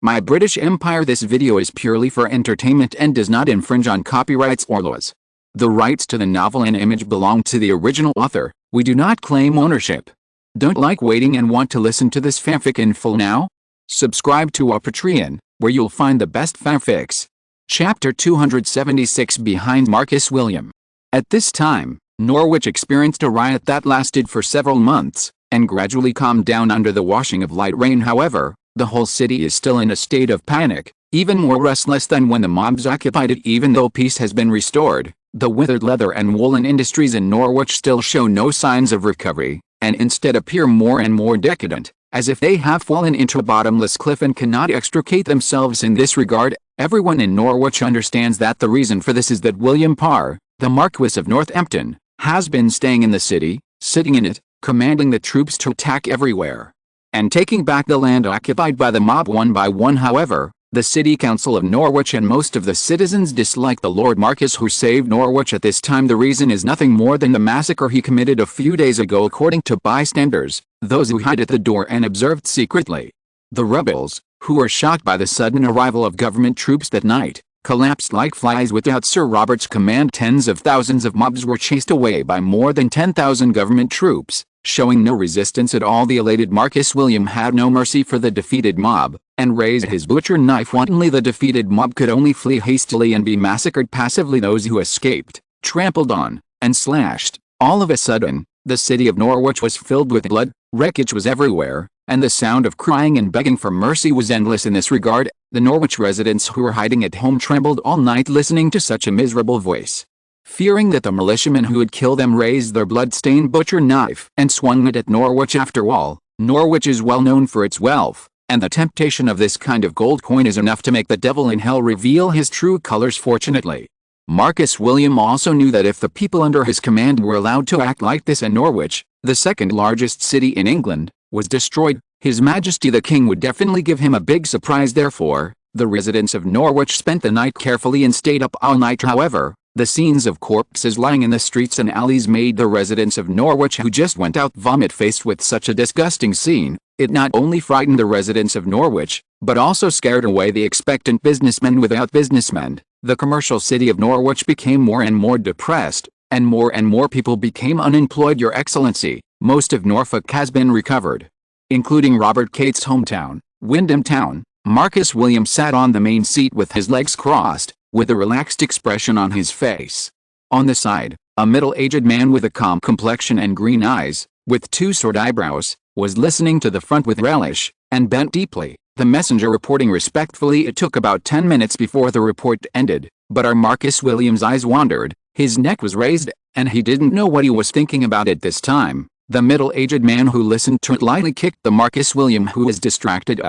My British Empire. This video is purely for entertainment and does not infringe on copyrights or laws. The rights to the novel and image belong to the original author. We do not claim ownership. Don't like waiting and want to listen to this fanfic in full now? Subscribe to our Patreon, where you'll find the best fanfics. Chapter 276 Behind Marcus William. At this time, Norwich experienced a riot that lasted for several months, and gradually calmed down under the washing of light rain. However, the whole city is still in a state of panic, even more restless than when the mobs occupied it. Even though peace has been restored, the withered leather and woolen industries in Norwich still show no signs of recovery, and instead appear more and more decadent, as if they have fallen into a bottomless cliff and cannot extricate themselves. In this regard, everyone in Norwich understands that the reason for this is that William Parr, the Marquis of Northampton, has been staying in the city, sitting in it, commanding the troops to attack everywhere, and taking back the land occupied by the mob one by one. However, the City Council of Norwich and most of the citizens dislike the Lord Marquis who saved Norwich at this time. The reason is nothing more than the massacre he committed a few days ago, according to bystanders, those who hid at the door and observed secretly. The rebels, who were shocked by the sudden arrival of government troops that night, collapsed like flies without Sir Robert's command. Tens of thousands of mobs were chased away by more than 10,000 government troops, showing no resistance at all. The elated Marcus William had no mercy for the defeated mob, and raised his butcher knife wantonly. The defeated mob could only flee hastily and be massacred passively. Those who escaped, trampled on, and slashed. All of a sudden, the city of Norwich was filled with blood, wreckage was everywhere, and the sound of crying and begging for mercy was endless. In this regard, the Norwich residents who were hiding at home trembled all night listening to such a miserable voice, fearing that the militiamen who would kill them raised their blood-stained butcher knife and swung it at Norwich. After all, Norwich is well known for its wealth, and the temptation of this kind of gold coin is enough to make the devil in hell reveal his true colors. Fortunately, Marcus William also knew that if the people under his command were allowed to act like this and Norwich, the second largest city in England, was destroyed, His Majesty the King would definitely give him a big surprise. Therefore, the residents of Norwich spent the night carefully and stayed up all night. However, the scenes of corpses lying in the streets and alleys made the residents of Norwich who just went out vomit. Faced with such a disgusting scene, it not only frightened the residents of Norwich, but also scared away the expectant businessmen. Without businessmen, the commercial city of Norwich became more and more depressed, and more people became unemployed. Your Excellency, most of Norfolk has been recovered, including Robert Cate's hometown, Wyndham Town. Marcus William sat on the main seat with his legs crossed, with a relaxed expression on his face. On the side, a middle-aged man with a calm complexion and green eyes, with two short eyebrows, was listening to the front with relish, and bent deeply, the messenger reporting respectfully. It took about 10 minutes before the report ended, but our Marcus William's eyes wandered, his neck was raised, and he didn't know what he was thinking about at this time. The middle-aged man who listened to it lightly kicked the Marcus William who was distracted.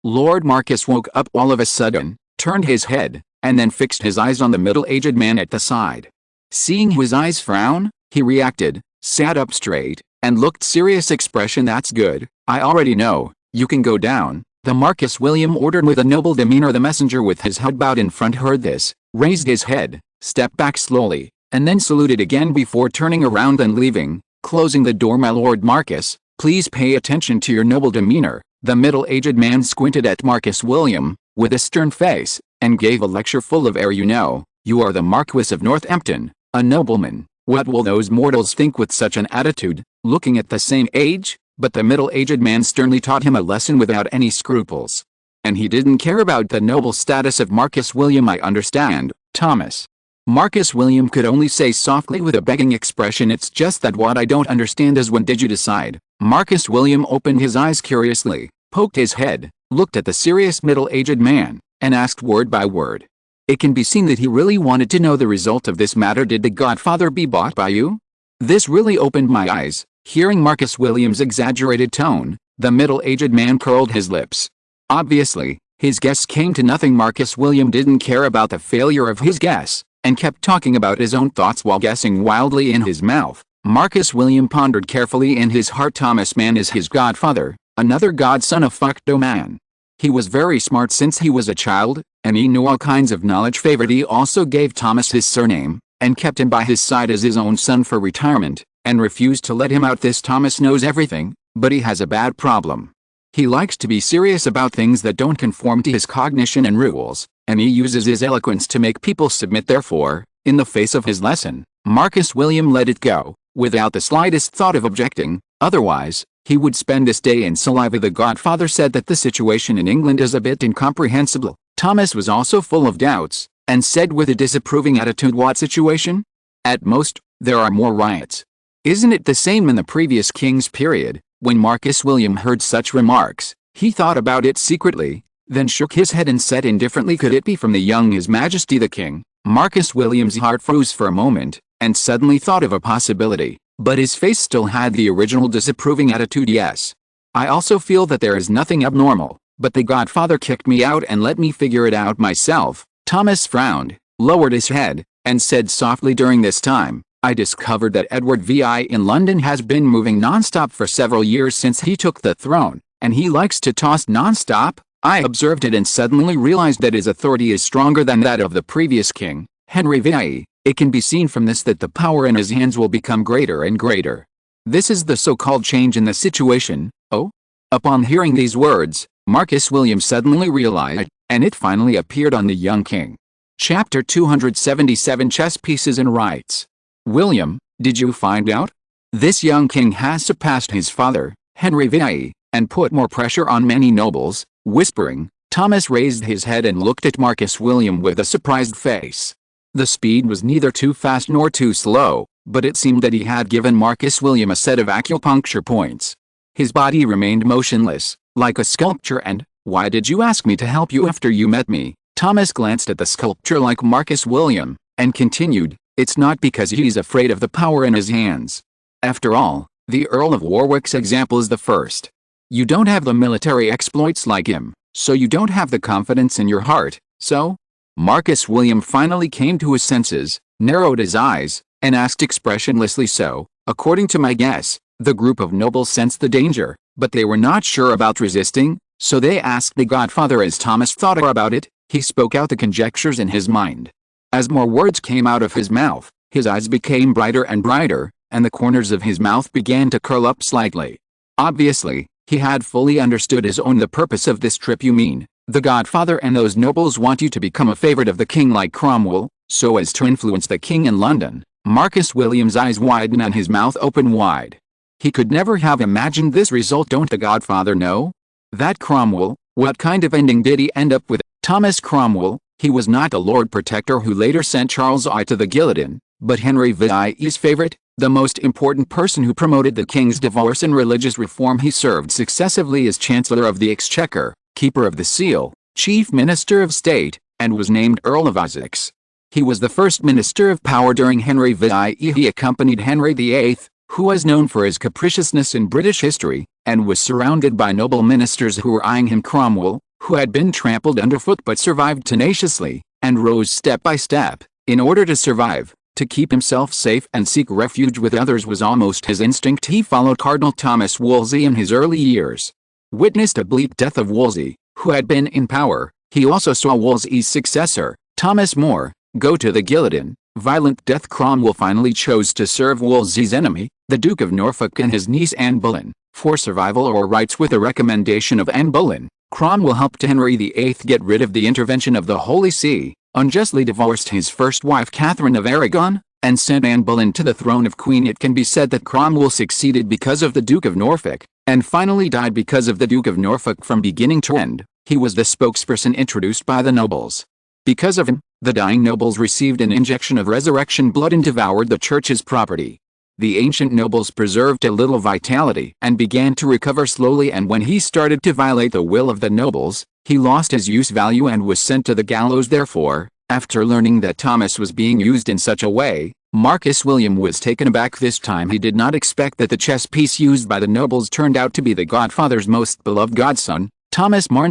Lord Marcus woke up all of a sudden, turned his head, and then fixed his eyes on the middle-aged man at the side. Seeing his eyes frown, he reacted, sat up straight, and looked serious expression. That's good, I already know, you can go down, the Marcus William ordered with a noble demeanor. The messenger with his head bowed in front heard this, raised his head, stepped back slowly, and then saluted again before turning around and leaving, closing the door. My Lord Marcus, please pay attention to your noble demeanor. The middle-aged man squinted at Marcus William, with a stern face, and gave a lecture full of air. You are the Marquis of Northampton, a nobleman. What will those mortals think with such an attitude, looking at the same age? But the middle-aged man sternly taught him a lesson without any scruples. And he didn't care about the noble status of Marcus William. I understand, Thomas. Marcus William could only say softly with a begging expression. It's just that what I don't understand is when did you decide? Marcus William opened his eyes curiously, poked his head, looked at the serious middle-aged man, and asked word by word. It can be seen that he really wanted to know the result of this matter. Did the Godfather be bought by you? This really opened my eyes. Hearing Marcus William's exaggerated tone, the middle-aged man curled his lips. Obviously, his guess came to nothing. Marcus William didn't care about the failure of his guess, and kept talking about his own thoughts while guessing wildly in his mouth. Marcus William pondered carefully in his heart. Thomas Mann is his godfather, another godson of Fuckdo Man. He was very smart since he was a child, and he knew all kinds of knowledge. Favored, he also gave Thomas his surname, and kept him by his side as his own son for retirement, and refused to let him out. This Thomas knows everything, but he has a bad problem. He likes to be serious about things that don't conform to his cognition and rules, and he uses his eloquence to make people submit. Therefore, in the face of his lesson, Marcus William let it go, without the slightest thought of objecting. Otherwise, he would spend his day in saliva. The Godfather said that the situation in England is a bit incomprehensible. Thomas was also full of doubts, and said with a disapproving attitude, "What situation? At most, there are more riots. Isn't it the same in the previous king's period?" When Marcus William heard such remarks, he thought about it secretly, then shook his head and said indifferently, "Could it be from the young His Majesty the King?" Marcus William's heart froze for a moment, and suddenly thought of a possibility, but his face still had the original disapproving attitude. "Yes. I also feel that there is nothing abnormal, but the Godfather kicked me out and let me figure it out myself." Thomas frowned, lowered his head, and said softly, "During this time, I discovered that Edward VI in London has been moving non-stop for several years since he took the throne, and he likes to toss non-stop." I observed it and suddenly realized that his authority is stronger than that of the previous king, Henry VIII. It can be seen from this that the power in his hands will become greater and greater. This is the so-called change in the situation. Oh? Upon hearing these words, Marcus William suddenly realized, and it finally appeared on the young king. Chapter 277, Chess Pieces and Rights. "William, did you find out? This young king has surpassed his father, Henry VIII, and put more pressure on many nobles." Whispering, Thomas raised his head and looked at Marcus William with a surprised face. The speed was neither too fast nor too slow, but it seemed that he had given Marcus William a set of acupuncture points. His body remained motionless, like a sculpture. "And why did you ask me to help you after you met me?" Thomas glanced at the sculpture like Marcus William, and continued, "It's not because he's afraid of the power in his hands. After all, the Earl of Warwick's example is the first. You don't have the military exploits like him, so you don't have the confidence in your heart, so?" Marcus William finally came to his senses, narrowed his eyes, and asked expressionlessly, "So, according to my guess, the group of nobles sensed the danger, but they were not sure about resisting, so they asked the Godfather." As Thomas thought about it, he spoke out the conjectures in his mind. As more words came out of his mouth, his eyes became brighter and brighter, and the corners of his mouth began to curl up slightly. Obviously, he had fully understood his own the purpose of this trip. "You mean, the Godfather and those nobles want you to become a favorite of the king like Cromwell, so as to influence the king in London?" Marcus William's eyes widened and his mouth opened wide. He could never have imagined this result. "Don't the Godfather know? That Cromwell, what kind of ending did he end up with?" Thomas Cromwell, he was not the Lord Protector who later sent Charles I to the guillotine, but Henry VII's favorite, the most important person who promoted the king's divorce and religious reform. He served successively as Chancellor of the Exchequer, Keeper of the Seal, Chief Minister of State, and was named Earl of Essex. He was the first Minister of Power during Henry VIII. He accompanied Henry VIII, who was known for his capriciousness in British history, and was surrounded by noble ministers who were eyeing him. Cromwell, who had been trampled underfoot but survived tenaciously, and rose step by step, in order to survive, to keep himself safe and seek refuge with others, was almost his instinct. He followed Cardinal Thomas Wolsey in his early years. Witnessed a bleak death of Wolsey, who had been in power. He also saw Wolsey's successor, Thomas More, go to the guillotine. Violent death. Cromwell finally chose to serve Wolsey's enemy, the Duke of Norfolk, and his niece Anne Boleyn, for survival or rights. With the recommendation of Anne Boleyn, Cromwell helped Henry VIII get rid of the intervention of the Holy See, unjustly divorced his first wife Catherine of Aragon, and sent Anne Boleyn to the throne of Queen. It can be said that Cromwell succeeded because of the Duke of Norfolk, and finally died because of the Duke of Norfolk. From beginning to end, he was the spokesperson introduced by the nobles. Because of him, the dying nobles received an injection of resurrection blood and devoured the church's property. The ancient nobles preserved a little vitality and began to recover slowly, and when he started to violate the will of the nobles, he lost his use value and was sent to the gallows. Therefore, after learning that Thomas was being used in such a way, Marcus William was taken aback. This time he did not expect that the chess piece used by the nobles turned out to be the Godfather's most beloved godson, Thomas More.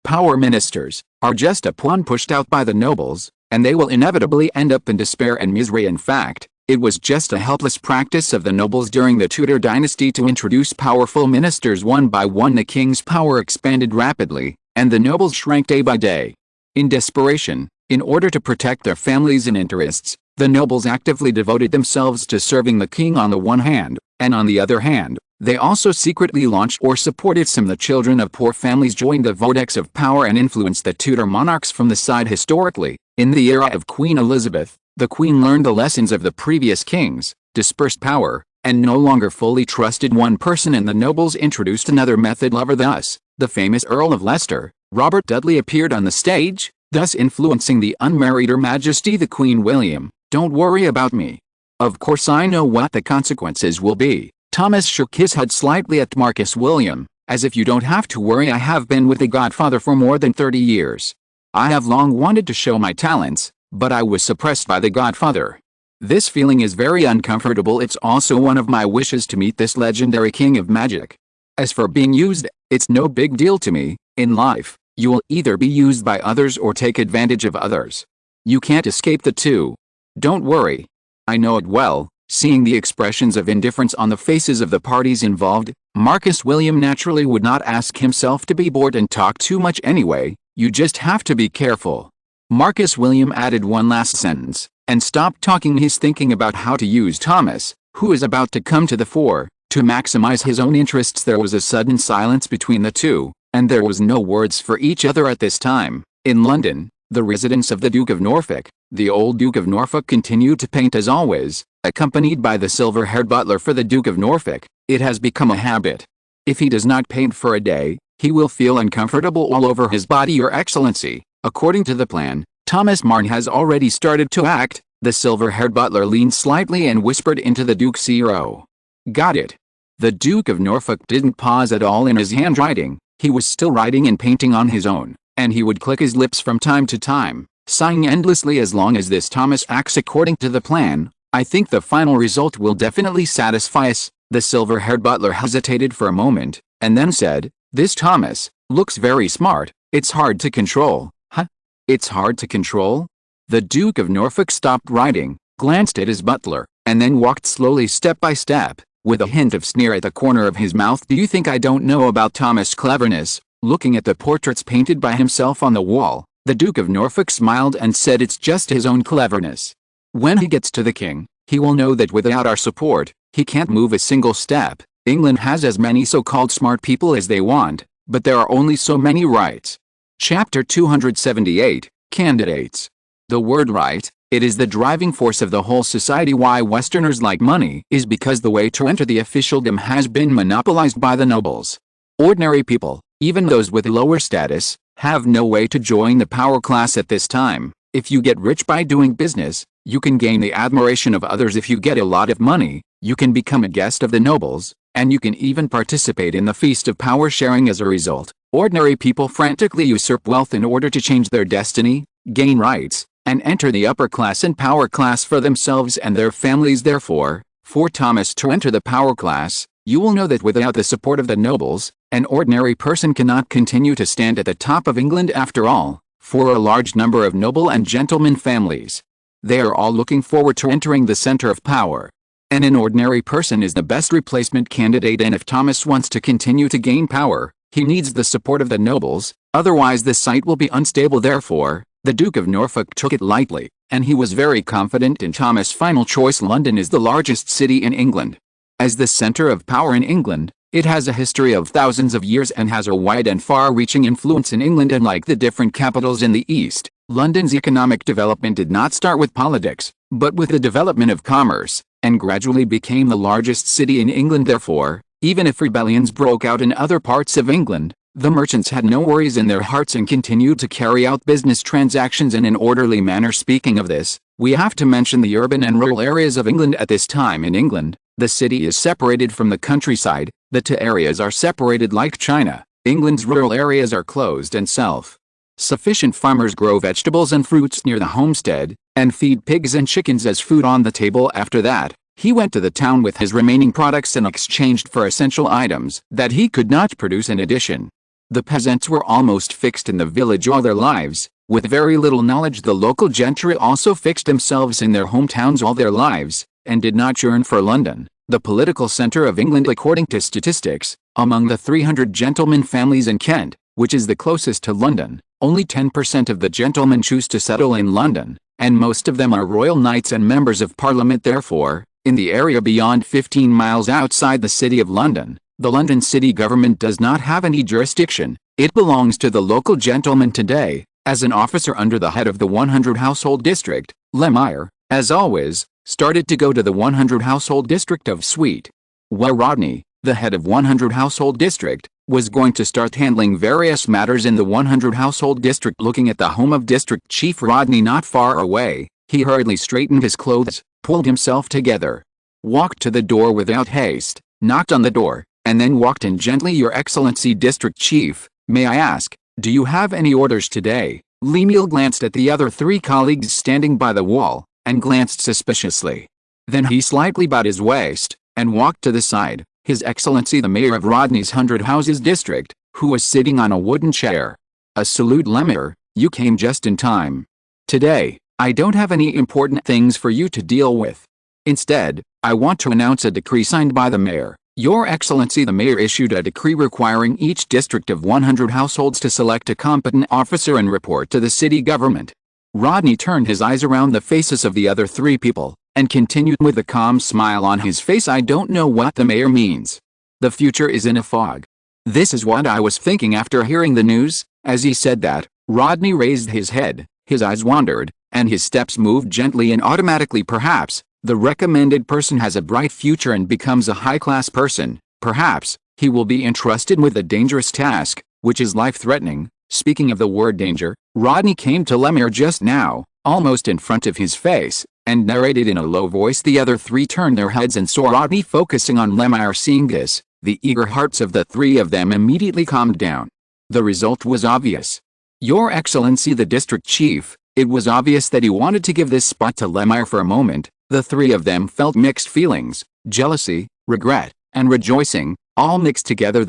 Power ministers are just a pawn pushed out by the nobles, and they will inevitably end up in despair and misery. In fact, it was just a helpless practice of the nobles during the Tudor dynasty to introduce powerful ministers one by one. The king's power expanded rapidly, and the nobles shrank day by day. In desperation, in order to protect their families and interests, the nobles actively devoted themselves to serving the king on the one hand, and on the other hand, They also secretly launched or supported some. The children of poor families joined the vortex of power and influence that Tudor monarchs from the side. Historically, in the era of Queen Elizabeth, the Queen learned the lessons of the previous kings, dispersed power, and no longer fully trusted one person, and the nobles introduced another method. Thus, the famous Earl of Leicester, Robert Dudley, appeared on the stage, thus influencing the unmarried Her Majesty the Queen. William, don't worry about me. Of course I know what the consequences will be. Thomas shook his head slightly at Marcus William, as if you don't have to worry. I have been with the Godfather for more than 30 years. I have long wanted to show my talents, but I was suppressed by the Godfather. This feeling is very uncomfortable. It's also one of my wishes to meet this legendary king of magic. As for being used, it's no big deal to me. In life, you will either be used by others or take advantage of others. You can't escape the two. Don't worry. I know it well. Seeing the expressions of indifference on the faces of the parties involved, Marcus William naturally would not ask himself to be bored and talk too much anyway. You just have to be careful. Marcus William added one last sentence, and stopped talking. He's thinking about how to use Thomas, who is about to come to the fore, to maximize his own interests. There was a sudden silence between the two, and there was no words for each other at this time. In London, the residence of the Duke of Norfolk, the old Duke of Norfolk continued to paint as always, accompanied by the silver-haired butler. For the Duke of Norfolk, it has become a habit. If he does not paint for a day, he will feel uncomfortable all over his body. Your Excellency, according to the plan, Thomas Marne has already started to act. The silver-haired butler leaned slightly and whispered into the Duke's ear. Got it. The Duke of Norfolk didn't pause at all in his handwriting. He was still writing and painting on his own, and he would click his lips from time to time, sighing endlessly. As long as this Thomas acts according to the plan, I think the final result will definitely satisfy us. The silver-haired butler hesitated for a moment, and then said, this Thomas looks very smart. It's hard to control. Huh? It's hard to control? The Duke of Norfolk stopped writing, glanced at his butler, and then walked slowly step by step, with a hint of sneer at the corner of his mouth. Do you think I don't know about Thomas' cleverness? Looking at the portraits painted by himself on the wall, the Duke of Norfolk smiled and said, it's just his own cleverness. When he gets to the king, he will know that without our support, he can't move a single step. England has as many so-called smart people as they want, but there are only so many rights. Chapter 278, Candidates. The word right, it is the driving force of the whole society. Why Westerners like money is because the way to enter the officialdom has been monopolized by the nobles. Ordinary people, even those with lower status, have no way to join the power class at this time. If you get rich by doing business, you can gain the admiration of others. If you get a lot of money, you can become a guest of the nobles, and you can even participate in the feast of power sharing. As a result, ordinary people frantically usurp wealth in order to change their destiny, gain rights, and enter the upper class and power class for themselves and their families. Therefore, for Thomas to enter the power class, you will know that without the support of the nobles, an ordinary person cannot continue to stand at the top of England. After all, for a large number of noble and gentleman families, they are all looking forward to entering the center of power. And an ordinary person is the best replacement candidate. And if Thomas wants to continue to gain power, he needs the support of the nobles, otherwise the site will be unstable. Therefore, the Duke of Norfolk took it lightly, and he was very confident in Thomas' final choice. London is the largest city in England. As the center of power in England, it has a history of thousands of years and has a wide and far-reaching influence in England. Unlike the different capitals in the East, London's economic development did not start with politics, but with the development of commerce, and gradually became the largest city in England. Therefore, even if rebellions broke out in other parts of England, the merchants had no worries in their hearts and continued to carry out business transactions in an orderly manner. Speaking of this, we have to mention the urban and rural areas of England. At this time in England, the city is separated from the countryside. The two areas are separated like China. England's rural areas are closed and self-sufficient. Farmers grow vegetables and fruits near the homestead, and feed pigs and chickens as food on the table. After that, he went to the town with his remaining products and exchanged for essential items that he could not produce. In addition, the peasants were almost fixed in the village all their lives. With very little knowledge, the local gentry also fixed themselves in their hometowns all their lives, and did not yearn for London, the political center of England. According to statistics, among the 300 gentleman families in Kent, which is the closest to London, only 10% of the gentlemen choose to settle in London, and most of them are royal knights and members of Parliament. Therefore, In the area beyond 15 miles outside the City of London, the London city government does not have any jurisdiction. It belongs to the local gentleman today, as an officer under the head of the 100 household district. Lemire, as always, started to go to the 100 household district of Sweet. Where Rodney, the head of 100 household district, was going to start handling various matters in the 100 household district. Looking at the home of District Chief Rodney not far away, he hurriedly straightened his clothes, pulled himself together, walked to the door without haste, knocked on the door, and then walked in gently. Your Excellency District Chief, may I ask, do you have any orders today? Lemuel glanced at the other three colleagues standing by the wall, and glanced suspiciously. Then he slightly bowed his waist, and walked to the side. His Excellency the Mayor of Rodney's 100 Houses District, who was sitting on a wooden chair. A salute. Lemire, you came just in time. Today, I don't have any important things for you to deal with. Instead, I want to announce a decree signed by the Mayor. Your Excellency the Mayor issued a decree requiring each district of 100 households to select a competent officer and report to the city government. Rodney turned his eyes around the faces of the other three people, and continued with a calm smile on his face. I don't know what the Mayor means. The future is in a fog. This is what I was thinking after hearing the news. As he said that, Rodney raised his head, his eyes wandered, and his steps moved gently and automatically. Perhaps the recommended person has a bright future and becomes a high-class person. Perhaps he will be entrusted with a dangerous task, which is life-threatening. Speaking of the word danger, Rodney came to Lemire just now, almost in front of his face, and narrated in a low voice. The other three turned their heads and saw Rodney focusing on Lemire. Seeing this, the eager hearts of the three of them immediately calmed down. The result was obvious. Your Excellency the District Chief, it was obvious that he wanted to give this spot to Lemire. For a moment, the three of them felt mixed feelings, jealousy, regret, and rejoicing, all mixed together.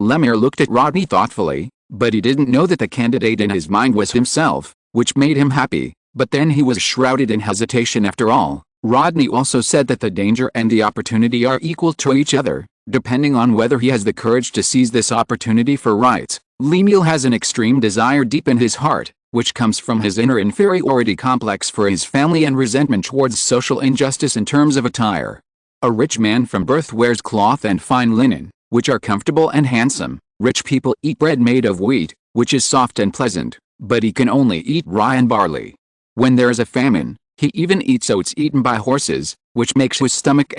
Lemire looked at Rodney thoughtfully, but he didn't know that the candidate in his mind was himself, which made him happy. But then he was shrouded in hesitation. After all, Rodney also said that the danger and the opportunity are equal to each other, depending on whether he has the courage to seize this opportunity for rights. Lemuel has an extreme desire deep in his heart, which comes from his inner inferiority complex for his family and resentment towards social injustice. In terms of attire, a rich man from birth wears cloth and fine linen, which are comfortable and handsome. Rich people eat bread made of wheat, which is soft and pleasant, but he can only eat rye and barley. When there is a famine, he even eats oats eaten by horses, which makes his stomach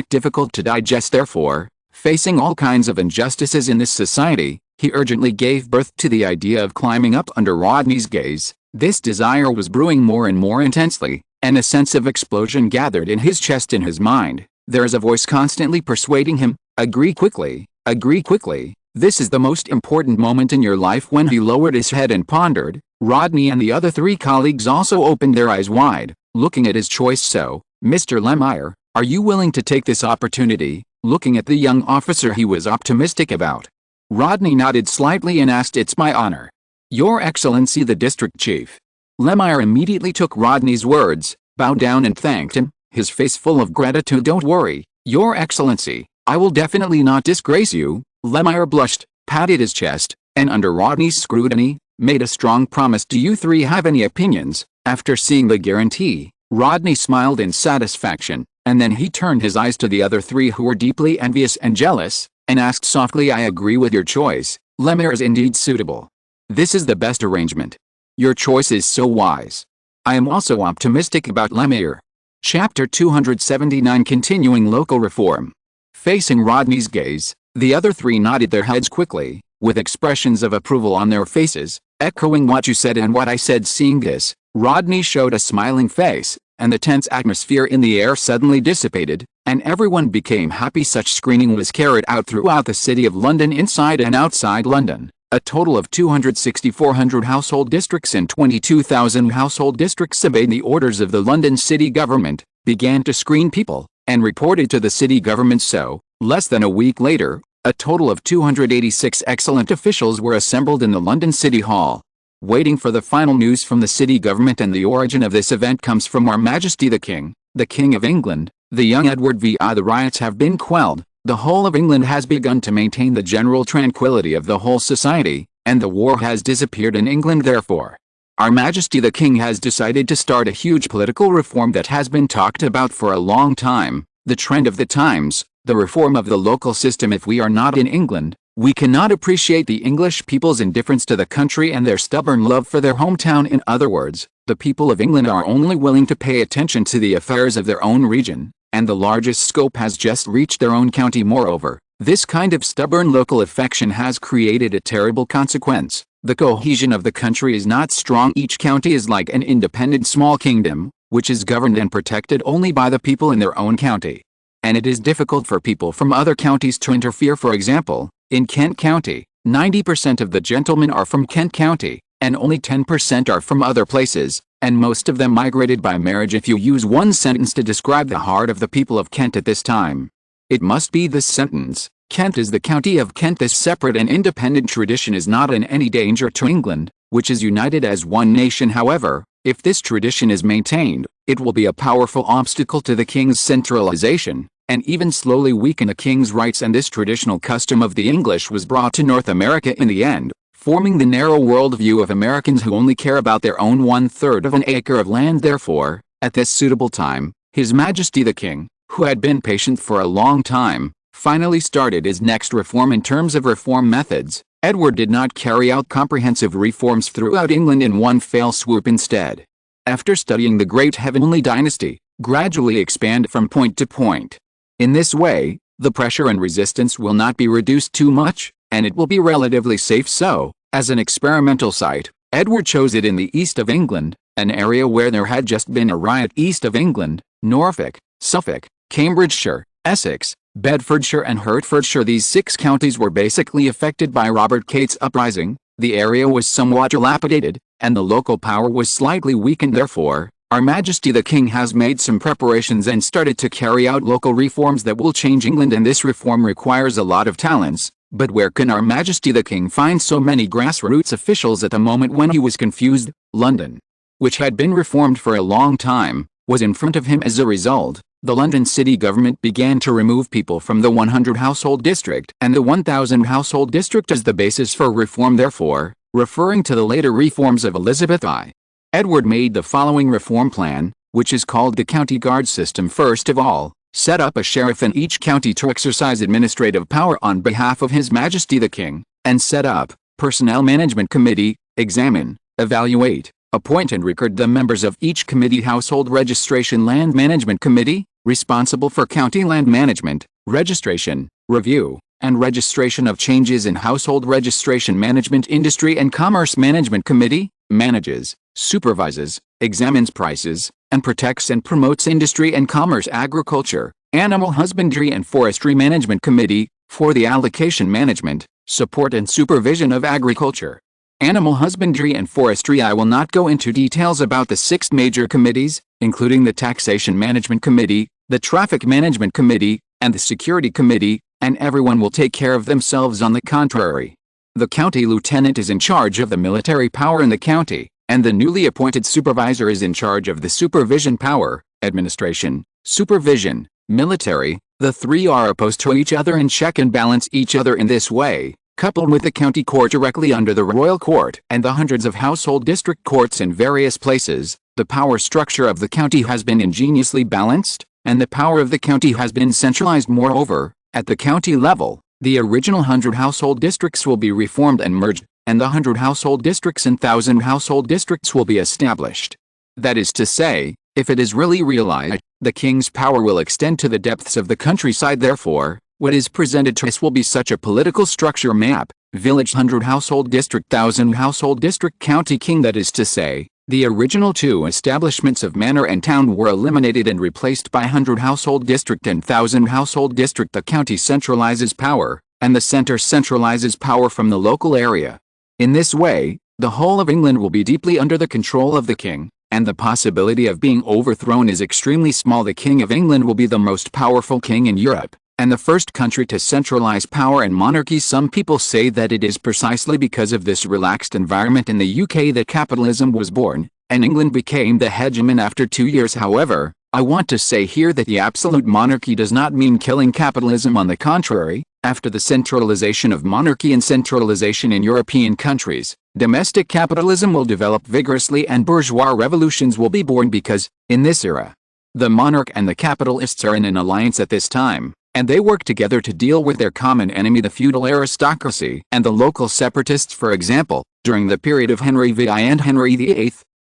difficult to digest. Therefore, facing all kinds of injustices in this society, he urgently gave birth to the idea of climbing up under Rodney's gaze. This desire was brewing more and more intensely, and a sense of explosion gathered in his chest. In his mind, there is a voice constantly persuading him, agree quickly, agree quickly. This is the most important moment in your life. When he lowered his head and pondered, Rodney and the other three colleagues also opened their eyes wide, looking at his choice. So, Mr. Lemire, are you willing to take this opportunity? Looking at the young officer he was optimistic about, Rodney nodded slightly and asked, It's my honor. Your Excellency the District Chief. Lemire immediately took Rodney's words, bowed down and thanked him, his face full of gratitude. Don't worry, Your Excellency, I will definitely not disgrace you. Lemire blushed, patted his chest, and under Rodney's scrutiny, made a strong promise. Do you three have any opinions? After seeing the guarantee, Rodney smiled in satisfaction, and then he turned his eyes to the other three who were deeply envious and jealous, and asked softly, I agree with your choice. Lemire is indeed suitable. This is the best arrangement. Your choice is so wise. I am also optimistic about Lemire. Chapter 279 Continuing Local Reform. Facing Rodney's gaze, the other three nodded their heads quickly, with expressions of approval on their faces, echoing what you said and what I said. Seeing this, Rodney showed a smiling face, and the tense atmosphere in the air suddenly dissipated, and everyone became happy. Such screening was carried out throughout the City of London, inside and outside London. A total of 264 household districts and 22,000 household districts obeyed the orders of the London city government, began to screen people, and reported to the city government. So, less than a week later, a total of 286 excellent officials were assembled in the London City Hall, waiting for the final news from the city government. And the origin of this event comes from Our Majesty the King of England, the young Edward VI. The riots have been quelled, the whole of England has begun to maintain the general tranquility of the whole society, and the war has disappeared in England. Therefore, Our Majesty the King has decided to start a huge political reform that has been talked about for a long time. the trend of the times, the reform of the local system. If we are not in England, we cannot appreciate the English people's indifference to the country and their stubborn love for their hometown. In other words, the people of England are only willing to pay attention to the affairs of their own region, and the largest scope has just reached their own county. Moreover, this kind of stubborn local affection has created a terrible consequence. The cohesion of the country is not strong. Each county is like an independent small kingdom, which is governed and protected only by the people in their own county. And it is difficult for people from other counties to interfere. For example, in Kent County, 90% of the gentlemen are from Kent County, and only 10% are from other places, and most of them migrated by marriage. If you use one sentence to describe the heart of the people of Kent at this time, it must be this sentence: Kent is the county of Kent. This separate and independent tradition is not in any danger to England, which is united as one nation. However, if this tradition is maintained, it will be a powerful obstacle to the king's centralization, and even slowly weaken the king's rights. And this traditional custom of the English was brought to North America in the end, forming the narrow worldview of Americans who only care about their own 1/3 of an acre of land. Therefore, at this suitable time, His Majesty the King, who had been patient for a long time, finally started his next reform. In terms of reform methods, Edward did not carry out comprehensive reforms throughout England in one fell swoop. Instead, after studying the great heavenly dynasty, gradually expand from point to point. In this way, the pressure and resistance will not be reduced too much, and it will be relatively safe. So, as an experimental site, Edward chose it in the east of England, an area where there had just been a riot. East of England, Norfolk, Suffolk, Cambridgeshire, Essex, Bedfordshire and Hertfordshire. These 6 counties were basically affected by Robert Cate's uprising. The area was somewhat dilapidated, and the local power was slightly weakened. Therefore, Our Majesty the King has made some preparations and started to carry out local reforms that will change England, and this reform requires a lot of talents. But where can Our Majesty the King find so many grassroots officials at the moment when he was confused? London, which had been reformed for a long time, was in front of him. As a result, the London city government began to remove people from the 100 household district and the 1000 household district as the basis for reform. Therefore, referring to the later reforms of Elizabeth I, Edward made the following reform plan, which is called the county guard system. First of all, set up a sheriff in each county to exercise administrative power on behalf of His Majesty the King, and set up personnel management committee, examine, evaluate, appoint and record the members of each committee. Household registration land management committee, responsible for county land management, registration, review, and registration of changes in household registration management. Industry and commerce management committee, manages, supervises, examines prices, and protects and promotes industry and commerce. Agriculture, animal husbandry and forestry management committee, for the allocation management, support and supervision of agriculture, animal husbandry and forestry. I will not go into details about the 6 major committees, including the taxation management committee, the traffic management committee, and the security committee, and everyone will take care of themselves. On the contrary, the county lieutenant is in charge of the military power in the county, and the newly appointed supervisor is in charge of the supervision power, administration, supervision, military. The 3 are opposed to each other and check and balance each other. In this way, coupled with the county court directly under the royal court and the hundreds of household district courts in various places, the power structure of the county has been ingeniously balanced, and the power of the county has been centralized. Moreover, at the county level, the original 100 household districts will be reformed and merged, and the 100 household districts and 1000 household districts will be established. That is to say, if it is really realized, the king's power will extend to the depths of the countryside. Therefore, what is presented to us will be such a political structure map: village 100 household district, 1000 household district, county king. That is to say, the original 2 establishments of manor and town were eliminated and replaced by 100 household district and 1000 household district. The county centralizes power, and the center centralizes power from the local area. In this way, the whole of England will be deeply under the control of the king, and the possibility of being overthrown is extremely small. The King of England will be the most powerful king in Europe, and the first country to centralize power and monarchy. Some people say that it is precisely because of this relaxed environment in the UK that capitalism was born, and England became the hegemon after 2 years. However, I want to say here that the absolute monarchy does not mean killing capitalism. On the contrary, after the centralization of monarchy and centralization in European countries, domestic capitalism will develop vigorously and bourgeois revolutions will be born because, in this era, The monarch and the capitalists are in an alliance at this time, and they work together to deal with their common enemy, the feudal aristocracy and the local separatists. For example, during the period of Henry VIII and Henry VIII,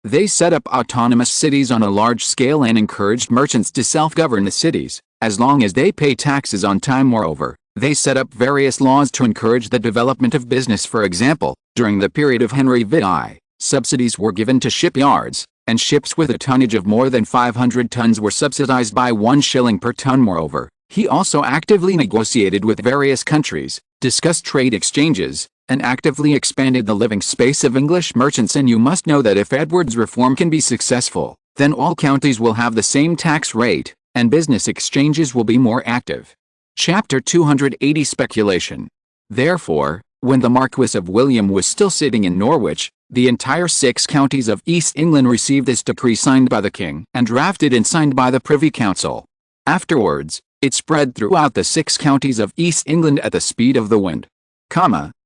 they set up autonomous cities on a large scale and encouraged merchants to self-govern the cities, as long as they pay taxes on time. Moreover, they set up various laws to encourage the development of business. For example, during the period of Henry VIII, subsidies were given to shipyards, and ships with a tonnage of more than 500 tons were subsidized by 1 shilling per ton. Moreover, he also actively negotiated with various countries, discussed trade exchanges, and actively expanded the living space of English merchants. And you must know that if Edward's reform can be successful, then all counties will have the same tax rate, and business exchanges will be more active. Chapter 280 Speculation. Therefore, when the Marquis of William was still sitting in Norwich, the entire 6 counties of East England received this decree signed by the king and drafted and signed by the Privy Council. Afterwards, it spread throughout the 6 counties of East England at the speed of the wind.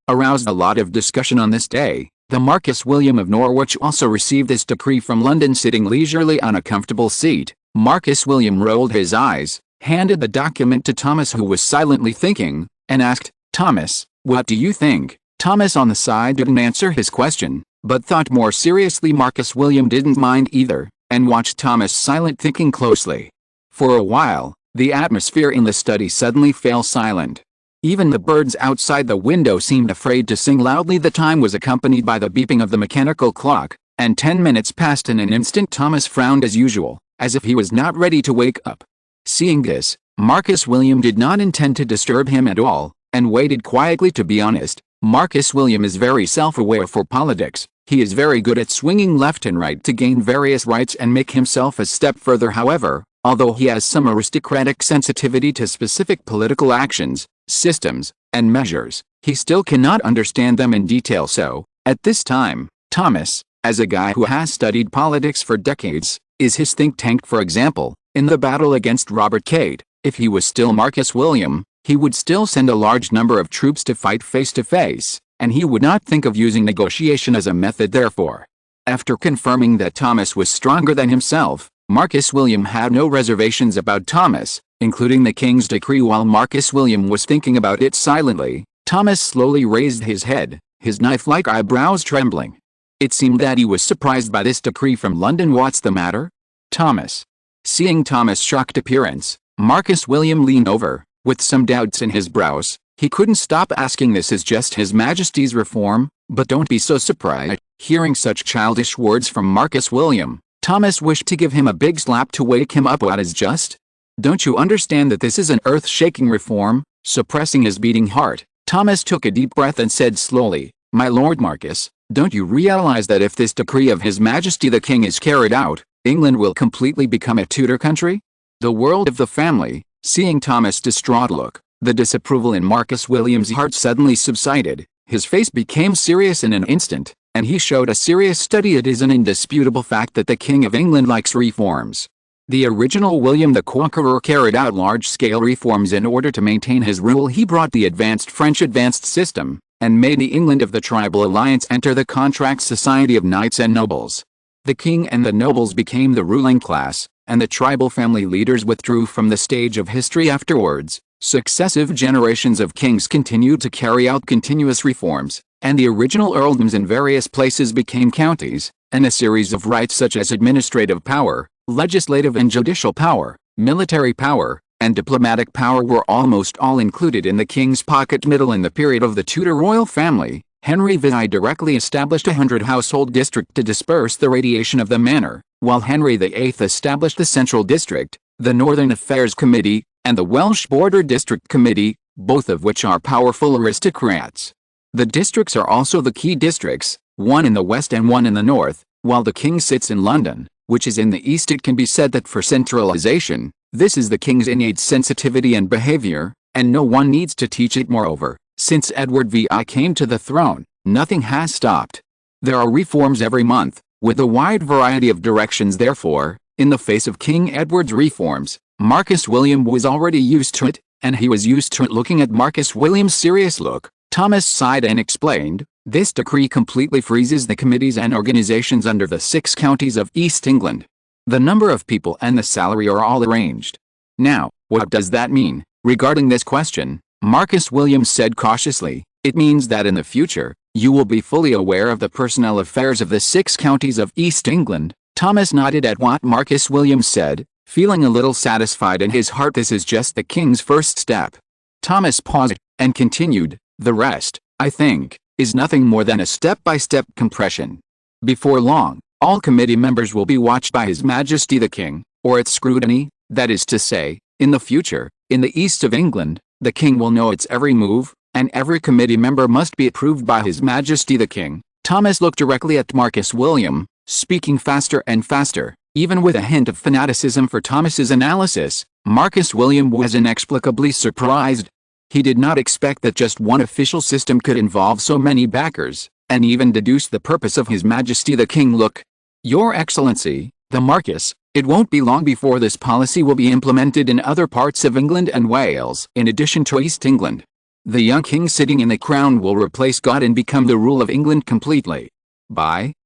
Aroused a lot of discussion on this day. The Marquis William of Norwich also received this decree from London. Sitting leisurely on a comfortable seat, Marquis William rolled his eyes, handed the document to Thomas, who was silently thinking, and asked, "Thomas, what do you think?" Thomas on the side didn't answer his question, but thought more seriously. Marquis William didn't mind either, and watched Thomas silent thinking closely. For a while, the atmosphere in the study suddenly fell silent. Even the birds outside the window seemed afraid to sing loudly. The time was accompanied by the beeping of the mechanical clock, and 10 minutes passed in an instant. Thomas frowned as usual, as if he was not ready to wake up. Seeing this, Marquis William did not intend to disturb him at all, and waited quietly. To be honest, Marquis William is very self-aware for politics. He is very good at swinging left and right to gain various rights and make himself a step further. However, although he has some aristocratic sensitivity to specific political actions, systems, and measures, he still cannot understand them in detail. So, at this time, Thomas, as a guy who has studied politics for decades, is his think tank. For example, in the battle against Robert Cade, if he was still Marquis William, he would still send a large number of troops to fight face to face, and he would not think of using negotiation as a method. Therefore, after confirming that Thomas was stronger than himself, Marquis William had no reservations about Thomas, including the king's decree. While Marquis William was thinking about it silently, Thomas slowly raised his head, his knife-like eyebrows trembling. It seemed that he was surprised by this decree from London. "What's the matter, Thomas?" Seeing Thomas' shocked appearance, Marquis William leaned over, with some doubts in his brows. He couldn't stop asking, "This is just His Majesty's reform, but don't be so surprised." Hearing such childish words from Marquis William, Thomas wished to give him a big slap to wake him up. "What is just? Don't you understand that this is an earth-shaking reform?" Suppressing his beating heart, Thomas took a deep breath and said slowly, "My Lord Marquis, don't you realize that if this decree of His Majesty the King is carried out, England will completely become a Tudor country?" The world of the family, seeing Thomas' distraught look, the disapproval in Marquis William's heart suddenly subsided. His face became serious in an instant, and he showed a serious study. "It is an indisputable fact that the King of England likes reforms. The original William the Conqueror carried out large-scale reforms in order to maintain his rule. He brought the French advanced system, and made the England of the Tribal Alliance enter the contract society of knights and nobles. The king and the nobles became the ruling class, and the tribal family leaders withdrew from the stage of history. Afterwards, successive generations of kings continued to carry out continuous reforms, and the original earldoms in various places became counties, and a series of rights such as administrative power, legislative and judicial power, military power, and diplomatic power were almost all included in the king's pocket. Middle in the period of the Tudor royal family, Henry VIII directly established a 100-household district to disperse the radiation of the manor, while Henry VIII established the Central District, the Northern Affairs Committee, and the Welsh Border District Committee, both of which are powerful aristocrats. The districts are also the key districts, one in the west and one in the north, while the king sits in London, which is in the east. It can be said that for centralization, this is the king's innate sensitivity and behavior, and no one needs to teach it. Moreover, since Edward VI came to the throne, nothing has stopped. There are reforms every month, with a wide variety of directions. Therefore, in the face of King Edward's reforms, Marquis William was already used to it, and he was used to it. Looking at Marquis William's serious look, Thomas sighed and explained, "This decree completely freezes the committees and organizations under the 6 counties of East England. The number of people and the salary are all arranged. Now, what does that mean? Regarding this question, Marcus William said cautiously, it means that in the future, you will be fully aware of the personnel affairs of the 6 counties of East England. Thomas nodded at what Marcus William said, feeling a little satisfied in his heart. This is just the king's first step. Thomas paused, and continued, the rest, I think, is nothing more than a step-by-step compression. Before long, all committee members will be watched by His Majesty the King, or its scrutiny, that is to say, in the future, in the east of England, the king will know its every move, and every committee member must be approved by His Majesty the King. Thomas looked directly at Marcus William, speaking faster and faster, even with a hint of fanaticism for Thomas's analysis. Marcus William was inexplicably surprised. He did not expect that just one official system could involve so many backers, and even deduced the purpose of His Majesty the King. Look, Your Excellency, the Marquis, it won't be long before this policy will be implemented in other parts of England and Wales, in addition to East England. The young king sitting in the crown will replace God and become the rule of England completely.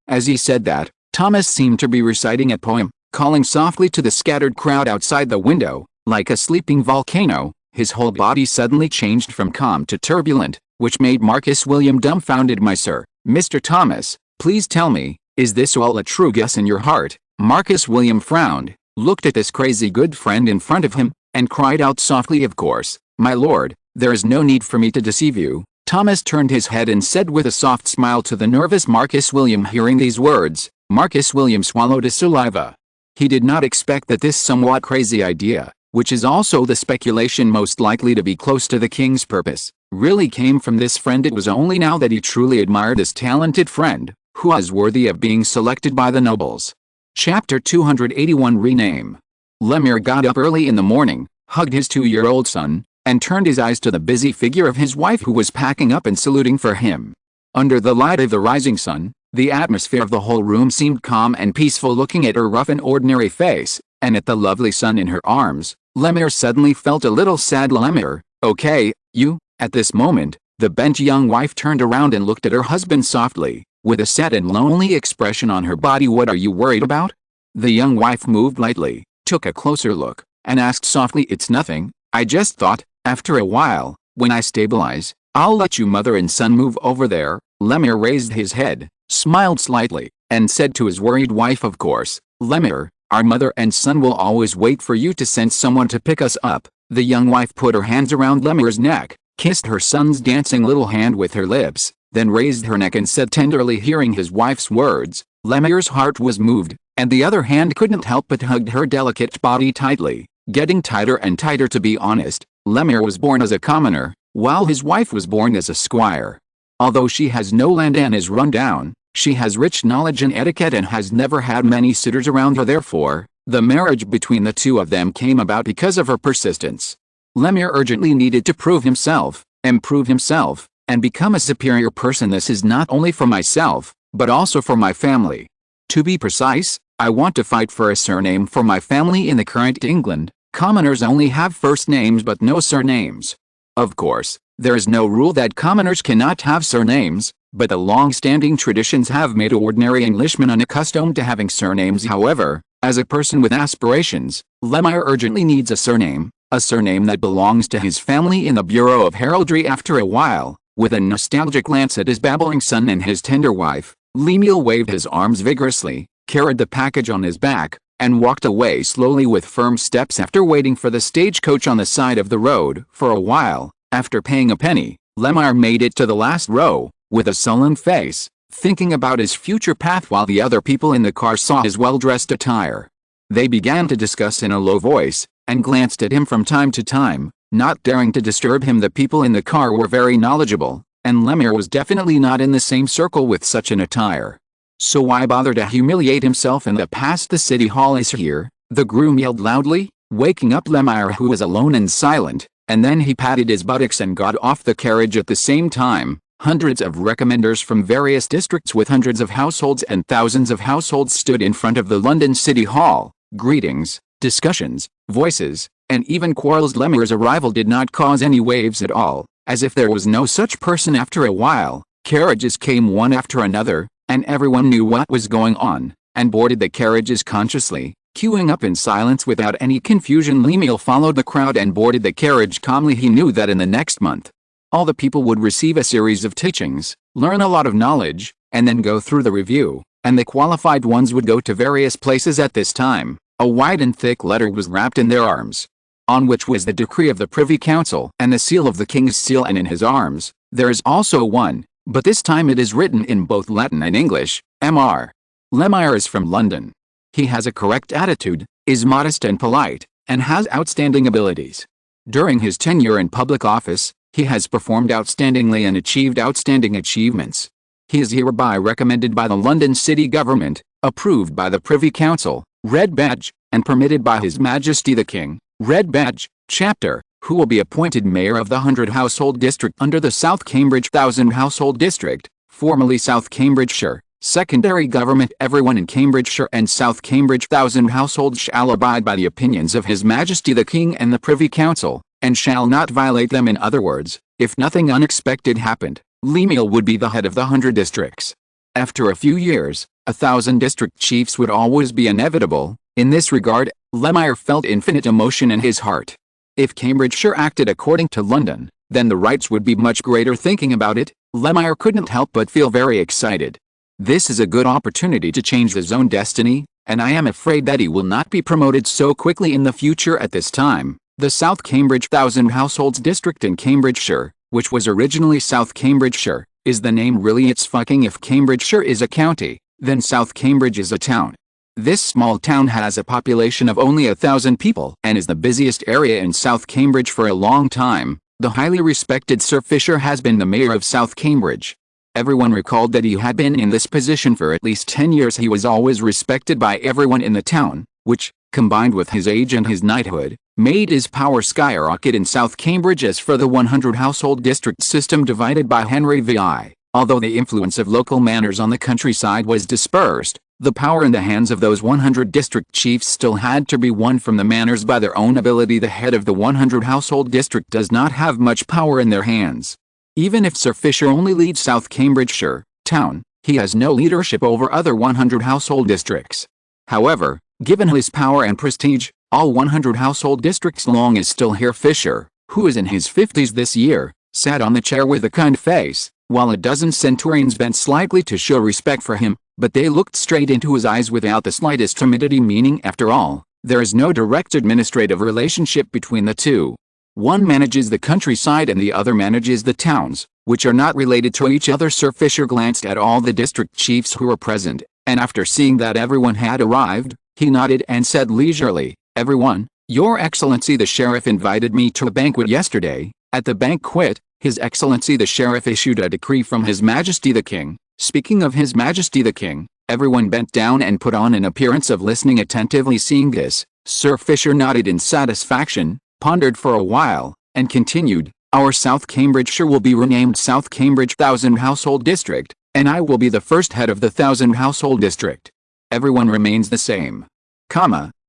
As he said that, Thomas seemed to be reciting a poem, calling softly to the scattered crowd outside the window. Like a sleeping volcano, his whole body suddenly changed from calm to turbulent, which made Marcus William dumbfounded. My sir, Mr. Thomas, please tell me, is this all a true guess in your heart? Marcus William frowned, looked at this crazy good friend in front of him, and cried out softly, of course, my lord, there is no need for me to deceive you. Thomas turned his head and said with a soft smile to the nervous Marcus William. Hearing these words, Marcus William swallowed his saliva. He did not expect that this somewhat crazy idea, which is also the speculation most likely to be close to the king's purpose, really came from this friend. It was only now that he truly admired this talented friend, who was worthy of being selected by the nobles. Chapter 281 Rename. Lemire got up early in the morning, hugged his 2-year-old son, and turned his eyes to the busy figure of his wife, who was packing up and saluting for him. Under the light of the rising sun, the atmosphere of the whole room seemed calm and peaceful. Looking at her rough and ordinary face, and at the lovely son in her arms, Lemire suddenly felt a little sad. Lemire, okay, you? At this moment, the bent young wife turned around and looked at her husband softly, with a sad and lonely expression on her body. What are you worried about? The young wife moved lightly, took a closer look, and asked softly, it's nothing, I just thought, after a while, when I stabilize, I'll let you mother and son move over there. Lemire raised his head, smiled slightly, and said to his worried wife, of course, Lemire, our mother and son will always wait for you to send someone to pick us up. The young wife put her hands around Lemire's neck, kissed her son's dancing little hand with her lips, then raised her neck and said tenderly. Hearing his wife's words, Lemire's heart was moved, and the other hand couldn't help but hugged her delicate body tightly, getting tighter and tighter. To be honest, Lemire was born as a commoner, while his wife was born as a squire. Although she has no land and is run down, she has rich knowledge and etiquette and has never had many suitors around her. Therefore, the marriage between the two of them came about because of her persistence. Lemire urgently needed to prove himself, improve himself, and become a superior person. This is not only for myself, but also for my family. To be precise, I want to fight for a surname for my family. In the current England, commoners only have first names but no surnames. Of course, there is no rule that commoners cannot have surnames, but the long-standing traditions have made ordinary Englishmen unaccustomed to having surnames. However, as a person with aspirations, Lemire urgently needs a surname that belongs to his family. In the Bureau of Heraldry, after a while, with a nostalgic glance at his babbling son and his tender wife, Lemuel waved his arms vigorously, carried the package on his back, and walked away slowly with firm steps. After waiting for the stagecoach on the side of the road for a while, after paying a penny, Lemire made it to the last row, with a sullen face, thinking about his future path while the other people in the car saw his well-dressed attire. They began to discuss in a low voice, and glanced at him from time to time, not daring to disturb him. The people in the car were very knowledgeable, and Lemire was definitely not in the same circle with such an attire. So why bother to humiliate himself in the past? The city hall is here, the groom yelled loudly, waking up Lemire, who was alone and silent, and then he patted his buttocks and got off the carriage at the same time. Hundreds of recommenders from various districts with hundreds of households and thousands of households stood in front of the London City Hall. Greetings, discussions, voices, and even quarrels. Lemire's arrival did not cause any waves at all, as if there was no such person. After a while, carriages came one after another, and everyone knew what was going on, and boarded the carriages consciously, Queuing up in silence without any confusion, Lemuel followed the crowd and boarded the carriage calmly. He knew that in the next month, all the people would receive a series of teachings, learn a lot of knowledge, and then go through the review, and the qualified ones would go to various places. At this time, a wide and thick letter was wrapped in their arms, on which was the decree of the Privy Council and the seal of the King's seal, and in his arms there is also one, but this time it is written in both Latin and English. Mr. Lemire is from London. He has a correct attitude, is modest and polite, and has outstanding abilities. During his tenure in public office, he has performed outstandingly and achieved outstanding achievements. He is hereby recommended by the London City Government, approved by the Privy Council, Red Badge, and permitted by His Majesty the King, Red Badge, Chapter, who will be appointed Mayor of the 100 Household District under the South Cambridge 1000 Household District, formerly South Cambridgeshire. Secondary government. Everyone in Cambridgeshire and South Cambridge 1000 households shall abide by the opinions of His Majesty the King and the Privy Council, and shall not violate them. In other words, if nothing unexpected happened, Lemuel would be the head of the 100 districts. After a few years, 1,000 district chiefs would always be inevitable. In this regard, Lemire felt infinite emotion in his heart. If Cambridgeshire acted according to London, then the rights would be much greater. Thinking about it, Lemire couldn't help but feel very excited. This is a good opportunity to change his own destiny, and I am afraid that he will not be promoted so quickly in the future. At this time, the South Cambridge 1000 Households District in Cambridgeshire, which was originally South Cambridgeshire, is the name really? It's fucking. If Cambridgeshire is a county, then South Cambridge is a town. This small town has a population of only 1,000 people and is the busiest area in South Cambridge for a long time. The highly respected Sir Fisher has been the mayor of South Cambridge. Everyone recalled that he had been in this position for at least 10 years. He was always respected by everyone in the town, which, combined with his age and his knighthood, made his power skyrocket in South Cambridge. As for the 100 household district system divided by Henry VIII, although the influence of local manors on the countryside was dispersed, the power in the hands of those 100 district chiefs still had to be won from the manors by their own ability. The head of the 100 household district does not have much power in their hands. Even if Sir Fisher only leads South Cambridgeshire town, he has no leadership over other 100 household districts. However, given his power and prestige, all 100 household districts long as still Herr Fisher, who is in his 50s this year, sat on the chair with a kind face, while a dozen centurions bent slightly to show respect for him, but they looked straight into his eyes without the slightest timidity. Meaning, after all, there is no direct administrative relationship between the two. One manages the countryside and the other manages the towns, which are not related to each other. Sir Fisher glanced at all the district chiefs who were present, and after seeing that everyone had arrived, he nodded and said leisurely, "Everyone, Your Excellency the Sheriff invited me to a banquet yesterday. At the banquet, His Excellency the Sheriff issued a decree from His Majesty the King." Speaking of His Majesty the King, everyone bent down and put on an appearance of listening attentively. Seeing this, Sir Fisher nodded in satisfaction, pondered for a while, and continued, "Our South Cambridgeshire will be renamed South Cambridge 1000 Household District, and I will be the first head of the 1000 Household District. Everyone remains the same.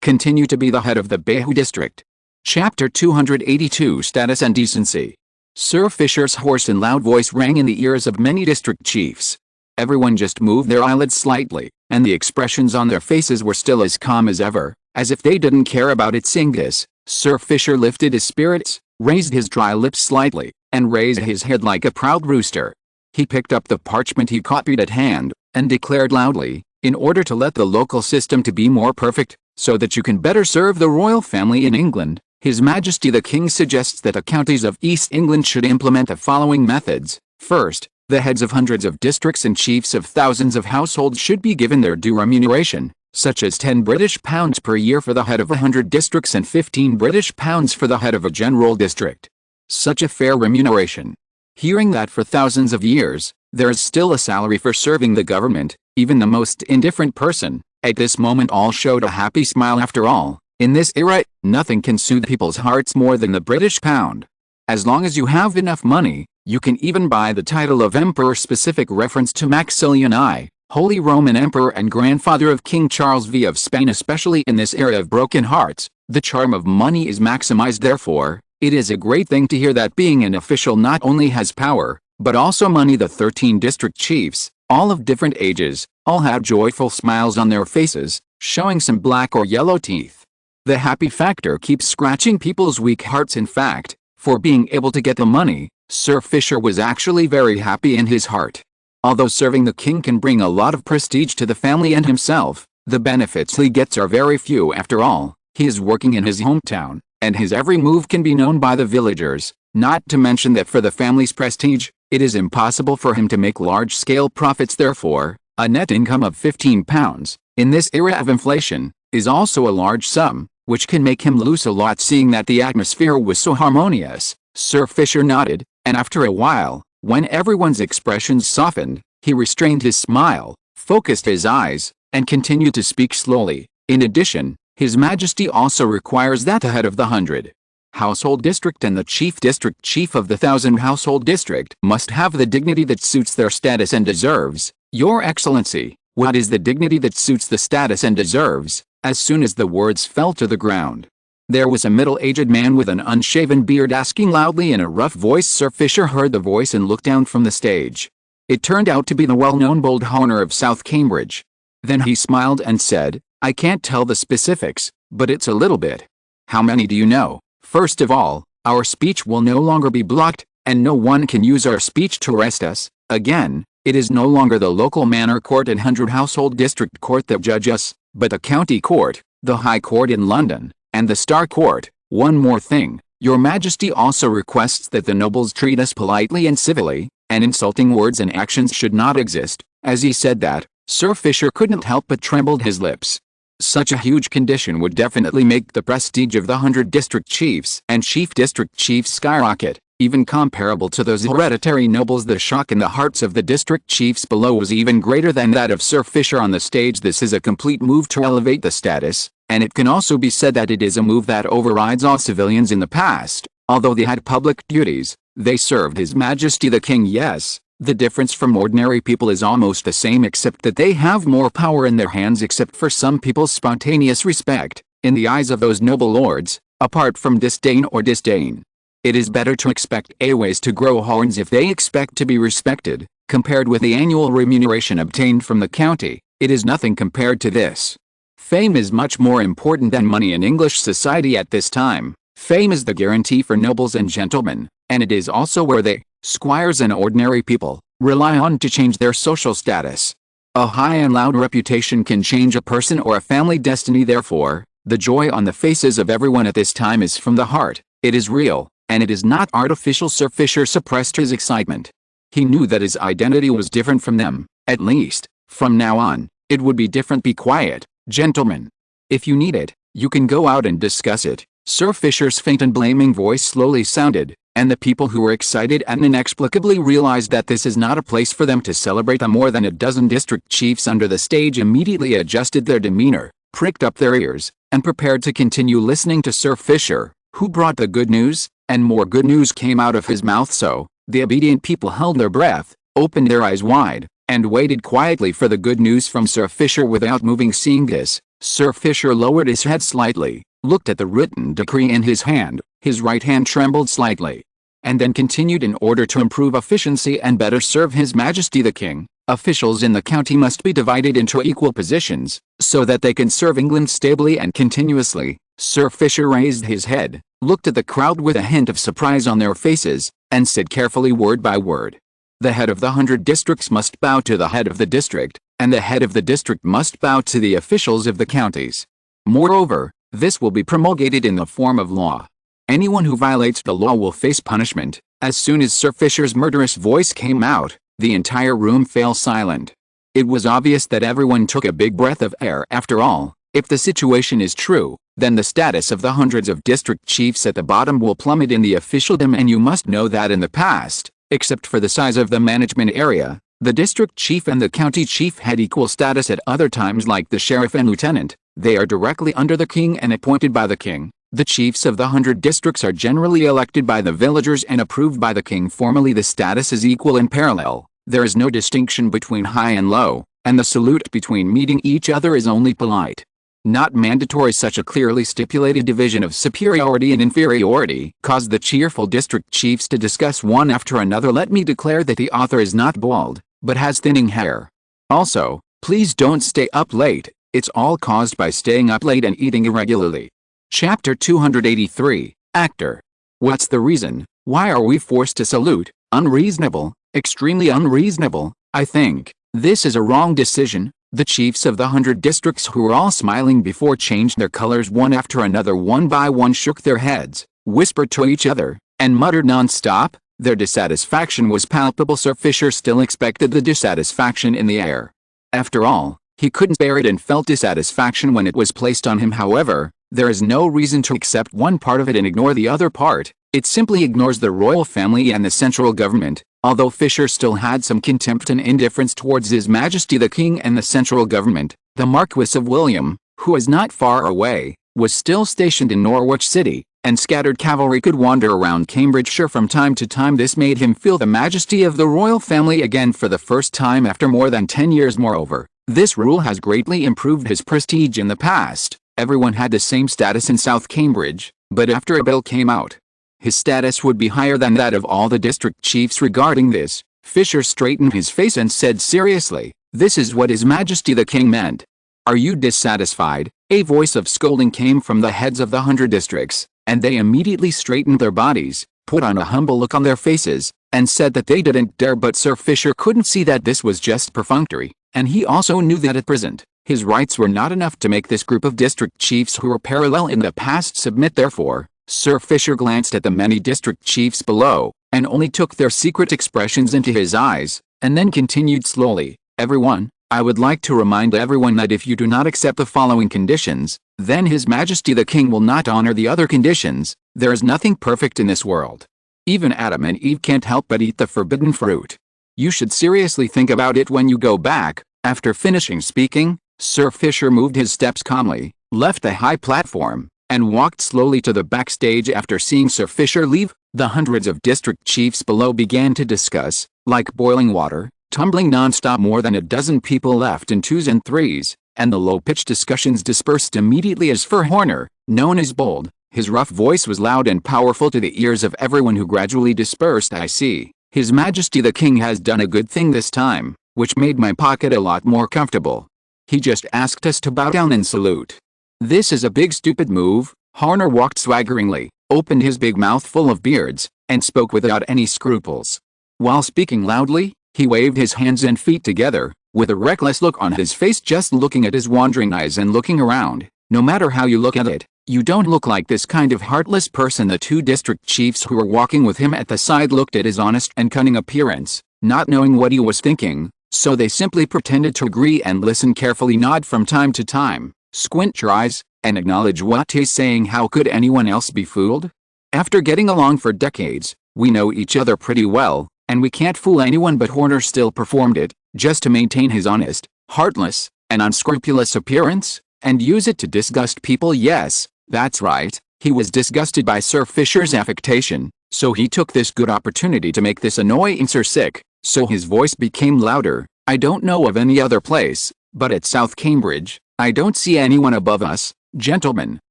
Continue to be the head of the Bayhoo District." Chapter 282 Status and Decency. Sir Fisher's hoarse and loud voice rang in the ears of many district chiefs. Everyone just moved their eyelids slightly, and the expressions on their faces were still as calm as ever, as if they didn't care about it. Seeing this, Sir Fisher lifted his spirits, raised his dry lips slightly, and raised his head like a proud rooster. He picked up the parchment he copied at hand, and declared loudly, "In order to let the local system to be more perfect, so that you can better serve the royal family in England, His Majesty the King suggests that the counties of East England should implement the following methods. First, the heads of hundreds of districts and chiefs of thousands of households should be given their due remuneration, such as £10 per year for the head of 100 districts and £15 for the head of a general district. Such a fair remuneration. Hearing that for thousands of years, there is still a salary for serving the government, even the most indifferent person, at this moment all showed a happy smile. After all, in this era, nothing can soothe people's hearts more than the British pound. As long as you have enough money, you can even buy the title of Emperor. Specific reference to Maximilian I, Holy Roman Emperor and grandfather of King Charles V of Spain. Especially in this era of broken hearts, the charm of money is maximized. Therefore, it is a great thing to hear that being an official not only has power, but also money. The 13 district chiefs, all of different ages, All had joyful smiles on their faces, showing some black or yellow teeth. The happy factor keeps scratching people's weak hearts. In fact, for being able to get the money, Sir Fisher was actually very happy in his heart. Although serving the king can bring a lot of prestige to the family and himself, the benefits he gets are very few. After all, he is working in his hometown, and his every move can be known by the villagers, not to mention that for the family's prestige, it is impossible for him to make large-scale profits. Therefore, a net income of £15, in this era of inflation, is also a large sum, which can make him lose a lot. Seeing that the atmosphere was so harmonious, Sir Fisher nodded, and after a while, when everyone's expressions softened, he restrained his smile, focused his eyes, and continued to speak slowly. In addition, His Majesty also requires that the head of the 100 household district and the chief district chief of the 1,000 household district must have the dignity that suits their status and deserves. Your Excellency, what is the dignity that suits the status and deserves? As soon as the words fell to the ground, there was a middle-aged man with an unshaven beard asking loudly in a rough voice. Sir Fisher heard the voice and looked down from the stage. It turned out to be the well-known bold Honor of South Cambridge. Then he smiled and said, "I can't tell the specifics, but it's a little bit. How many do you know? First of all, our speech will no longer be blocked, and no one can use our speech to arrest us. Again, it is no longer the local manor court and 100 household district court that judge us, but the county court, the High Court in London, and the Star Court. One more thing, Your Majesty also requests that the nobles treat us politely and civilly, and insulting words and actions should not exist." As he said that, Sir Fisher couldn't help but trembled his lips. Such a huge condition would definitely make the prestige of the 100 district chiefs and chief district chiefs skyrocket, even comparable to those hereditary nobles. The shock in the hearts of the district chiefs below was even greater than that of Sir Fisher on the stage. This is a complete move to elevate the status, and it can also be said that it is a move that overrides all civilians in the past. Although they had public duties, they served His Majesty the King. Yes, the difference from ordinary people is almost the same, except that they have more power in their hands. Except for some people's spontaneous respect, in the eyes of those noble lords, apart from disdain or disdain. It is better to expect always to grow horns if they expect to be respected. Compared with the annual remuneration obtained from the county, it is nothing compared to this. Fame is much more important than money in English society at this time. Fame is the guarantee for nobles and gentlemen, and it is also where they, squires and ordinary people, rely on to change their social status. A high and loud reputation can change a person or a family destiny. Therefore, the joy on the faces of everyone at this time is from the heart. It is real, and it is not artificial. Sir Fisher suppressed his excitement. He knew that his identity was different from them. At least, from now on, it would be different. "Be quiet, gentlemen. If you need it, you can go out and discuss it." Sir Fisher's faint and blaming voice slowly sounded, and the people who were excited and inexplicably realized that this is not a place for them to celebrate. The more than a dozen district chiefs under the stage immediately adjusted their demeanor, pricked up their ears, and prepared to continue listening to Sir Fisher, who brought the good news, and more good news came out of his mouth. So, the obedient people held their breath, opened their eyes wide, and waited quietly for the good news from Sir Fisher without moving. Seeing this, Sir Fisher lowered his head slightly, looked at the written decree in his hand, his right hand trembled slightly, and then continued. "In order to improve efficiency and better serve His Majesty the King, officials in the county must be divided into equal positions, so that they can serve England stably and continuously." Sir Fisher raised his head, looked at the crowd with a hint of surprise on their faces, and said carefully, word by word, "The head of the 100 districts must bow to the head of the district, and the head of the district must bow to the officials of the counties. Moreover, this will be promulgated in the form of law. Anyone who violates the law will face punishment." As soon as Sir Fisher's murderous voice came out, the entire room fell silent. It was obvious that everyone took a big breath of air. After all, if the situation is true, then the status of the hundreds of district chiefs at the bottom will plummet in the officialdom. And you must know that in the past, except for the size of the management area, the district chief and the county chief had equal status. At other times, like the sheriff and lieutenant, they are directly under the king and appointed by the king. The chiefs of the 100 districts are generally elected by the villagers and approved by the king. Formally, the status is equal and parallel. There is no distinction between high and low, and the salute between meeting each other is only polite, not mandatory. Such a clearly stipulated division of superiority and inferiority caused the cheerful district chiefs to discuss one after another. "Let me declare that the author is not bald, but has thinning hair. Also, Please don't stay up late. It's all caused by staying up late and eating irregularly. Chapter 283, Actor. What's the reason? Why are we forced to salute? Unreasonable, extremely unreasonable, I think. This is a wrong decision. The chiefs of the 100 districts, who were all smiling before, changed their colors one after another. One by one shook their heads, whispered to each other, and muttered non-stop. Their dissatisfaction was palpable. Sir Fisher still expected the dissatisfaction in the air. After all, he couldn't bear it and felt dissatisfaction when it was placed on him. However, there is no reason to accept one part of it and ignore the other part. It simply ignores the royal family and the central government. Although Fisher still had some contempt and indifference towards His Majesty the King and the central government, the Marquis of William, who was not far away, was still stationed in Norwich City, and scattered cavalry could wander around Cambridgeshire from time to time. This made him feel the majesty of the royal family again for the first time after more than 10 years. Moreover, this rule has greatly improved his prestige in the past. Everyone had the same status in South Cambridge, but after a bill came out, his status would be higher than that of all the district chiefs. Regarding this, Fisher straightened his face and said seriously, "This is what His Majesty the King meant. Are you dissatisfied?" A voice of scolding came from the heads of the 100 districts, and they immediately straightened their bodies, put on a humble look on their faces, and said that they didn't dare. But Sir Fisher couldn't see that this was just perfunctory, and he also knew that at present, his rights were not enough to make this group of district chiefs who were parallel in the past submit. Therefore, Sir Fisher glanced at the many district chiefs below, and only took their secret expressions into his eyes, and then continued slowly, "Everyone, I would like to remind everyone that if you do not accept the following conditions, then His Majesty the King will not honor the other conditions. There is nothing perfect in this world. Even Adam and Eve can't help but eat the forbidden fruit. You should seriously think about it when you go back." After finishing speaking, Sir Fisher moved his steps calmly, left the high platform, and walked slowly to the backstage. After seeing Sir Fisher leave, the hundreds of district chiefs below began to discuss, like boiling water, tumbling non-stop. More than a dozen people left in twos and threes, and the low-pitched discussions dispersed immediately as for Horner, known as Bold, his rough voice was loud and powerful to the ears of everyone, who gradually dispersed. "I see. His Majesty the King has done a good thing this time, which made my pocket a lot more comfortable. He just asked us to bow down and salute. This is a big stupid move." Horner walked swaggeringly, opened his big mouth full of beards, and spoke without any scruples. While speaking loudly, he waved his hands and feet together, with a reckless look on his face, just looking at his wandering eyes and looking around. "No matter how you look at it, you don't look like this kind of heartless person." The two district chiefs who were walking with him at the side looked at his honest and cunning appearance, not knowing what he was thinking, so they simply pretended to agree and listen carefully, nod from time to time, squint your eyes, and acknowledge what he's saying. How could anyone else be fooled? After getting along for decades, we know each other pretty well, and we can't fool anyone. But Horner still performed it, just to maintain his honest, heartless, and unscrupulous appearance, and use it to disgust people. Yes, that's right, he was disgusted by Sir Fisher's affectation, so he took this good opportunity to make this annoying Sir sick, so his voice became louder. "I don't know of any other place, but at South Cambridge, I don't see anyone above us. Gentlemen,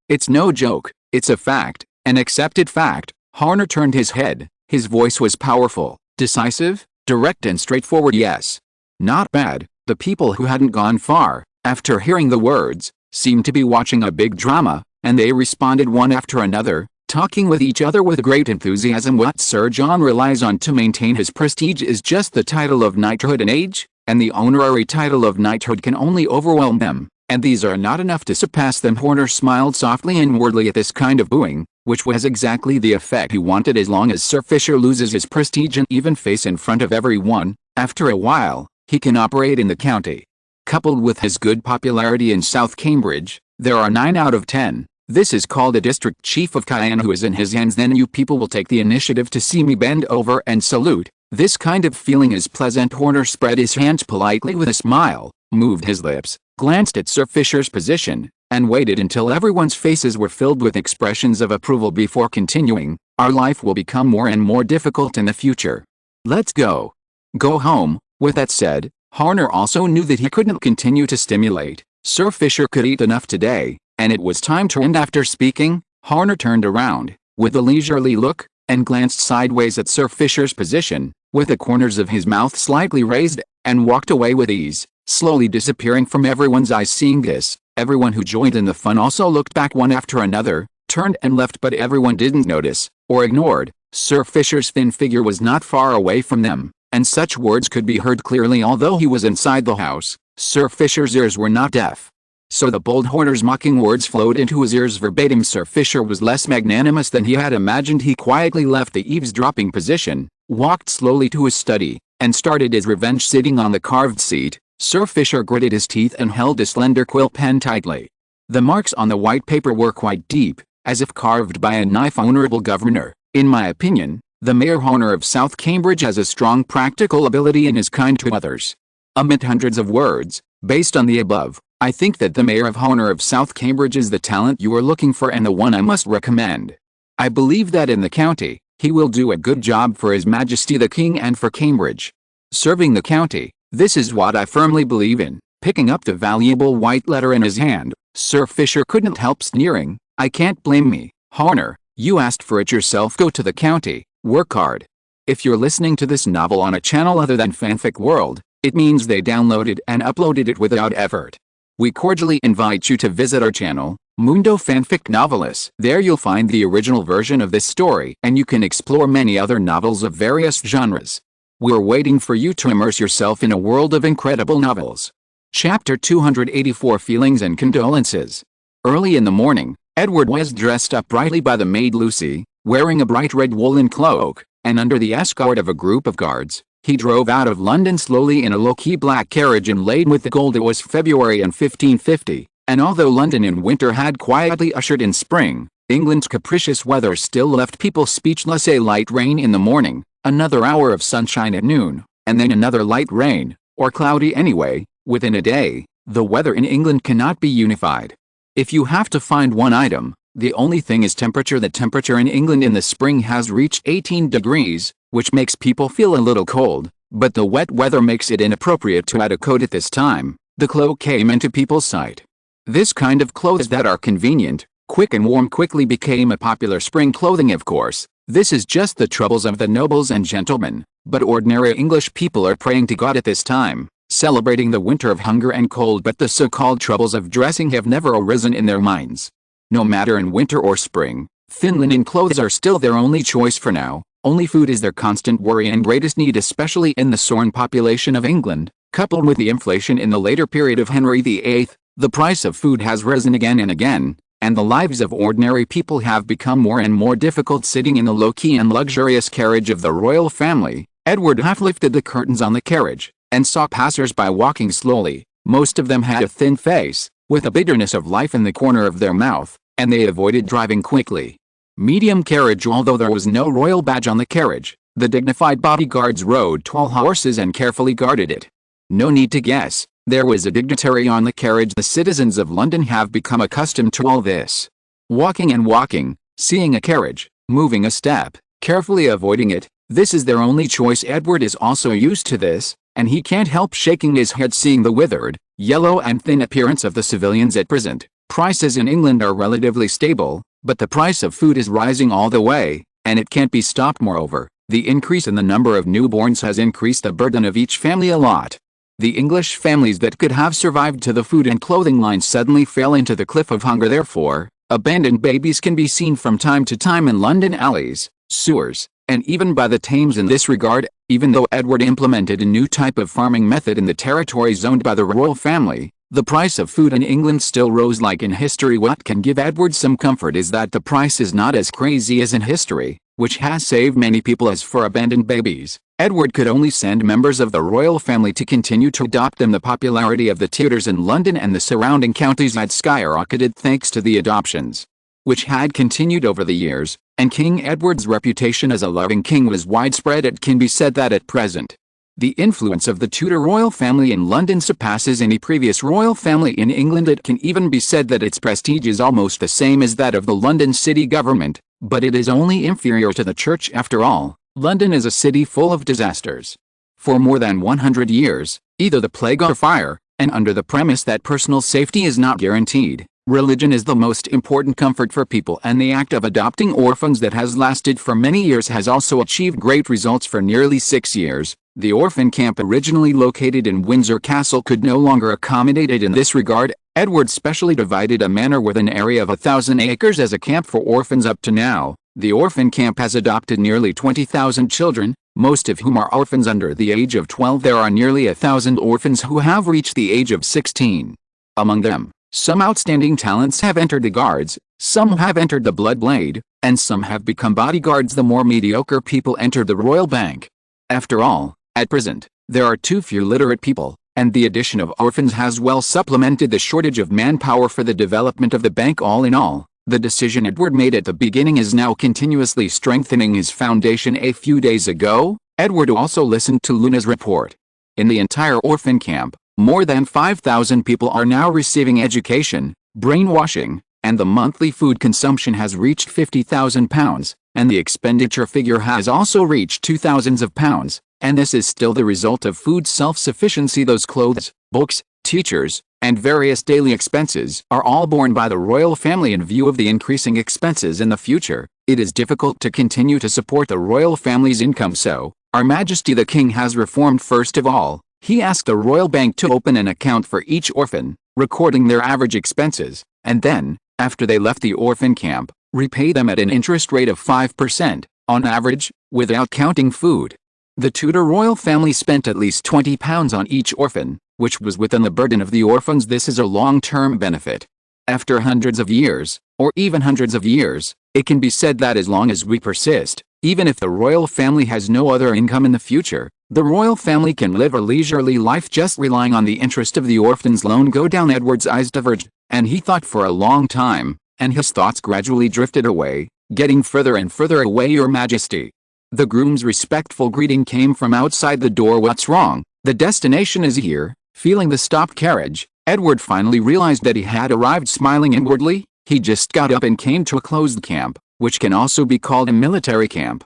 it's no joke, it's a fact, an accepted fact." Horner turned his head. His voice was powerful, decisive, direct and straightforward. "Yes. Not bad." The people, who hadn't gone far, after hearing the words, seemed to be watching a big drama, and they responded one after another, talking with each other with great enthusiasm. "What Sir John relies on to maintain his prestige is just the title of knighthood and age, and the honorary title of knighthood can only overwhelm them, and these are not enough to surpass them." Horner smiled softly inwardly at this kind of booing, which was exactly the effect he wanted. As long as Sir Fisher loses his prestige and even face in front of everyone, after a while, he can operate in the county. Coupled with his good popularity in South Cambridge, there are 9 out of 10. This is called a district chief of Cayenne who is in his hands. Then you people will take the initiative to see me bend over and salute. This kind of feeling is pleasant. Horner spread his hands politely with a smile, moved his lips, glanced at Sir Fisher's position, and waited until everyone's faces were filled with expressions of approval before continuing. "Our life will become more and more difficult in the future. Let's go. Go home." With that said, Horner also knew that he couldn't continue to stimulate. Sir Fisher could eat enough today, and it was time to end. After speaking, Horner turned around, with a leisurely look, and glanced sideways at Sir Fisher's position, with the corners of his mouth slightly raised, and walked away with ease, slowly disappearing from everyone's eyes. Seeing this, everyone who joined in the fun also looked back one after another, turned and left, but everyone didn't notice, or ignored. Sir Fisher's thin figure was not far away from them, and such words could be heard clearly although he was inside the house. Sir Fisher's ears were not deaf. So the bold Horner's mocking words flowed into his ears verbatim. Sir Fisher was less magnanimous than he had imagined. He quietly left the eavesdropping position, walked slowly to his study, and started his revenge. Sitting on the carved seat, Sir Fisher gritted his teeth and held a slender quill pen tightly. The marks on the white paper were quite deep, as if carved by a knife. Honorable Governor, in my opinion, the Mayor Horner of South Cambridge has a strong practical ability and is kind to others. Amid hundreds of words, based on the above, I think that the Mayor of Horner of South Cambridge is the talent you are looking for and the one I must recommend. I believe that in the county, he will do a good job for His Majesty the King and for Cambridge. Serving the county, this is what I firmly believe in. Picking up the valuable white letter in his hand, Sir Fisher couldn't help sneering. I can't blame me, Horner, you asked for it yourself. Go to the county, work hard. If you're listening to this novel on a channel other than Fanfic World, it means they downloaded and uploaded it without effort. We cordially invite you to visit our channel, Mundo Fanfic Novelist. There you'll find the original version of this story and you can explore many other novels of various genres. We're waiting for you to immerse yourself in a world of incredible novels. Chapter 284 Feelings and Condolences. Early in the morning, Edward was dressed up brightly by the maid Lucy, wearing a bright red woolen cloak, and under the escort of a group of guards. He drove out of London slowly in a low-key black carriage inlaid with the gold. It was February in 1550, and although London in winter had quietly ushered in spring, England's capricious weather still left people speechless. A light rain in the morning, another hour of sunshine at noon, and then another light rain, or cloudy anyway, within a day. The weather in England cannot be unified. If you have to find one item, the only thing is temperature. The temperature in England in the spring has reached 18 degrees, which makes people feel a little cold, but the wet weather makes it inappropriate to add a coat at this time. The cloak came into people's sight. This kind of clothes that are convenient, quick and warm quickly became a popular spring clothing. Of course, this is just the troubles of the nobles and gentlemen, but ordinary English people are praying to God at this time, celebrating the winter of hunger and cold. But the so-called troubles of dressing have never arisen in their minds. No matter in winter or spring, thin linen clothes are still their only choice for now. Only food is their constant worry and greatest need, especially in the soaring population of England. Coupled with the inflation in the later period of Henry VIII, the price of food has risen again and again, and the lives of ordinary people have become more and more difficult. Sitting in the low-key and luxurious carriage of the royal family, Edward half lifted the curtains on the carriage, and saw passers-by walking slowly. Most of them had a thin face, with a bitterness of life in the corner of their mouth, and they avoided driving quickly. Medium carriage. Although there was no royal badge on the carriage, the dignified bodyguards rode tall horses and carefully guarded it. No need to guess, there was a dignitary on the carriage. The citizens of London have become accustomed to all this. Walking and walking, seeing a carriage, moving a step, carefully avoiding it, this is their only choice. Edward is also used to this, and he can't help shaking his head seeing the withered, yellow and thin appearance of the civilians at present. Prices in England are relatively stable, but the price of food is rising all the way, and it can't be stopped. Moreover, the increase in the number of newborns has increased the burden of each family a lot. The English families that could have survived to the food and clothing line suddenly fell into the cliff of hunger. Therefore, abandoned babies can be seen from time to time in London alleys, sewers, and even by the Thames. In this regard, even though Edward implemented a new type of farming method in the territories owned by the royal family, the price of food in England still rose like in history. What can give Edward some comfort is that the price is not as crazy as in history, which has saved many people. As for abandoned babies, Edward could only send members of the royal family to continue to adopt them. The popularity of the Tudors in London and the surrounding counties had skyrocketed thanks to the adoptions, which had continued over the years, and King Edward's reputation as a loving king was widespread. It can be said that at present, the influence of the Tudor royal family in London surpasses any previous royal family in England. It can even be said that its prestige is almost the same as that of the London city government, but it is only inferior to the church. After all, London is a city full of disasters. For more than 100 years, either the plague or fire, and under the premise that personal safety is not guaranteed, Religion is the most important comfort for people, and the act of adopting orphans that has lasted for many years has also achieved great results for nearly 6 years. The orphan camp originally located in Windsor Castle could no longer accommodate it in this regard. Edward specially divided a manor with an area of 1,000 acres as a camp for orphans. Up to now, the orphan camp has adopted nearly 20,000 children, most of whom are orphans under the age of 12. There are nearly 1,000 orphans who have reached the age of 16. Among them, some outstanding talents have entered the Guards, some have entered the Blood Blade, and some have become bodyguards. The more mediocre people enter the Royal Bank. After all, at present, there are too few literate people, and the addition of orphans has well supplemented the shortage of manpower for the development of the bank. All in all, the decision Edward made at the beginning is now continuously strengthening his foundation. A few days ago, Edward also listened to Luna's report. In the entire orphan camp, more than 5,000 people are now receiving education, brainwashing, and the monthly food consumption has reached £50,000, and the expenditure figure has also reached £2,000s of pounds, and this is still the result of food self-sufficiency. Those clothes, books, teachers, and various daily expenses are all borne by the royal family. In view of the increasing expenses in the future, it is difficult to continue to support the royal family's income, so Our Majesty the King has reformed. First of all, he asked the royal bank to open an account for each orphan, recording their average expenses, and then, after they left the orphan camp, repay them at an interest rate of 5%, on average, without counting food. The Tudor royal family spent at least £20 on each orphan, which was within the burden of the orphans. This is a long-term benefit. After hundreds of years, or even hundreds of years, it can be said that as long as we persist, even if the royal family has no other income in the future, the royal family can live a leisurely life just relying on the interest of the orphans' loan. Go down. Edward's eyes diverged, and he thought for a long time, and his thoughts gradually drifted away, getting further and further away. Your Majesty. The groom's respectful greeting came from outside the door. What's wrong? The destination is here. Feeling the stopped carriage, Edward finally realized that he had arrived. Smiling inwardly, he just got up and came to a closed camp, which can also be called a military camp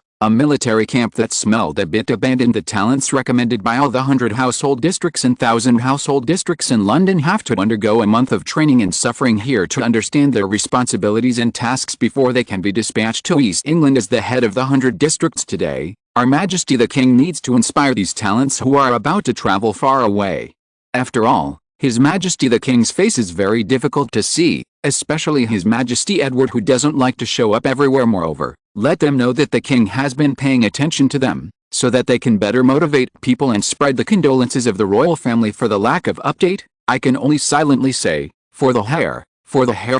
that smelled a bit abandoned. The talents recommended by all the 100 household districts and 1,000 household districts in London have to undergo a month of training and suffering here to understand their responsibilities and tasks before they can be dispatched to East England as the head of the 100 districts. Today, Our Majesty the King needs to inspire these talents who are about to travel far away. After all, His Majesty the King's face is very difficult to see, especially His Majesty Edward, who doesn't like to show up everywhere. Moreover, let them know that the King has been paying attention to them, so that they can better motivate people and spread the condolences of the royal family for the lack of update. I can only silently say, for the heir,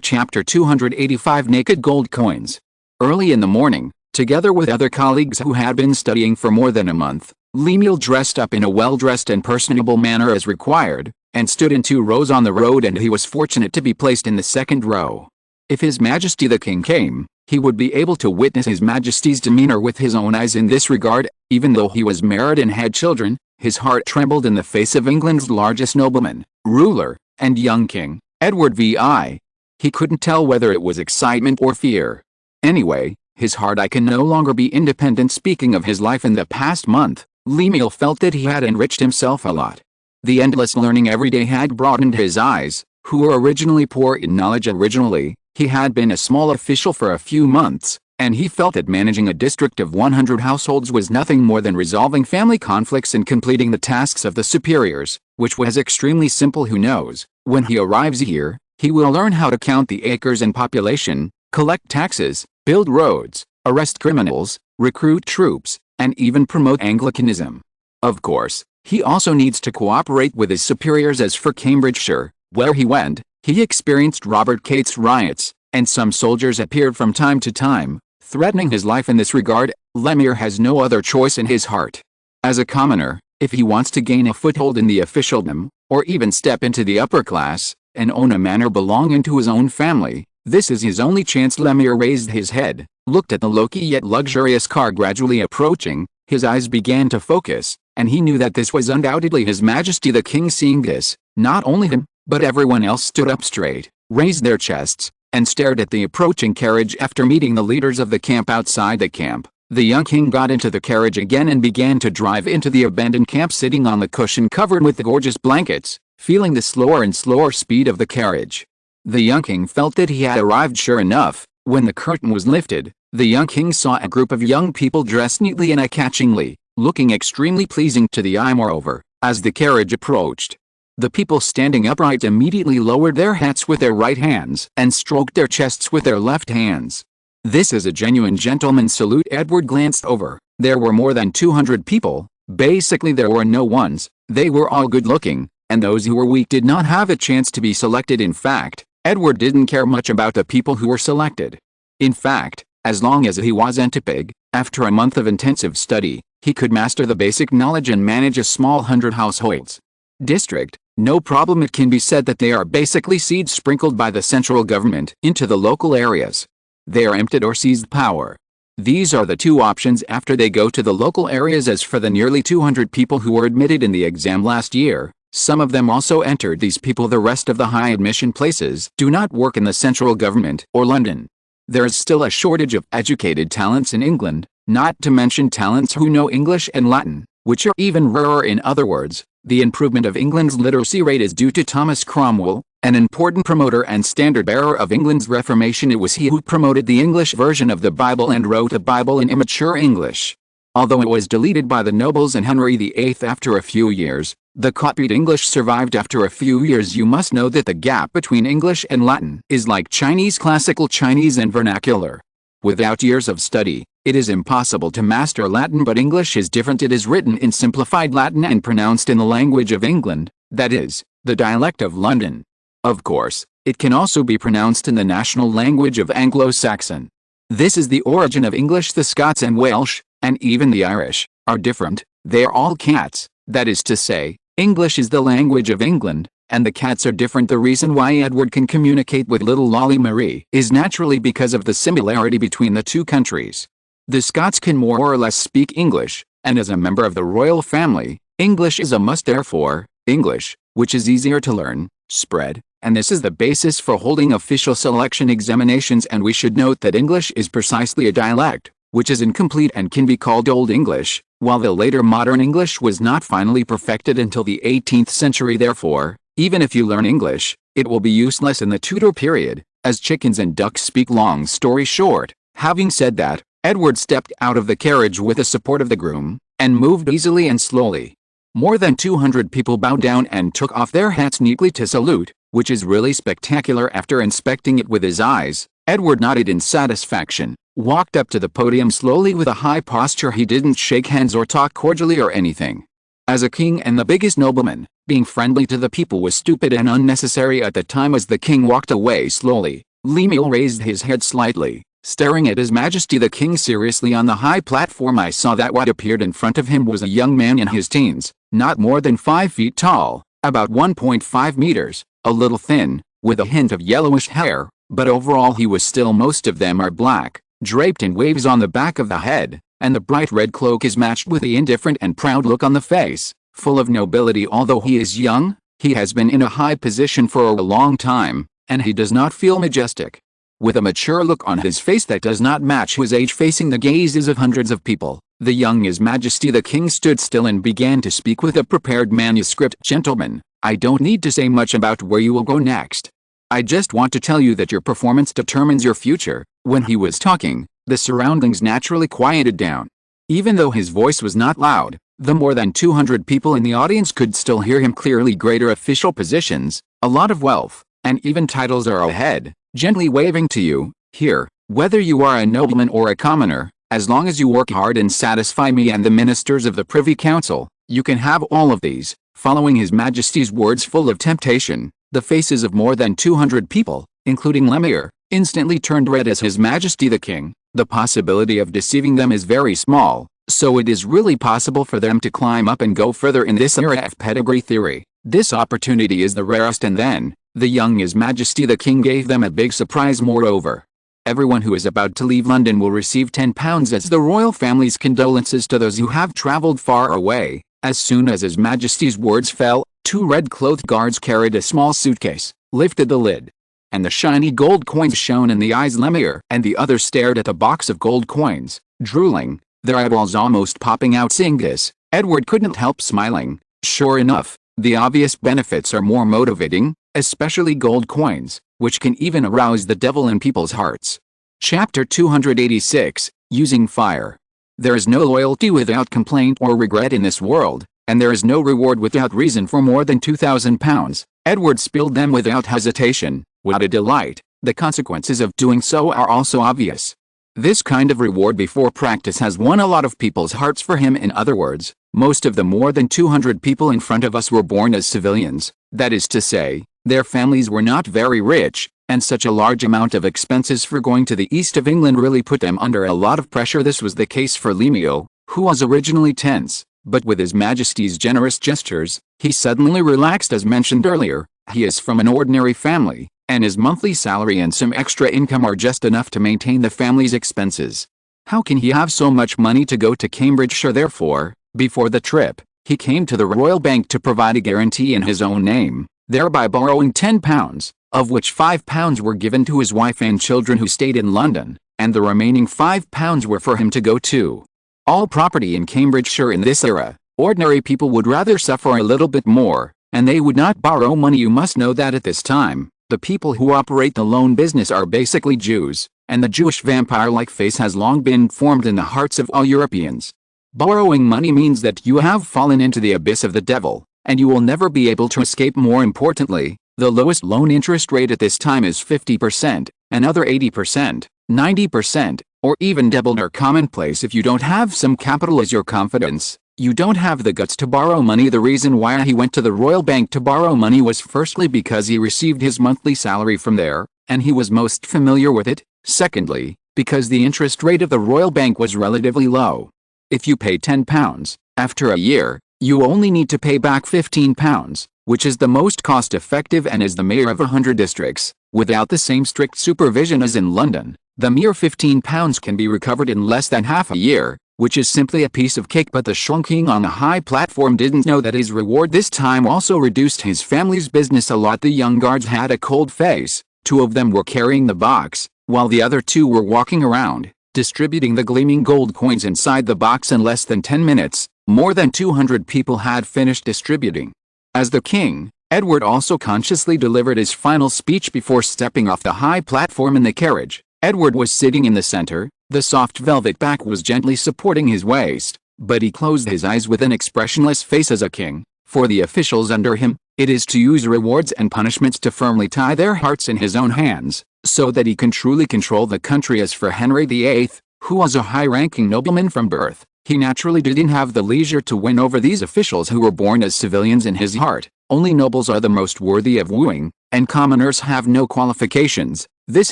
chapter 285. Naked gold coins. Early in the morning, together with other colleagues who had been studying for more than a month, Lemuel dressed up in a well-dressed and personable manner as required, and stood in 2 rows on the road, and he was fortunate to be placed in the 2nd row. If His Majesty the King came, he would be able to witness His Majesty's demeanor with his own eyes. In this regard, even though he was married and had children, his heart trembled in the face of England's largest nobleman, ruler, and young king, Edward VI. He couldn't tell whether it was excitement or fear. Anyway, his heart can no longer be independent. Speaking of his life in the past month, Lemuel felt that he had enriched himself a lot. The endless learning every day had broadened his eyes, who were originally poor in knowledge. Originally, he had been a small official for a few months, and he felt that managing a district of 100 households was nothing more than resolving family conflicts and completing the tasks of the superiors, which was extremely simple. Who knows, when he arrives here, he will learn how to count the acres and population, collect taxes, build roads, arrest criminals, recruit troops, and even promote Anglicanism. Of course, he also needs to cooperate with his superiors. As for Cambridgeshire, where he went, he experienced Robert Cates riots, and some soldiers appeared from time to time, threatening his life. In this regard, Lemuel has no other choice in his heart. As a commoner, if he wants to gain a foothold in the officialdom, or even step into the upper class, and own a manor belonging to his own family, this is his only chance. Lemuel raised his head, looked at the low-key yet luxurious car gradually approaching, his eyes began to focus, and he knew that this was undoubtedly His Majesty the King. Seeing this, not only him, but everyone else stood up straight, raised their chests, and stared at the approaching carriage. After meeting the leaders of the camp outside the camp, the young king got into the carriage again and began to drive into the abandoned camp. Sitting on the cushion covered with the gorgeous blankets, feeling the slower and slower speed of the carriage, The young king felt that he had arrived. Sure enough, when the curtain was lifted, the young king saw a group of young people dressed neatly and eye-catchingly, looking extremely pleasing to the eye. Moreover, as the carriage approached, the people standing upright immediately lowered their hats with their right hands and stroked their chests with their left hands. This is a genuine gentleman's salute. Edward glanced over. There were more than 200 people. Basically there were no ones. They were all good-looking, and those who were weak did not have a chance to be selected. In fact, Edward didn't care much about the people who were selected. In fact, as long as he was intrigue, after a month of intensive study, he could master the basic knowledge and manage a small 100 households. District, no problem. It can be said that they are basically seeds sprinkled by the central government into the local areas. They are emptied or seized power. These are the two options after they go to the local areas. As for the nearly 200 people who were admitted in the exam last year, some of them also entered. These people, the rest of the high admission places, do not work in the central government or London. There is still a shortage of educated talents in England, not to mention talents who know English and Latin, which are even rarer. In other words, the improvement of England's literacy rate is due to Thomas Cromwell, an important promoter and standard-bearer of England's Reformation. It was he who promoted the English version of the Bible and wrote a Bible in immature English. Although it was deleted by the nobles and Henry VIII after a few years, the copied English survived after a few years. You must know that the gap between English and Latin is like Chinese, classical Chinese and vernacular. Without years of study, it is impossible to master Latin, but English is different. It is written in simplified Latin and pronounced in the language of England, that is, the dialect of London. Of course, it can also be pronounced in the national language of Anglo-Saxon. This is the origin of English. The Scots and Welsh, and even the Irish, are different. They are all cats, that is to say, English is the language of England, and the cats are different. The reason why Edward can communicate with little Lolly Marie is naturally because of the similarity between the two countries. The Scots can more or less speak English, and as a member of the royal family, English is a must. Therefore, English, which is easier to learn, spread, and this is the basis for holding official selection examinations. And we should note that English is precisely a dialect, which is incomplete and can be called Old English, while the later modern English was not finally perfected until the 18th century. Therefore, even if you learn English, it will be useless in the Tudor period, as chickens and ducks speak. Long story short, having said that, Edward stepped out of the carriage with the support of the groom, and moved easily and slowly. More than 200 people bowed down and took off their hats neatly to salute, which is really spectacular. After inspecting it with his eyes, Edward nodded in satisfaction, walked up to the podium slowly with a high posture. He didn't shake hands or talk cordially or anything. As a king and the biggest nobleman, being friendly to the people was stupid and unnecessary at the time. As the king walked away slowly, Lemuel raised his head slightly, staring at His Majesty the King seriously. On the high platform I saw that what appeared in front of him was a young man in his teens, not more than 5 feet tall, about 1.5 meters, a little thin, with a hint of yellowish hair, but overall he was still. Most of them are black, draped in waves on the back of the head, and the bright red cloak is matched with the indifferent and proud look on the face, full of nobility. Although he is young, he has been in a high position for a long time, and he does not feel majestic. With a mature look on his face that does not match his age, facing the gazes of hundreds of people, the young His Majesty the King stood still and began to speak with a prepared manuscript. Gentlemen, I don't need to say much about where you will go next. I just want to tell you that your performance determines your future. When he was talking, the surroundings naturally quieted down. Even though his voice was not loud, the more than 200 people in the audience could still hear him clearly. Greater official positions, a lot of wealth, and even titles are ahead, gently waving to you, here, whether you are a nobleman or a commoner, as long as you work hard and satisfy me and the ministers of the Privy Council, you can have all of these. Following His Majesty's words full of temptation, the faces of more than 200 people, including Lemuel, instantly turned red. As His Majesty the King, the possibility of deceiving them is very small, so it is really possible for them to climb up and go further in this era of pedigree theory. This opportunity is the rarest. And then, the young His Majesty the King gave them a big surprise. Moreover, everyone who is about to leave London will receive £10 as the royal family's condolences to those who have travelled far away. As soon as His Majesty's words fell, 2 red-clothed guards carried a small suitcase, lifted the lid, and the shiny gold coins shone in the eyes. Lemuel and the others stared at the box of gold coins, drooling, their eyeballs almost popping out. Seeing this, Edward couldn't help smiling. Sure enough, the obvious benefits are more motivating, especially gold coins, which can even arouse the devil in people's hearts. Chapter 286, Using Fire. There is no loyalty without complaint or regret in this world, and there is no reward without reason for more than £2,000. Edward spilled them without hesitation. What a delight! The consequences of doing so are also obvious. This kind of reward before practice has won a lot of people's hearts for him. In other words, most of the more than 200 people in front of us were born as civilians, that is to say, their families were not very rich, and such a large amount of expenses for going to the east of England really put them under a lot of pressure. This was the case for Lemuel, who was originally tense, but with His Majesty's generous gestures, he suddenly relaxed. As mentioned earlier, he is from an ordinary family, and his monthly salary and some extra income are just enough to maintain the family's expenses. How can he have so much money to go to Cambridgeshire? Therefore, before the trip, he came to the Royal Bank to provide a guarantee in his own name, thereby borrowing £10, of which £5 were given to his wife and children who stayed in London, and the remaining £5 were for him to go to. All property in Cambridgeshire in this era, ordinary people would rather suffer a little bit more, and they would not borrow money. You must know that at this time, the people who operate the loan business are basically Jews, and the Jewish vampire-like face has long been formed in the hearts of all Europeans. Borrowing money means that you have fallen into the abyss of the devil, and you will never be able to escape. More importantly, the lowest loan interest rate at this time is 50%, and other 80%, 90%, or even doubled are commonplace. If you don't have some capital as your confidence, you don't have the guts to borrow money. The reason why he went to the Royal Bank to borrow money was firstly because he received his monthly salary from there, and he was most familiar with it. Secondly, because the interest rate of the Royal Bank was relatively low. If you pay £10, after a year, you only need to pay back £15, which is the most cost-effective and is the mayor of 100 districts. Without the same strict supervision as in London, the mere £15 can be recovered in less than half a year, which is simply a piece of cake. But the Shun King on the high platform didn't know that his reward this time also reduced his family's business a lot. The young guards had a cold face. 2 of them were carrying the box, while the other 2 were walking around, distributing the gleaming gold coins inside the box. In less than 10 minutes, more than 200 people had finished distributing. As the king, Edward also consciously delivered his final speech before stepping off the high platform in the carriage. Edward was sitting in the center, the soft velvet back was gently supporting his waist, but he closed his eyes with an expressionless face. As a king, for the officials under him, it is to use rewards and punishments to firmly tie their hearts in his own hands, so that he can truly control the country. As for Henry VIII, who was a high-ranking nobleman from birth, he naturally didn't have the leisure to win over these officials who were born as civilians. In his heart, only nobles are the most worthy of wooing, and commoners have no qualifications. This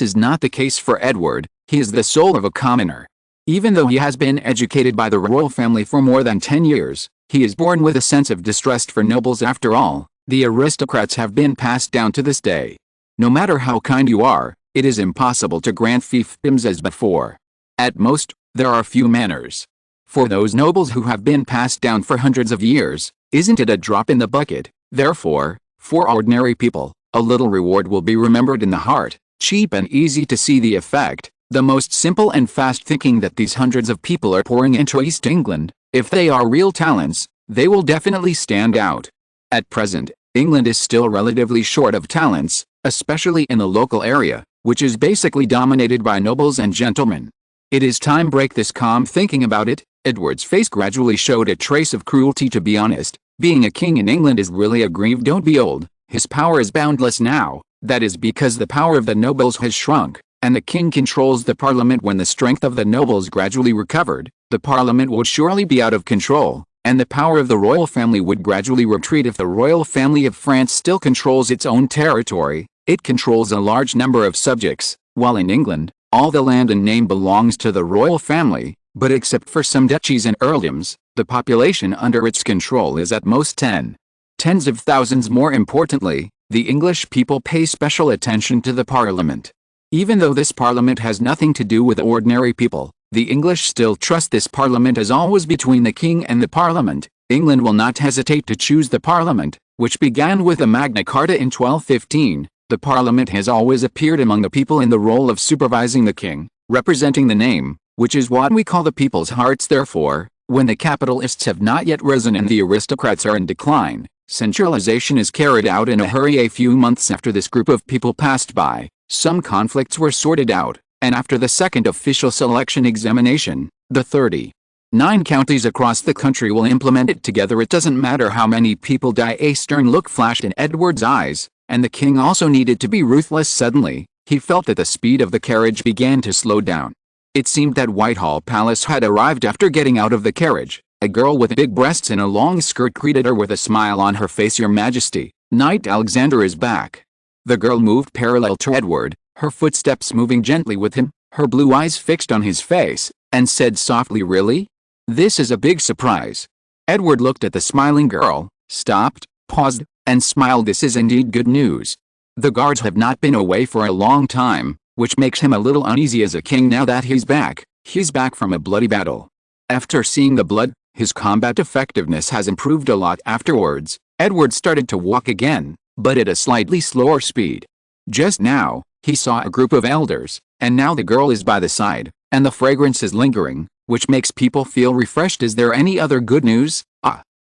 is not the case for Edward. He is the soul of a commoner. Even though he has been educated by the royal family for more than 10 years, he is born with a sense of distrust for nobles. After all, the aristocrats have been passed down to this day. No matter how kind you are, it is impossible to grant fiefdoms as before. At most, there are few manners. For those nobles who have been passed down for hundreds of years, isn't it a drop in the bucket? Therefore, for ordinary people, a little reward will be remembered in the heart, cheap and easy to see the effect, the most simple and fast thinking that these hundreds of people are pouring into East England. If they are real talents, they will definitely stand out. At present, England is still relatively short of talents, especially in the local area, which is basically dominated by nobles and gentlemen. It is time to break this calm thinking about it. Edward's face gradually showed a trace of cruelty. To be honest, being a king in England is really a grief. Don't be old. His power is boundless now. That is because the power of the nobles has shrunk, and the king controls the parliament. When the strength of the nobles gradually recovered, the parliament would surely be out of control, and the power of the royal family would gradually retreat. If the royal family of France still controls its own territory, it controls a large number of subjects, while in England, all the land and name belongs to the royal family, but except for some duchies and earldoms, the population under its control is at most tens of thousands. More importantly, the English people pay special attention to the parliament. Even though this parliament has nothing to do with ordinary people, the English still trust this parliament as always between the king and the parliament. England will not hesitate to choose the parliament, which began with the Magna Carta in 1215. The parliament has always appeared among the people in the role of supervising the king, representing the name, which is what we call the people's hearts. Therefore, when the capitalists have not yet risen and the aristocrats are in decline, Centralization is carried out in a hurry. A few months after this group of people passed by, some conflicts were sorted out, and after the second official selection examination, the 39 counties across the country will implement it together. It doesn't matter how many people die. A stern look flashed in Edward's eyes, and the king also needed to be ruthless. Suddenly, he felt that the speed of the carriage began to slow down. It seemed that Whitehall Palace had arrived. After getting out of the carriage, a girl with big breasts and a long skirt greeted her with a smile on her face. "Your Majesty, Knight Alexander is back." The girl moved parallel to Edward, her footsteps moving gently with him, her blue eyes fixed on his face, and said softly, "Really? This is a big surprise." Edward looked at the smiling girl, stopped, paused, and smiled. "This is indeed good news. The guards have not been away for a long time, which makes him a little uneasy as a king now that he's back. He's back from a bloody battle. After seeing the blood, his combat effectiveness has improved a lot." Afterwards, Edward started to walk again, but at a slightly slower speed. Just now, he saw a group of elders, and now the girl is by the side, and the fragrance is lingering, which makes people feel refreshed. "Is there any other good news?"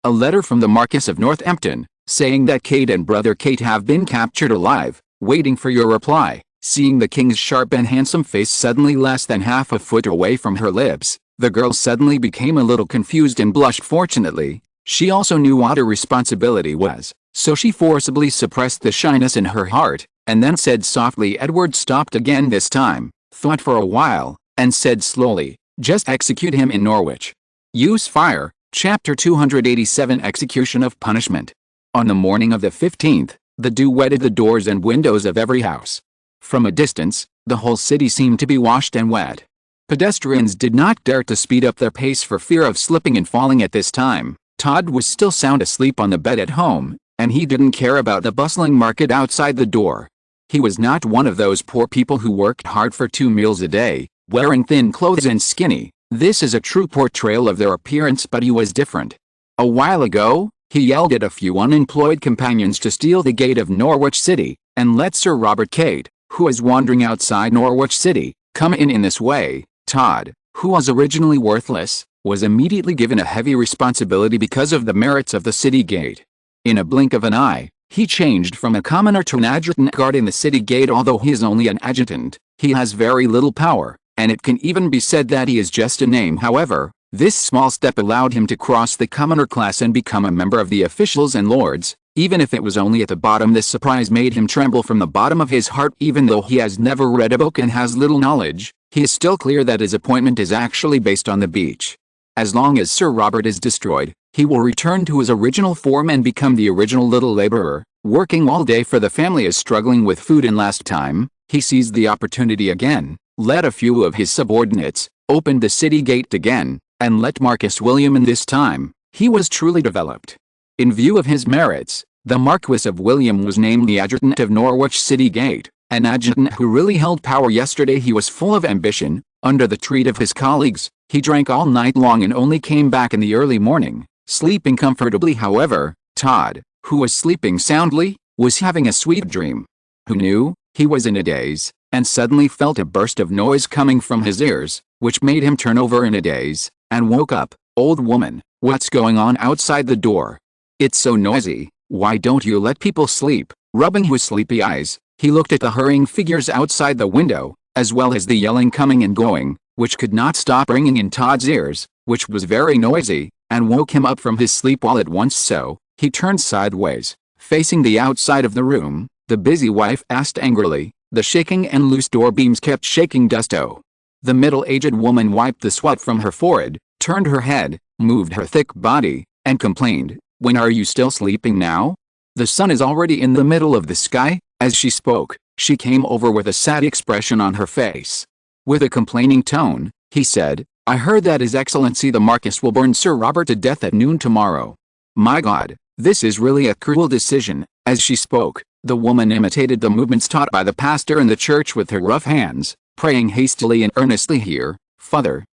A letter from the Marquis of Northampton, saying that Kate and brother Kate have been captured alive, waiting for your reply." Seeing the king's sharp and handsome face suddenly less than half a foot away from her lips, the girl suddenly became a little confused and blushed. Fortunately, she also knew what her responsibility was, so she forcibly suppressed the shyness in her heart, and then said softly. Edward stopped again this time, thought for a while, and said slowly, "Just execute him in Norwich." Use fire. Chapter 287 Execution of Punishment. On the morning of the 15th, the dew wetted the doors and windows of every house. From a distance, the whole city seemed to be washed and wet. Pedestrians did not dare to speed up their pace for fear of slipping and falling. At this time, Todd was still sound asleep on the bed at home, and he didn't care about the bustling market outside the door. He was not one of those poor people who worked hard for 2 meals a day, wearing thin clothes and skinny. This is a true portrayal of their appearance, but he was different. A while ago, he yelled at a few unemployed companions to steal the gate of Norwich City, and let Sir Robert Cade, who was wandering outside Norwich City, come in this way. Todd, who was originally worthless, was immediately given a heavy responsibility because of the merits of the city gate. In a blink of an eye, he changed from a commoner to an adjutant guarding the city gate. Although he is only an adjutant, he has very little power, and it can even be said that he is just a name. However, this small step allowed him to cross the commoner class and become a member of the officials and lords, even if it was only at the bottom. This surprise made him tremble from the bottom of his heart. Even though he has never read a book and has little knowledge, he is still clear that his appointment is actually based on the beach. As long as Sir Robert is destroyed, he will return to his original form and become the original little laborer, working all day for the family is struggling with food. And last time, he seized the opportunity again, led a few of his subordinates, opened the city gate again, and let Marcus William in. This time, he was truly developed. In view of his merits, the Marquis of William was named the adjutant of Norwich City Gate, an adjutant who really held power. Yesterday he was full of ambition. Under the treat of his colleagues, he drank all night long and only came back in the early morning, sleeping comfortably. However, Todd, who was sleeping soundly, was having a sweet dream. Who knew? He was in a daze, and suddenly felt a burst of noise coming from his ears, which made him turn over in a daze, and woke up. "Old woman, what's going on outside the door? It's so noisy. Why don't you let people sleep?" Rubbing his sleepy eyes, he looked at the hurrying figures outside the window, as well as the yelling coming and going, which could not stop ringing in Todd's ears, which was very noisy, and woke him up from his sleep all at once. So, he turned sideways, facing the outside of the room. The busy wife asked angrily. The shaking and loose door beams kept shaking Dusto. The middle-aged woman wiped the sweat from her forehead, turned her head, moved her thick body, and complained, "When are you still sleeping now? The sun is already in the middle of the sky." As she spoke, she came over with a sad expression on her face. With a complaining tone, he said, "I heard that His Excellency the Marquis will burn Sir Robert to death at noon tomorrow. My God, this is really a cruel decision." As she spoke, the woman imitated the movements taught by the pastor in the church with her rough hands, praying hastily and earnestly. Here, Father,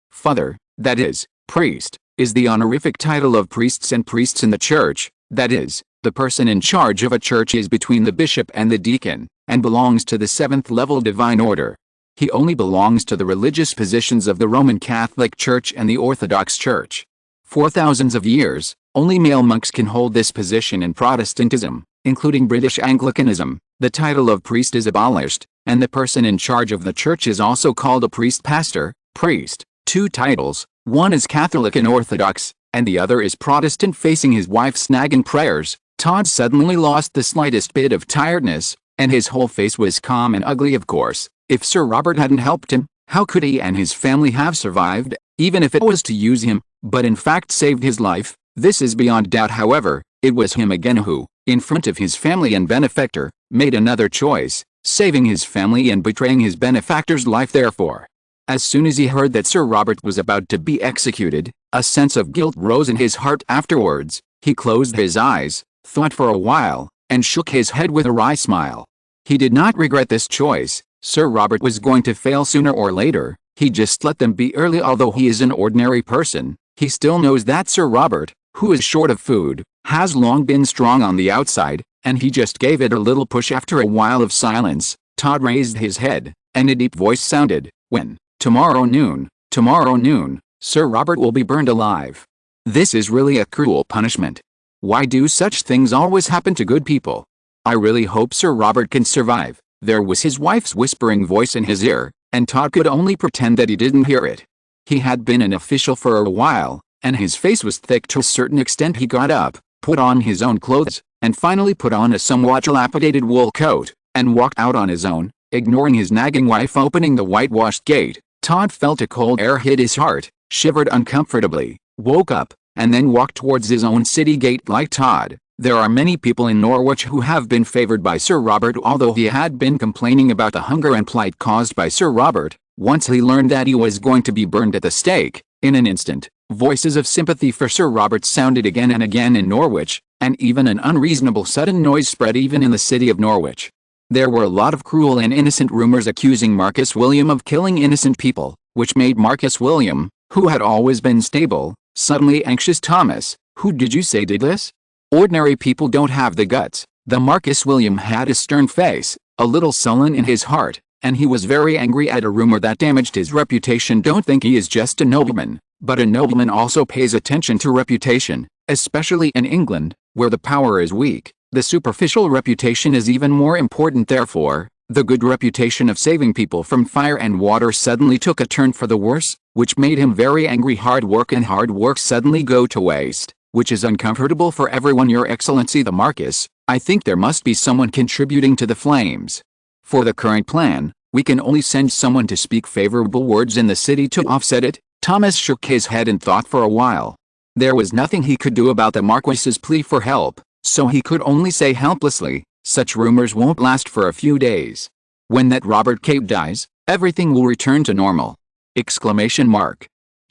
that is, priest, is the honorific title of priests and priests in the church. That is, the person in charge of a church is between the bishop and the deacon, and belongs to the 7th level divine order. He only belongs to the religious positions of the Roman Catholic Church and the Orthodox Church. For thousands of years, Only male monks can hold this position in Protestantism, including British Anglicanism. The title of priest is abolished, and the person in charge of the church is also called a priest-pastor, priest. Two titles, one is Catholic and Orthodox, and the other is Protestant. Facing his wife's nagging prayers, Todd suddenly lost the slightest bit of tiredness, and his whole face was calm and ugly. Of course, if Sir Robert hadn't helped him, how could he and his family have survived, even if it was to use him, but in fact saved his life? This is beyond doubt. However, it was him again who, in front of his family and benefactor, made another choice, saving his family and betraying his benefactor's life. Therefore, as soon as he heard that Sir Robert was about to be executed, a sense of guilt rose in his heart. Afterwards, he closed his eyes, thought for a while, and shook his head with a wry smile. He did not regret this choice. Sir Robert was going to fail sooner or later. He just let them be early. Although he is an ordinary person, he still knows that Sir Robert, who is short of food, has long been strong on the outside, and he just gave it a little push. After a while of silence, Todd raised his head, and a deep voice sounded, "When? Tomorrow noon, Sir Robert will be burned alive." This is really a cruel punishment. Why do such things always happen to good people? I really hope Sir Robert can survive. There was his wife's whispering voice in his ear, and Todd could only pretend that he didn't hear it. He had been an official for a while, and his face was thick to a certain extent. He got up, put on his own clothes, and finally put on a somewhat dilapidated wool coat, and walked out on his own, ignoring his nagging wife. Opening the whitewashed gate, Todd felt a cold air hit his heart, shivered uncomfortably, woke up, and then walked towards his own city gate. Like Todd, there are many people in Norwich who have been favored by Sir Robert. Although he had been complaining about the hunger and plight caused by Sir Robert, once he learned that he was going to be burned at the stake, in an instant, voices of sympathy for Sir Robert sounded again and again in Norwich, and even an unreasonable sudden noise spread even in the city of Norwich. There were a lot of cruel and innocent rumors accusing Marcus William of killing innocent people, which made Marcus William, who had always been stable, suddenly anxious. "Thomas, who did you say did this? Ordinary people don't have the guts." The Marcus William had a stern face, a little sullen in his heart, and he was very angry at a rumor that damaged his reputation. Don't think he is just a nobleman, but a nobleman also pays attention to reputation, especially in England, where the power is weak. The superficial reputation is even more important. Therefore, the good reputation of saving people from fire and water suddenly took a turn for the worse, which made him very angry. Hard work suddenly go to waste, which is uncomfortable for everyone. "Your Excellency the Marquis, I think there must be someone contributing to the flames. For the current plan, we can only send someone to speak favorable words in the city to offset it." Thomas shook his head and thought for a while. There was nothing he could do about the Marquis's plea for help, so he could only say helplessly, "Such rumors won't last for a few days. When that Robert Cape dies, everything will return to normal."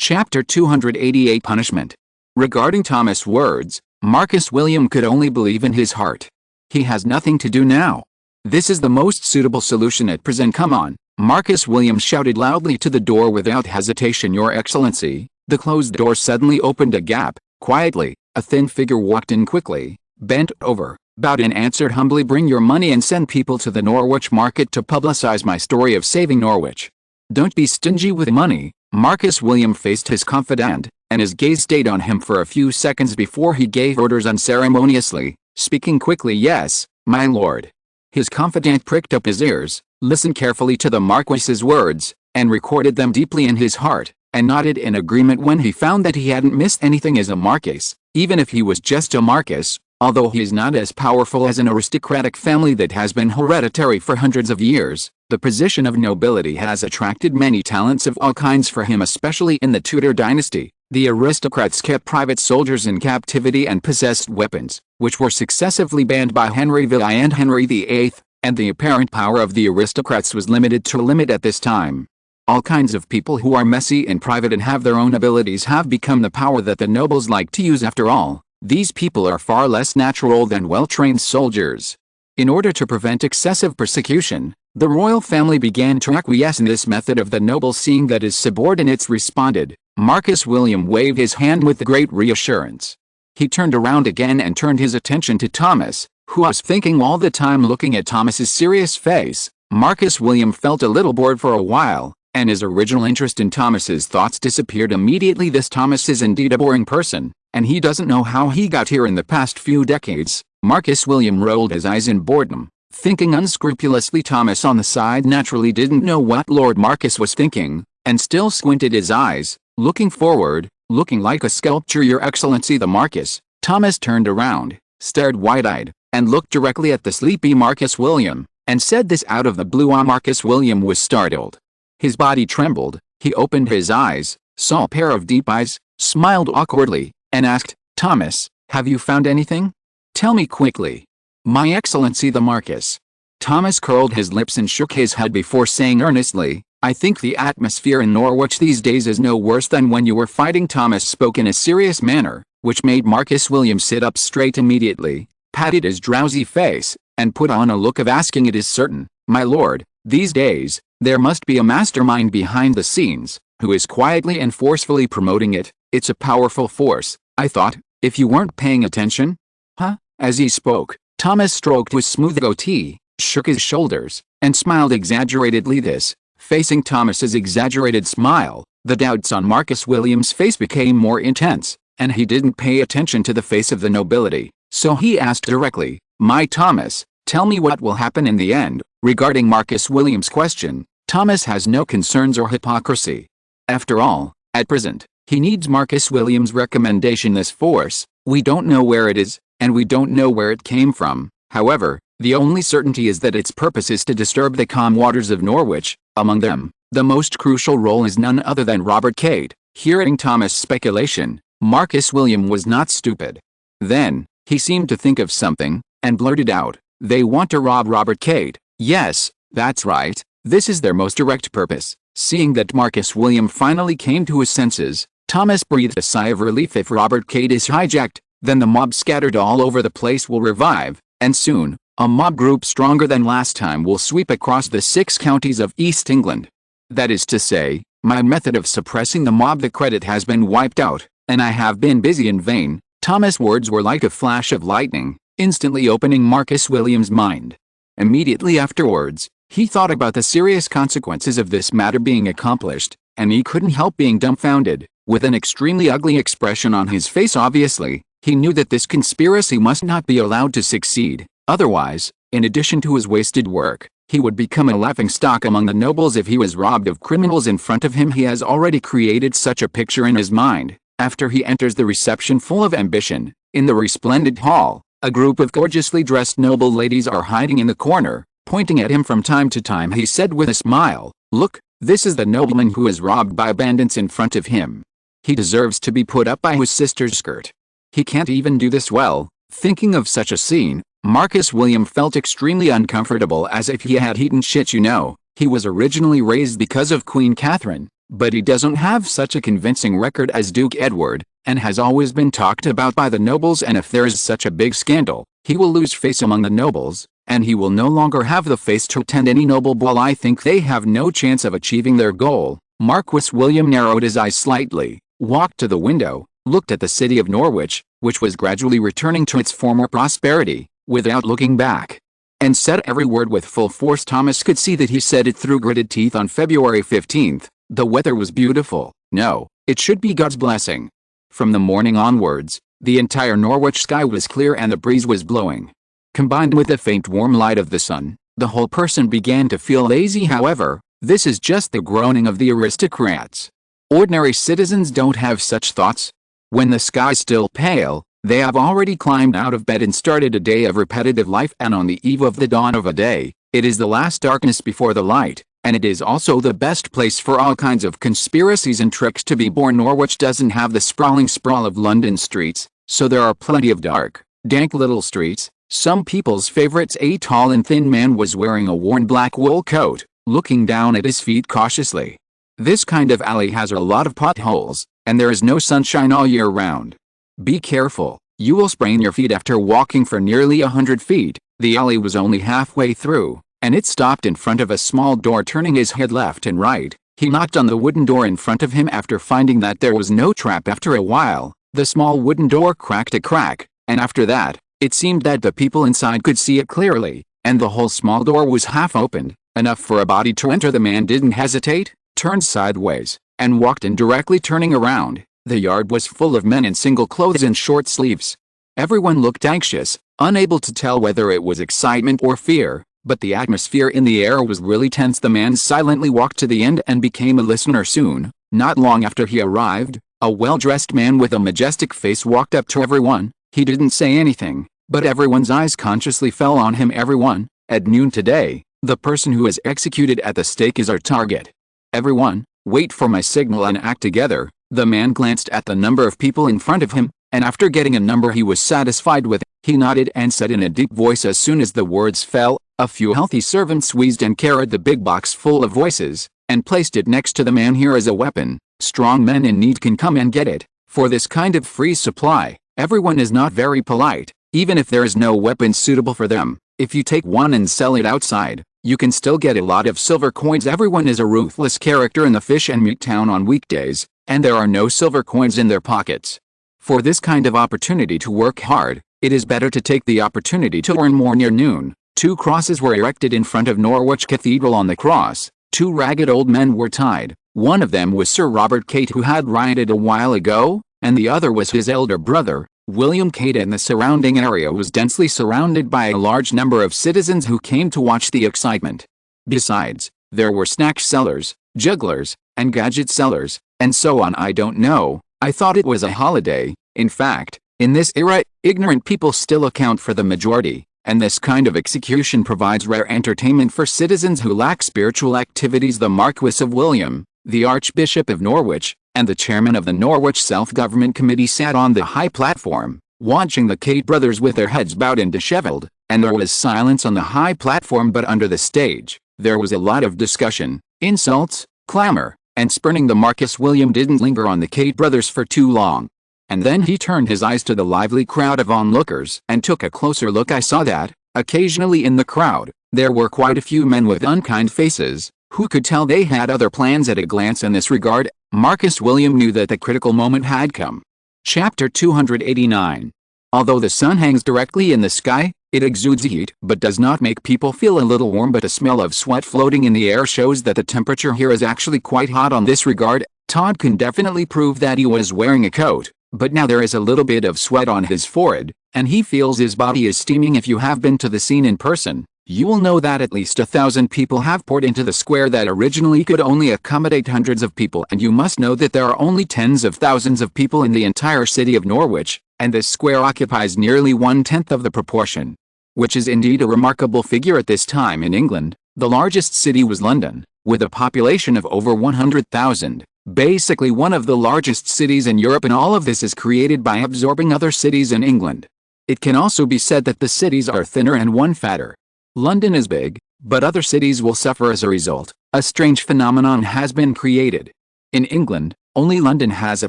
Chapter 288 Punishment. Regarding Thomas' words, Marcus William could only believe in his heart. He has nothing to do now. This is the most suitable solution at present. "Come on," Marcus William shouted loudly to the door without hesitation. "Your Excellency." The closed door suddenly opened a gap. Quietly, a thin figure walked in quickly, bent over, bowed and answered humbly, "Bring your money and send people to the Norwich market to publicize my story of saving Norwich." "Don't be stingy with money." Marcus William faced his confidant, and his gaze stayed on him for a few seconds before he gave orders unceremoniously, speaking quickly. "Yes, my lord." His confidant pricked up his ears, listened carefully to the Marquis's words, and recorded them deeply in his heart, and nodded in agreement when he found that he hadn't missed anything as a Marquis. Even if he was just a Marquis, although he is not as powerful as an aristocratic family that has been hereditary for hundreds of years, the position of nobility has attracted many talents of all kinds for him. Especially in the Tudor dynasty, the aristocrats kept private soldiers in captivity and possessed weapons, which were successively banned by Henry VIII and Henry VIII, and the apparent power of the aristocrats was limited to a limit at this time. All kinds of people who are messy in private and have their own abilities have become the power that the nobles like to use. After all, these people are far less natural than well-trained soldiers. In order to prevent excessive persecution, the royal family began to acquiesce in this method of the nobles. Seeing that his subordinates responded, Marcus William waved his hand with great reassurance. He turned around again and turned his attention to Thomas, who was thinking all the time. Looking at Thomas's serious face, Marcus William felt a little bored for a while, and his original interest in Thomas's thoughts disappeared immediately. This Thomas is indeed a boring person, and he doesn't know how he got here in the past few decades. Marcus William rolled his eyes in boredom, thinking unscrupulously. Thomas on the side naturally didn't know what Lord Marcus was thinking, and still squinted his eyes, looking forward, looking like a sculpture. "Your Excellency the Marcus." Thomas turned around, stared wide-eyed, and looked directly at the sleepy Marcus William, and said this out of the blue. Marcus William was startled. His body trembled. He opened his eyes, saw a pair of deep eyes, smiled awkwardly, and asked, "Thomas, have you found anything? Tell me quickly." "My Excellency the Marcus." Thomas curled his lips and shook his head before saying earnestly, "I think the atmosphere in Norwich these days is no worse than when you were fighting." Thomas spoke in a serious manner, which made Marcus William sit up straight immediately, patted his drowsy face, and put on a look of asking. "It is certain, my lord, these days, there must be a mastermind behind the scenes, who is quietly and forcefully promoting it. It's a powerful force, I thought, if you weren't paying attention." "Huh?" As he spoke, Thomas stroked his smooth goatee, shook his shoulders, and smiled exaggeratedly. This, facing Thomas's exaggerated smile, the doubts on Marcus William's face became more intense, and he didn't pay attention to the face of the nobility, so he asked directly, "My Thomas, tell me what will happen in the end." Regarding Marcus William's question, Thomas has no concerns or hypocrisy. After all, at present, he needs Marcus William's recommendation. This force, we don't know where it is, and we don't know where it came from. However, the only certainty is that its purpose is to disturb the calm waters of Norwich. Among them, the most crucial role is none other than Robert Cade. Hearing Thomas' speculation, Marcus William was not stupid. Then, he seemed to think of something, and blurted out, "They want to rob Robert Cade." "Yes, that's right, this is their most direct purpose." Seeing that Marcus William finally came to his senses, Thomas breathed a sigh of relief. "If Robert Cade is hijacked, then the mob scattered all over the place will revive, and soon, a mob group stronger than last time will sweep across the 6 counties of East England. That is to say, my method of suppressing the mob, the credit has been wiped out, and I have been busy in vain." Thomas' words were like a flash of lightning, instantly opening Marcus William's mind. Immediately afterwards, he thought about the serious consequences of this matter being accomplished, and he couldn't help being dumbfounded. With an extremely ugly expression on his face, obviously, he knew that this conspiracy must not be allowed to succeed. Otherwise, in addition to his wasted work, he would become a laughingstock among the nobles if he was robbed of criminals in front of him. He has already created such a picture in his mind. After he enters the reception full of ambition, in the resplendent hall, a group of gorgeously dressed noble ladies are hiding in the corner, pointing at him from time to time. He said with a smile, "Look, this is the nobleman who is robbed by bandits in front of him. He deserves to be put up by his sister's skirt. He can't even do this well." Thinking of such a scene, Marcus William felt extremely uncomfortable, as if he had eaten shit. He was originally raised because of Queen Catherine, but he doesn't have such a convincing record as Duke Edward, and has always been talked about by the nobles, and if there is such a big scandal, he will lose face among the nobles, and he will no longer have the face to attend any noble ball. I think they have no chance of achieving their goal. Marcus William narrowed his eyes slightly, walked to the window, looked at the city of Norwich, which was gradually returning to its former prosperity, without looking back, and said every word with full force. Thomas could see that he said it through gritted teeth. On February 15th, the weather was beautiful. No, it should be God's blessing. From the morning onwards, the entire Norwich sky was clear and the breeze was blowing. Combined with the faint warm light of the sun, the whole person began to feel lazy. However, this is just the groaning of the aristocrats. Ordinary citizens don't have such thoughts. When the sky's still pale, they have already climbed out of bed and started a day of repetitive life, and on the eve of the dawn of a day, it is the last darkness before the light, and it is also the best place for all kinds of conspiracies and tricks to be born. Norwich doesn't have the sprawling sprawl of London streets, so there are plenty of dark, dank little streets. Some people's favorites. A tall and thin man was wearing a worn black wool coat, looking down at his feet cautiously. This kind of alley has a lot of potholes, and there is no sunshine all year round. Be careful, you will sprain your feet after walking for nearly 100 feet. The alley was only halfway through, and it stopped in front of a small door. Turning his head left and right, he knocked on the wooden door in front of him. After finding that there was no trap, after a while, the small wooden door cracked a crack, and after that, it seemed that the people inside could see it clearly, and the whole small door was half opened, enough for a body to enter. The man didn't hesitate, turned sideways, and walked in directly. Turning around, The yard was full of men in single clothes and short sleeves. Everyone looked anxious, unable to tell whether it was excitement or fear, but the atmosphere in the air was really tense. The man silently walked to the end and became a listener soon. Not long after he arrived, a well-dressed man with a majestic face walked up to everyone. He didn't say anything, but everyone's eyes consciously fell on him. Everyone, at noon today, the person who is executed at the stake is our target. Everyone, wait for my signal and act together. The man glanced at the number of people in front of him, and after getting a number he was satisfied with, he nodded and said in a deep voice as soon as the words fell, "A few healthy servants wheezed and carried the big box full of voices, and placed it next to the man. Here is a weapon. Strong men in need can come and get it. For this kind of free supply, everyone is not very polite, even if there is no weapon suitable for them. If you take one and sell it outside, you can still get a lot of silver coins. Everyone is a ruthless character in the fish and meat town on weekdays, and there are no silver coins in their pockets. For this kind of opportunity to work hard, it is better to take the opportunity to earn more." Near noon, 2 crosses were erected in front of Norwich Cathedral. On the cross, 2 ragged old men were tied. One of them was Sir Robert Cate, who had rioted a while ago, and the other was his elder brother, William Cate. And the surrounding area was densely surrounded by a large number of citizens who came to watch the excitement. Besides, there were snack sellers, jugglers, and gadget sellers, and so on. I don't know, I thought it was a holiday. In fact, in this era, ignorant people still account for the majority, and this kind of execution provides rare entertainment for citizens who lack spiritual activities. The Marquis of William, the Archbishop of Norwich, and the chairman of the Norwich Self-Government Committee sat on the high platform, watching the Cate brothers with their heads bowed and disheveled, and there was silence on the high platform. But under the stage, there was a lot of discussion, insults, clamor, and spurning. The Marquis William didn't linger on the Cate brothers for too long. And then he turned his eyes to the lively crowd of onlookers and took a closer look. I saw that, occasionally in the crowd, there were quite a few men with unkind faces, who could tell they had other plans. At a glance in this regard, Marquis William knew that the critical moment had come. Chapter 289. Although the sun hangs directly in the sky, it exudes heat but does not make people feel a little warm. But a smell of sweat floating in the air shows that the temperature here is actually quite hot. On this regard, Todd can definitely prove that he was wearing a coat, but now there is a little bit of sweat on his forehead, and he feels his body is steaming. If you have been to the scene in person, you will know that at least 1,000 people have poured into the square that originally could only accommodate hundreds of people. And you must know that there are only tens of thousands of people in the entire city of Norwich, and this square occupies nearly 1/10 of the proportion. Which is indeed a remarkable figure at this time in England. The largest city was London, with a population of over 100,000, basically one of the largest cities in Europe, and all of this is created by absorbing other cities in England. It can also be said that the cities are thinner and one fatter. London is big, but other cities will suffer as a result. A strange phenomenon has been created. In England, only London has a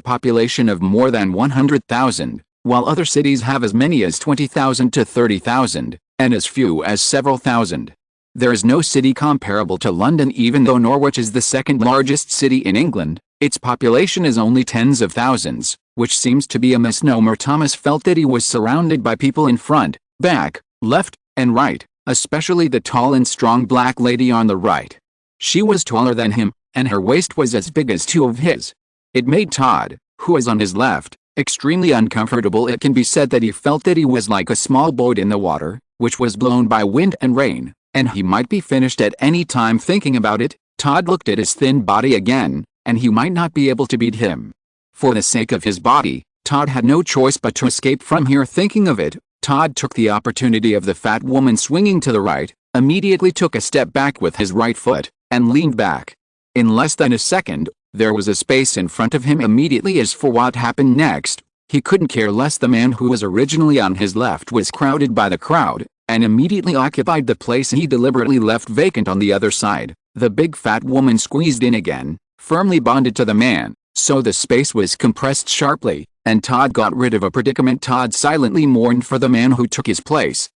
population of more than 100,000, while other cities have as many as 20,000 to 30,000, and as few as several thousand. There is no city comparable to London. Even though Norwich is the second largest city in England, its population is only tens of thousands, which seems to be a misnomer. Thomas felt that he was surrounded by people in front, back, left, and right, especially the tall and strong black lady on the right. She was taller than him, and her waist was as big as 2 of his. It made Todd, who was on his left, extremely uncomfortable. It can be said that he felt that he was like a small boat in the water, which was blown by wind and rain, and he might be finished at any time. Thinking about it, Todd looked at his thin body again, and he might not be able to beat him. For the sake of his body, Todd had no choice but to escape from here. Thinking of it, Todd took the opportunity of the fat woman swinging to the right, immediately took a step back with his right foot, and leaned back. In less than a second, there was a space in front of him immediately. As for what happened next, he couldn't care less. The man who was originally on his left was crowded by the crowd, and immediately occupied the place he deliberately left vacant on the other side. The big fat woman squeezed in again, firmly bonded to the man, so the space was compressed sharply, and Todd got rid of a predicament. Todd silently mourned for the man who took his place,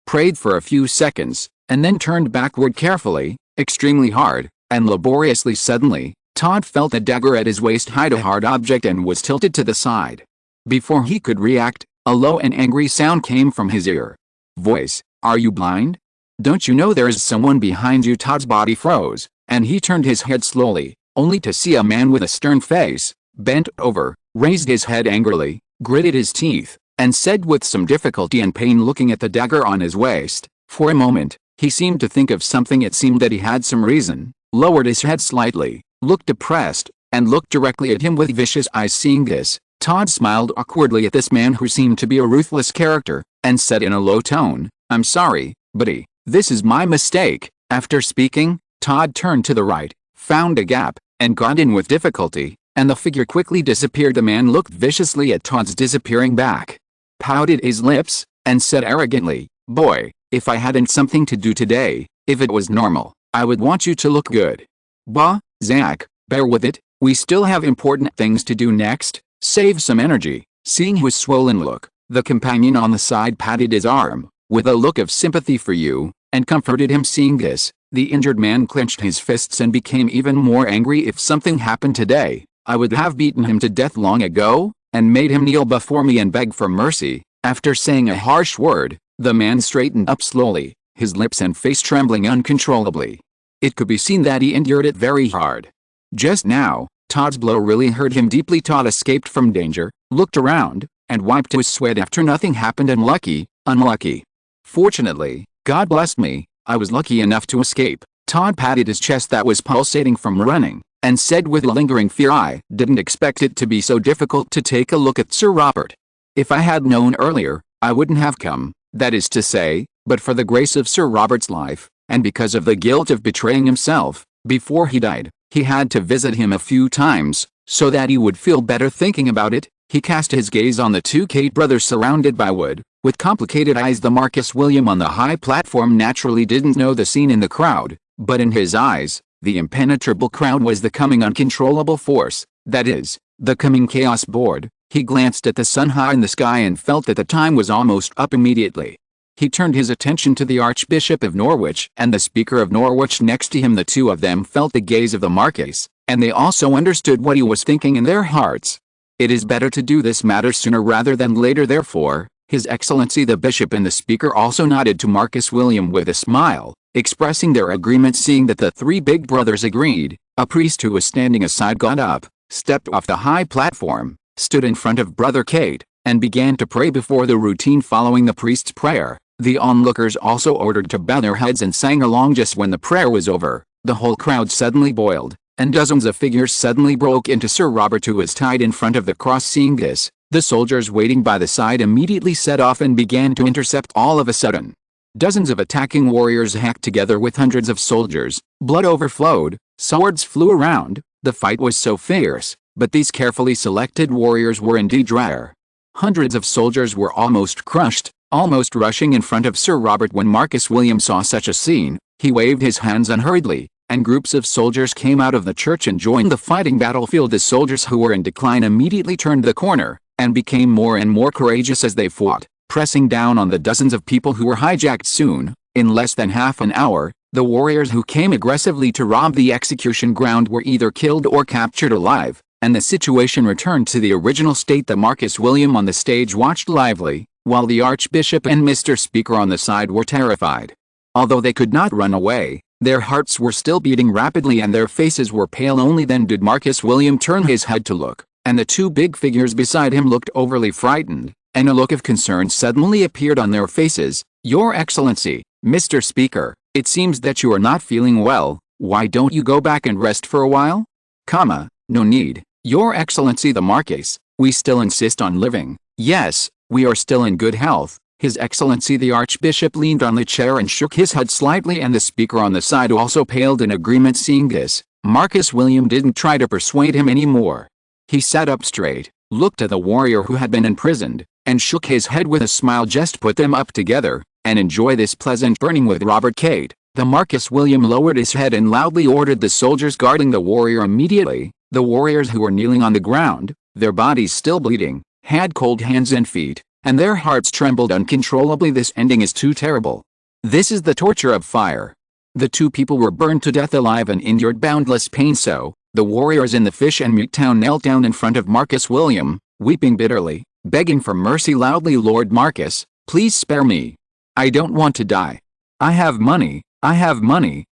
prayed for a few seconds, and then turned backward carefully, extremely hard, and laboriously. Suddenly, Todd felt a dagger at his waist hide a hard object and was tilted to the side. Before he could react, a low and angry sound came from his ear. Voice, "Are you blind? Don't you know there is someone behind you?" Todd's body froze, and he turned his head slowly, only to see a man with a stern face, bent over, raised his head angrily, gritted his teeth, and said with some difficulty and pain, looking at the dagger on his waist. For a moment, he seemed to think of something. It seemed that he had some reason, lowered his head slightly, looked depressed, and looked directly at him with vicious eyes. Seeing this, Todd smiled awkwardly at this man who seemed to be a ruthless character, and said in a low tone, "I'm sorry, buddy, this is my mistake." After speaking, Todd turned to the right, found a gap, and got in with difficulty, and the figure quickly disappeared. The man looked viciously at Todd's disappearing back, pouted his lips, and said arrogantly, "Boy, if I hadn't something to do today, if it was normal, I would want you to look good." "Bah, Zach, bear with it, we still have important things to do next, save some energy." Seeing his swollen look, the companion on the side patted his arm, with a look of sympathy for you, and comforted him. Seeing this, the injured man clenched his fists and became even more angry. "If something happened today, I would have beaten him to death long ago, and made him kneel before me and beg for mercy." After saying a harsh word, the man straightened up slowly, his lips and face trembling uncontrollably. It could be seen that he endured it very hard. Just now, Todd's blow really hurt him deeply. Todd escaped from danger, looked around, and wiped his sweat after nothing happened. Unlucky. Fortunately, God blessed me, I was lucky enough to escape. Todd patted his chest that was pulsating from running, and said with a lingering fear, "I didn't expect it to be so difficult to take a look at Sir Robert. If I had known earlier, I wouldn't have come, that is to say, but for the grace of Sir Robert's life, and because of the guilt of betraying himself, before he died, he had to visit him a few times, so that he would feel better thinking about it." He cast his gaze on the two Cate brothers surrounded by wood, with complicated eyes. The Marcus William on the high platform naturally didn't know the scene in the crowd, but in his eyes, the impenetrable crowd was the coming uncontrollable force, that is, the coming chaos board. He glanced at the sun high in the sky and felt that the time was almost up. Immediately, he turned his attention to the Archbishop of Norwich and the Speaker of Norwich next to him. The two of them felt the gaze of the Marquis, and they also understood what he was thinking in their hearts. It is better to do this matter sooner rather than later. Therefore, His Excellency the Bishop and the Speaker also nodded to Marcus William with a smile, expressing their agreement. Seeing that the three big brothers agreed, a priest who was standing aside got up, stepped off the high platform, stood in front of Brother Cate, and began to pray. Before the routine following the priest's prayer, the onlookers also ordered to bow their heads and sang along. Just when the prayer was over, the whole crowd suddenly boiled, and dozens of figures suddenly broke into Sir Robert, who was tied in front of the cross. Seeing this, the soldiers waiting by the side immediately set off and began to intercept. All of a sudden, dozens of attacking warriors hacked together with hundreds of soldiers, blood overflowed, swords flew around. The fight was so fierce, but these carefully selected warriors were indeed rare. Hundreds of soldiers were almost crushed, almost rushing in front of Sir Robert. When Marcus William saw such a scene, he waved his hands unhurriedly, and groups of soldiers came out of the church and joined the fighting battlefield. The soldiers who were in decline immediately turned the corner, and became more and more courageous as they fought, pressing down on the dozens of people who were hijacked. Soon, in less than half an hour, the warriors who came aggressively to rob the execution ground were either killed or captured alive, and the situation returned to the original state. The Marcus William on the stage watched lively, while the Archbishop and Mr. Speaker on the side were terrified. Although they could not run away, their hearts were still beating rapidly and their faces were pale. Only then did Marcus William turn his head to look, and the two big figures beside him looked overly frightened, and a look of concern suddenly appeared on their faces. "Your Excellency, Mr. Speaker, it seems that you are not feeling well. Why don't you go back and rest for a while?" No need, Your Excellency the Marquis, we still insist on living." "Yes, we are still in good health." His Excellency the Archbishop leaned on the chair and shook his head slightly, and the Speaker on the side also paled in agreement. Seeing this, Marcus William didn't try to persuade him anymore. He sat up straight, looked at the warrior who had been imprisoned, and shook his head with a smile. "Just put them up together, and enjoy this pleasant burning with Robert Cate." The Marcus William lowered his head and loudly ordered the soldiers guarding the warrior. Immediately, the warriors who were kneeling on the ground, their bodies still bleeding, had cold hands and feet, and their hearts trembled uncontrollably. "This ending is too terrible. This is the torture of fire." The two people were burned to death alive and endured boundless pain. So, the warriors in the fish and meat town knelt down in front of Marcus William, weeping bitterly, begging for mercy loudly. "Lord Marcus, please spare me. I don't want to die. I have money,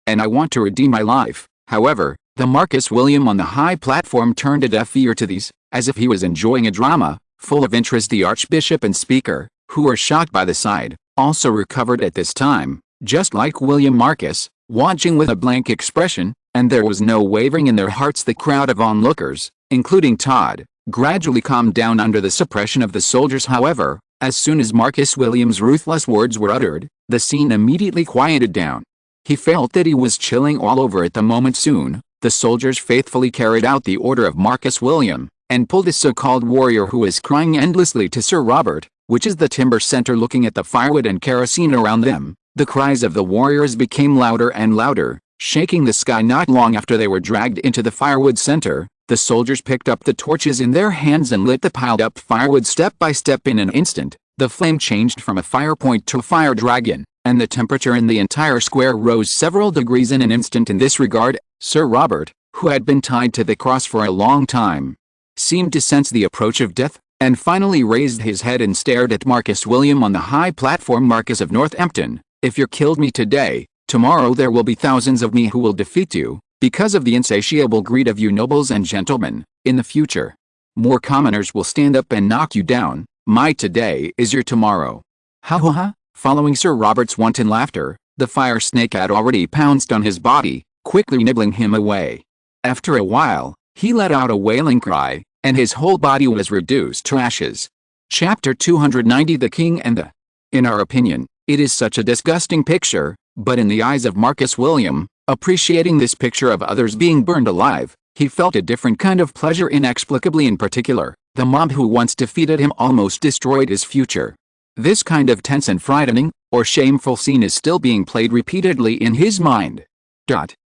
and I want to redeem my life." However, the Marcus William on the high platform turned a deaf ear to these, as if he was enjoying a drama. Full of interest, the Archbishop and Speaker, who were shocked by the sight, also recovered at this time, just like William Marcus, watching with a blank expression, and there was no wavering in their hearts. The crowd of onlookers, including Todd, gradually calmed down under the suppression of the soldiers. However, as soon as Marcus William's ruthless words were uttered, the scene immediately quieted down. He felt that he was chilling all over at the moment. Soon, the soldiers faithfully carried out the order of Marcus William, and pulled a so-called warrior who was crying endlessly to Sir Robert, which is the timber center, looking at the firewood and kerosene around them. The cries of the warriors became louder and louder, shaking the sky. Not long after they were dragged into the firewood center, the soldiers picked up the torches in their hands and lit the piled-up firewood step by step. In an instant, the flame changed from a fire point to a fire dragon, and the temperature in the entire square rose several degrees in an instant. In this regard, Sir Robert, who had been tied to the cross for a long time, seemed to sense the approach of death, and finally raised his head and stared at Marcus William on the high platform. Marcus of Northampton, if you killed me today, tomorrow there will be thousands of me who will defeat you, because of the insatiable greed of you nobles and gentlemen. In the future, more commoners will stand up and knock you down. My today is your tomorrow. Ha ha ha. Following Sir Robert's wanton laughter, the fire snake had already pounced on his body, quickly nibbling him away. After a while, he let out a wailing cry, and his whole body was reduced to ashes. Chapter 290, The King and the... In our opinion, it is such a disgusting picture, but in the eyes of Marcus William, appreciating this picture of others being burned alive, he felt a different kind of pleasure. Inexplicably, in particular, the mob who once defeated him almost destroyed his future. This kind of tense and frightening, or shameful scene is still being played repeatedly in his mind.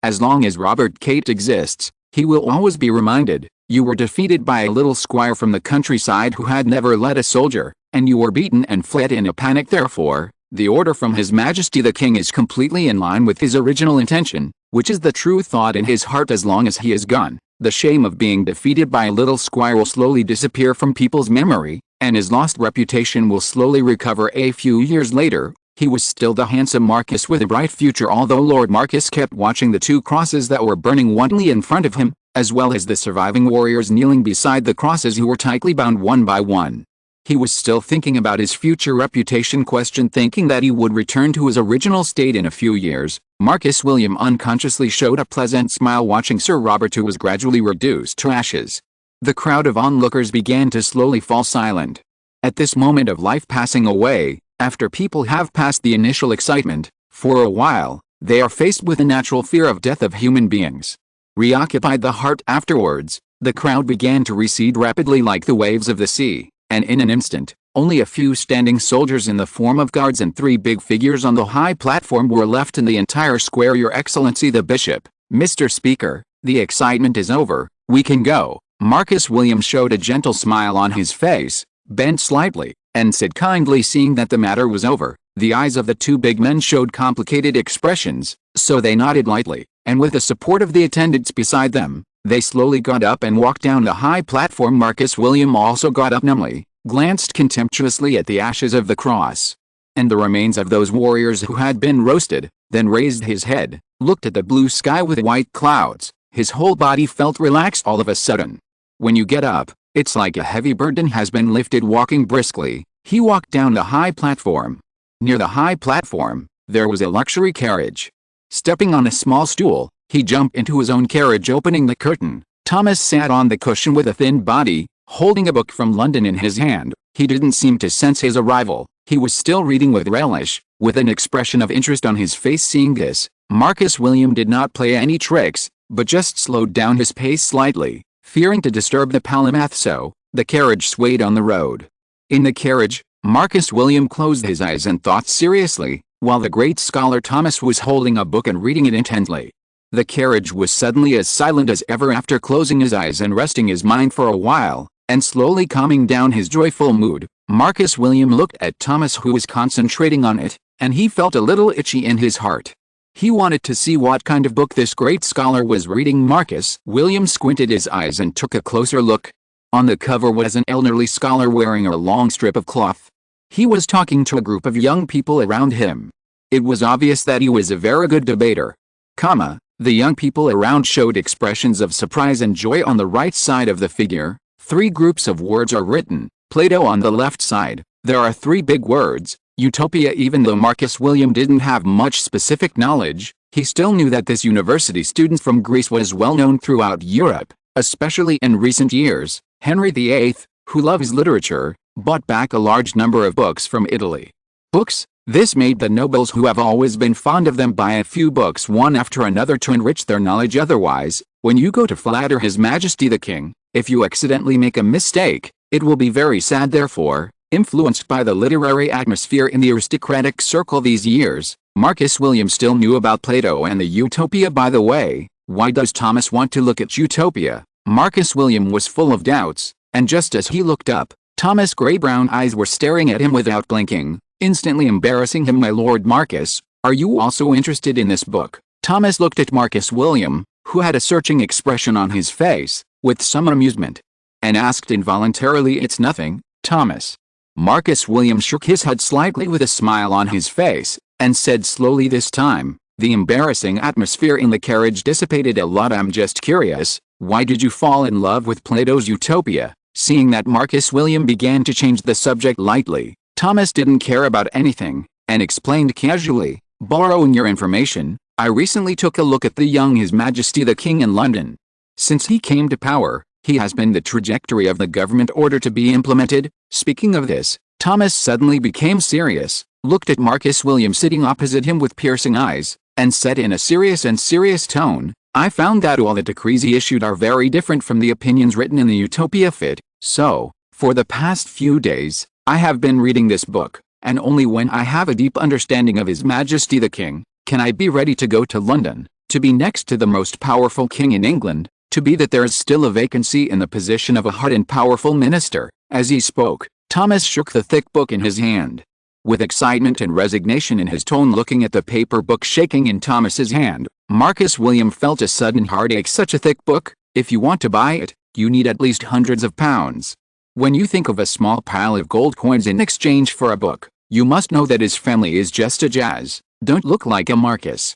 As long as Robert Kate exists, he will always be reminded, you were defeated by a little squire from the countryside who had never led a soldier, and you were beaten and fled in a panic. Therefore, the order from His Majesty the King is completely in line with his original intention, which is the true thought in his heart. As long as he is gone, the shame of being defeated by a little squire will slowly disappear from people's memory, and his lost reputation will slowly recover. A few years later, he was still the handsome Marcus with a bright future, although Lord Marcus kept watching the two crosses that were burning wantonly in front of him, as well as the surviving warriors kneeling beside the crosses who were tightly bound one by one. He was still thinking about his future reputation. Thinking that he would return to his original state in a few years, Marcus William unconsciously showed a pleasant smile watching Sir Robert, who was gradually reduced to ashes. The crowd of onlookers began to slowly fall silent. At this moment of life passing away, after people have passed the initial excitement, for a while, they are faced with the natural fear of death of human beings. Reoccupied the heart afterwards, the crowd began to recede rapidly like the waves of the sea, and in an instant, only a few standing soldiers in the form of guards and 3 big figures on the high platform were left in the entire square. Your Excellency the Bishop, Mr. Speaker, the excitement is over, we can go. Marcus William showed a gentle smile on his face, bent slightly, and said kindly. Seeing that the matter was over, the eyes of the 2 big men showed complicated expressions, so they nodded lightly, and with the support of the attendants beside them, they slowly got up and walked down the high platform. Marcus William also got up numbly, glanced contemptuously at the ashes of the cross, and the remains of those warriors who had been roasted, then raised his head, looked at the blue sky with white clouds. His whole body felt relaxed all of a sudden. When you get up, it's like a heavy burden has been lifted. Walking briskly, he walked down the high platform. Near the high platform, there was a luxury carriage. Stepping on a small stool, he jumped into his own carriage. Opening the curtain, Thomas sat on the cushion with a thin body, holding a book from London in his hand. He didn't seem to sense his arrival. He was still reading with relish, with an expression of interest on his face. Seeing this, Marcus William did not play any tricks, but just slowed down his pace slightly, fearing to disturb the polymath. So, the carriage swayed on the road. In the carriage, Marcus William closed his eyes and thought seriously, while the great scholar Thomas was holding a book and reading it intently. The carriage was suddenly as silent as ever. After closing his eyes and resting his mind for a while, and slowly calming down his joyful mood, Marcus William looked at Thomas, who was concentrating on it, and he felt a little itchy in his heart. He wanted to see what kind of book this great scholar was reading. Marcus William squinted his eyes and took a closer look. On the cover was an elderly scholar wearing a long strip of cloth. He was talking to a group of young people around him. It was obvious that he was a very good debater. The young people around showed expressions of surprise and joy on the right side of the figure, 3 groups of words are written, Plato on the left side. There are 3 big words, utopia. Even though Marcus William didn't have much specific knowledge, he still knew that this university student from Greece was well known throughout Europe, especially in recent years. Henry VIII, who loves literature, bought back a large number of books from Italy. Books? This made the nobles who have always been fond of them buy a few books one after another to enrich their knowledge. Otherwise, when you go to flatter His Majesty the King, if you accidentally make a mistake, it will be very sad. Therefore, influenced by the literary atmosphere in the aristocratic circle these years, Marcus William still knew about Plato and the Utopia. By the way, why does Thomas want to look at Utopia? Marcus William was full of doubts, and just as he looked up, Thomas' gray-brown eyes were staring at him without blinking, instantly embarrassing him. My Lord Marcus, are you also interested in this book? Thomas looked at Marcus William, who had a searching expression on his face, with some amusement, and asked involuntarily, It's nothing, Thomas. Marcus William shook his head slightly with a smile on his face, and said slowly this time, the embarrassing atmosphere in the carriage dissipated a lot. I'm just curious, why did you fall in love with Plato's Utopia? Seeing that Marcus William began to change the subject lightly, Thomas didn't care about anything, and explained casually, borrowing your information, I recently took a look at the young His Majesty the King in London. Since he came to power, he has been the trajectory of the government order to be implemented. Speaking of this, Thomas suddenly became serious, looked at Marcus William sitting opposite him with piercing eyes, and said in a serious tone, I found that all the decrees he issued are very different from the opinions written in the Utopia fit. So, for the past few days, I have been reading this book, and only when I have a deep understanding of His Majesty the King, can I be ready to go to London, to be next to the most powerful king in England, to be that there is still a vacancy in the position of a hard and powerful minister. As he spoke, Thomas shook the thick book in his hand. With excitement and resignation in his tone, looking at the paper book shaking in Thomas's hand, Marcus William felt a sudden heartache. Such a thick book, if you want to buy it, you need at least hundreds of pounds. When you think of a small pile of gold coins in exchange for a book, you must know that his family is just a jazz. Don't look like a Marcus.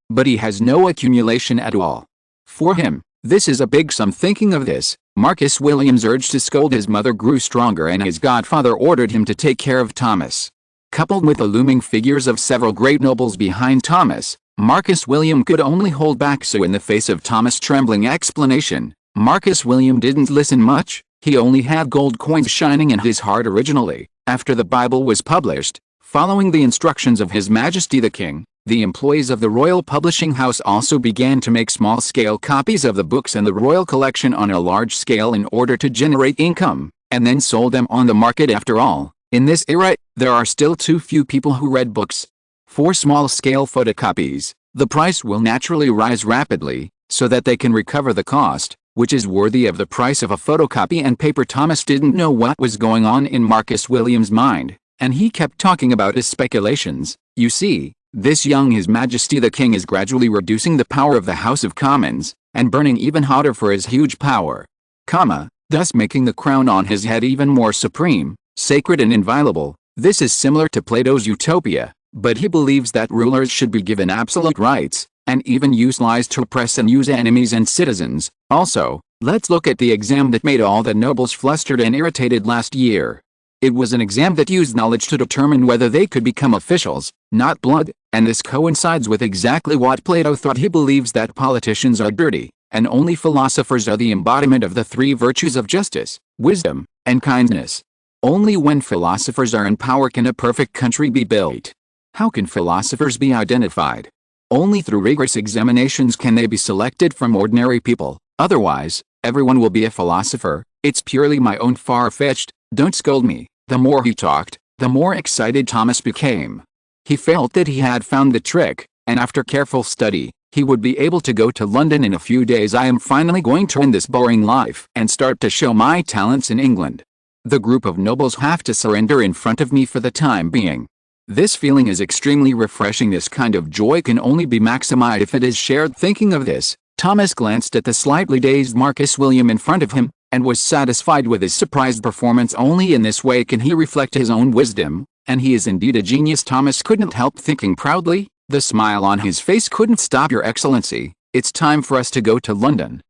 But he has no accumulation at all. For him, this is a big sum. Thinking of this, Marcus William's urge to scold his mother grew stronger, and his godfather ordered him to take care of Thomas. Coupled with the looming figures of several great nobles behind Thomas, Marcus William could only hold back. So in the face of Thomas' trembling explanation, Marcus William didn't listen much. He only had gold coins shining in his heart. Originally, after the Bible was published, following the instructions of His Majesty the King, the employees of the royal publishing house also began to make small-scale copies of the books and the royal collection on a large scale in order to generate income, and then sold them on the market. After all, in this era, there are still too few people who read books. For small-scale photocopies, the price will naturally rise rapidly, so that they can recover the cost, which is worthy of the price of a photocopy and paper. Thomas didn't know what was going on in Marcus William's mind, and he kept talking about his speculations. You see, this young His Majesty the King is gradually reducing the power of the House of Commons, and burning even hotter for his huge power, thus making the crown on his head even more supreme, sacred and inviolable. This is similar to Plato's Utopia, but he believes that rulers should be given absolute rights, and even use lies to oppress and use enemies and citizens. Also, let's look at the exam that made all the nobles flustered and irritated last year. It was an exam that used knowledge to determine whether they could become officials, not blood, and this coincides with exactly what Plato thought. He believes that politicians are dirty, and only philosophers are the embodiment of the 3 virtues of justice, wisdom, and kindness. Only when philosophers are in power can a perfect country be built. How can philosophers be identified? Only through rigorous examinations can they be selected from ordinary people. Otherwise, everyone will be a philosopher. It's purely my own far-fetched. Don't scold me. The more he talked, the more excited Thomas became. He felt that he had found the trick, and after careful study, he would be able to go to London in a few days. I am finally going to end this boring life and start to show my talents in England. The group of nobles have to surrender in front of me for the time being. This feeling is extremely refreshing. This kind of joy can only be maximized if it is shared. Thinking of this, Thomas glanced at the slightly dazed Marcus William in front of him, and was satisfied with his surprised performance. Only in this way can he reflect his own wisdom, and he is indeed a genius. Thomas couldn't help thinking proudly. The smile on his face couldn't stop. Your Excellency, it's time for us to go to London.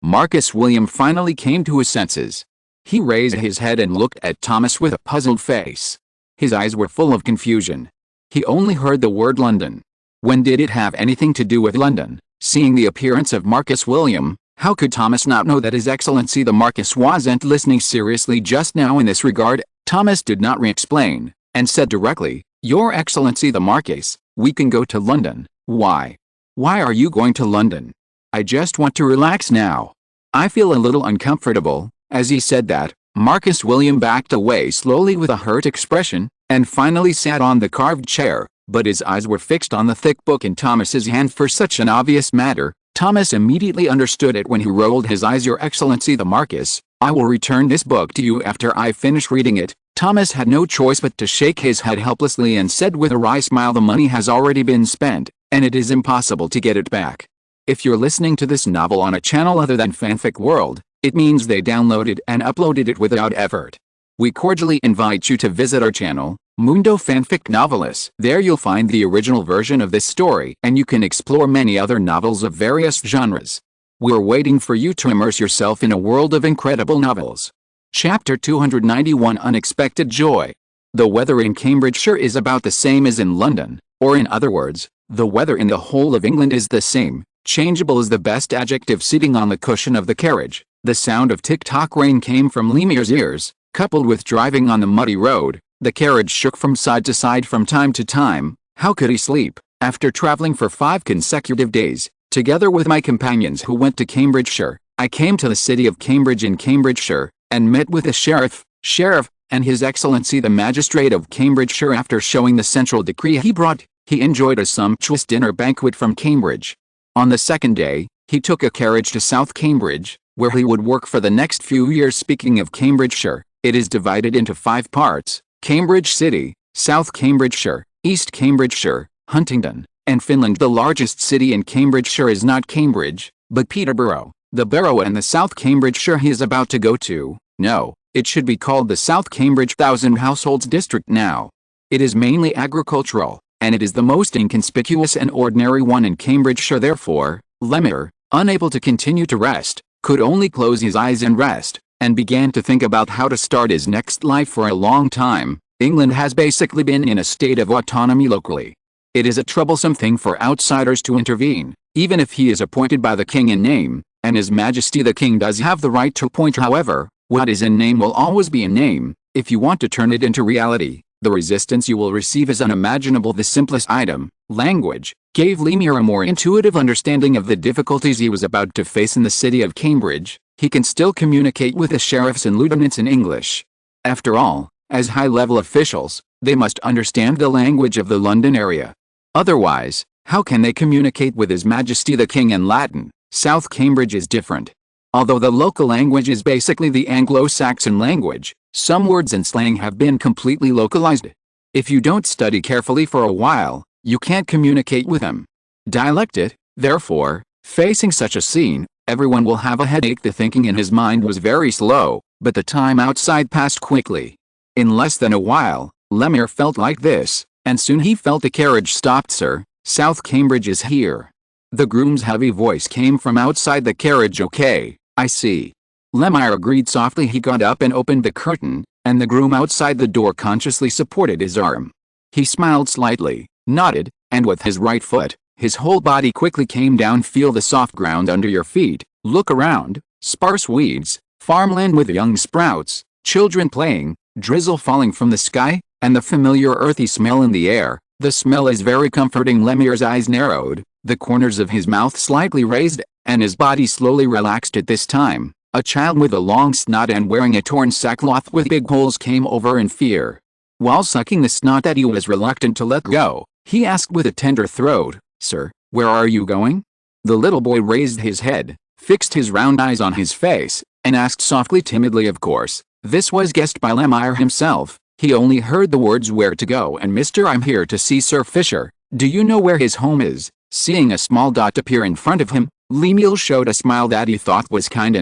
Marcus William finally came to his senses. He raised his head and looked at Thomas with a puzzled face. His eyes were full of confusion. He only heard the word London. When did it have anything to do with London? Seeing the appearance of Marcus William, how could Thomas not know that His Excellency the Marquis wasn't listening seriously just now in this regard? Thomas did not re-explain, and said directly, "Your Excellency the Marquis, we can go to London." "Why? Why are you going to London?" "I just want to relax now. I feel a little uncomfortable." As he said that, Marcus William backed away slowly with a hurt expression, and finally sat on the carved chair, but his eyes were fixed on the thick book in Thomas's hand. For such an obvious matter, Thomas immediately understood it when he rolled his eyes. "Your Excellency the Marquis, I will return this book to you after I finish reading it." Thomas had no choice but to shake his head helplessly and said with a wry smile, "The money has already been spent, and it is impossible to get it back." If you're listening to this novel on a channel other than Fanfic World, it means they downloaded and uploaded it without effort. We cordially invite you to visit our channel, Mundo Fanfic Novelists. There you'll find the original version of this story, and you can explore many other novels of various genres. We're waiting for you to immerse yourself in a world of incredible novels. Chapter 291, Unexpected Joy. The weather in Cambridgeshire is about the same as in London, or in other words, the weather in the whole of England is the same. Changeable is the best adjective. Sitting on the cushion of the carriage, the sound of tick-tock rain came from Lemur's ears. Coupled with driving on the muddy road, the carriage shook from side to side from time to time. How could he sleep, after traveling for 5 consecutive days, together with my companions who went to Cambridgeshire? I came to the city of Cambridge in Cambridgeshire, and met with the sheriff, and His Excellency the Magistrate of Cambridgeshire. After showing the central decree he brought, he enjoyed a sumptuous dinner banquet from Cambridge. On the second day, he took a carriage to South Cambridge, where he would work for the next few years. Speaking of Cambridgeshire, it is divided into 5 parts: Cambridge City, South Cambridgeshire, East Cambridgeshire, Huntingdon, and Finland. The largest city in Cambridgeshire is not Cambridge, but Peterborough, the borough and the South Cambridgeshire he is about to go to. No, it should be called the South Cambridge Thousand Households District now. It is mainly agricultural, and it is the most inconspicuous and ordinary one in Cambridgeshire. Therefore, Lemur, unable to continue to rest, could only close his eyes and rest, and began to think about how to start his next life. For a long time, England has basically been in a state of autonomy locally. It is a troublesome thing for outsiders to intervene, even if he is appointed by the king in name, and His Majesty the King does have the right to appoint. However, what is in name will always be in name. If you want to turn it into reality, the resistance you will receive is unimaginable. The simplest item, language, gave Lemur a more intuitive understanding of the difficulties he was about to face in the city of Cambridge. He can still communicate with the sheriffs and lieutenants in English. After all, as high-level officials, they must understand the language of the London area. Otherwise, how can they communicate with His Majesty the King in Latin? South Cambridge is different. Although the local language is basically the Anglo-Saxon language, some words and slang have been completely localized. If you don't study carefully for a while, you can't communicate with them. Dialect it, therefore, facing such a scene, everyone will have a headache. The thinking in his mind was very slow, but the time outside passed quickly. In less than a while, Lemur felt like this, and soon he felt the carriage stopped. "Sir, South Cambridge is here." The groom's heavy voice came from outside the carriage. "Okay, I see." Lemur agreed softly. He got up and opened the curtain, and the groom outside the door consciously supported his arm. He smiled slightly, nodded, and with his right foot, his whole body quickly came down. "Feel the soft ground under your feet, look around, sparse weeds, farmland with young sprouts, children playing, drizzle falling from the sky, and the familiar earthy smell in the air. The smell is very comforting." Lemur's eyes narrowed, the corners of his mouth slightly raised, and his body slowly relaxed. At this time, a child with a long snot and wearing a torn sackcloth with big holes came over in fear. While sucking the snot that he was reluctant to let go, he asked with a tender throat, "Sir, where are you going?" The little boy raised his head, fixed his round eyes on his face, and asked softly, timidly. Of course, this was guessed by Lemur himself. He only heard the words "where to go" and "Mister, I'm here to see Sir Fisher. Do you know where his home is?" Seeing a small dot appear in front of him, Lemur showed a smile that he thought was kind,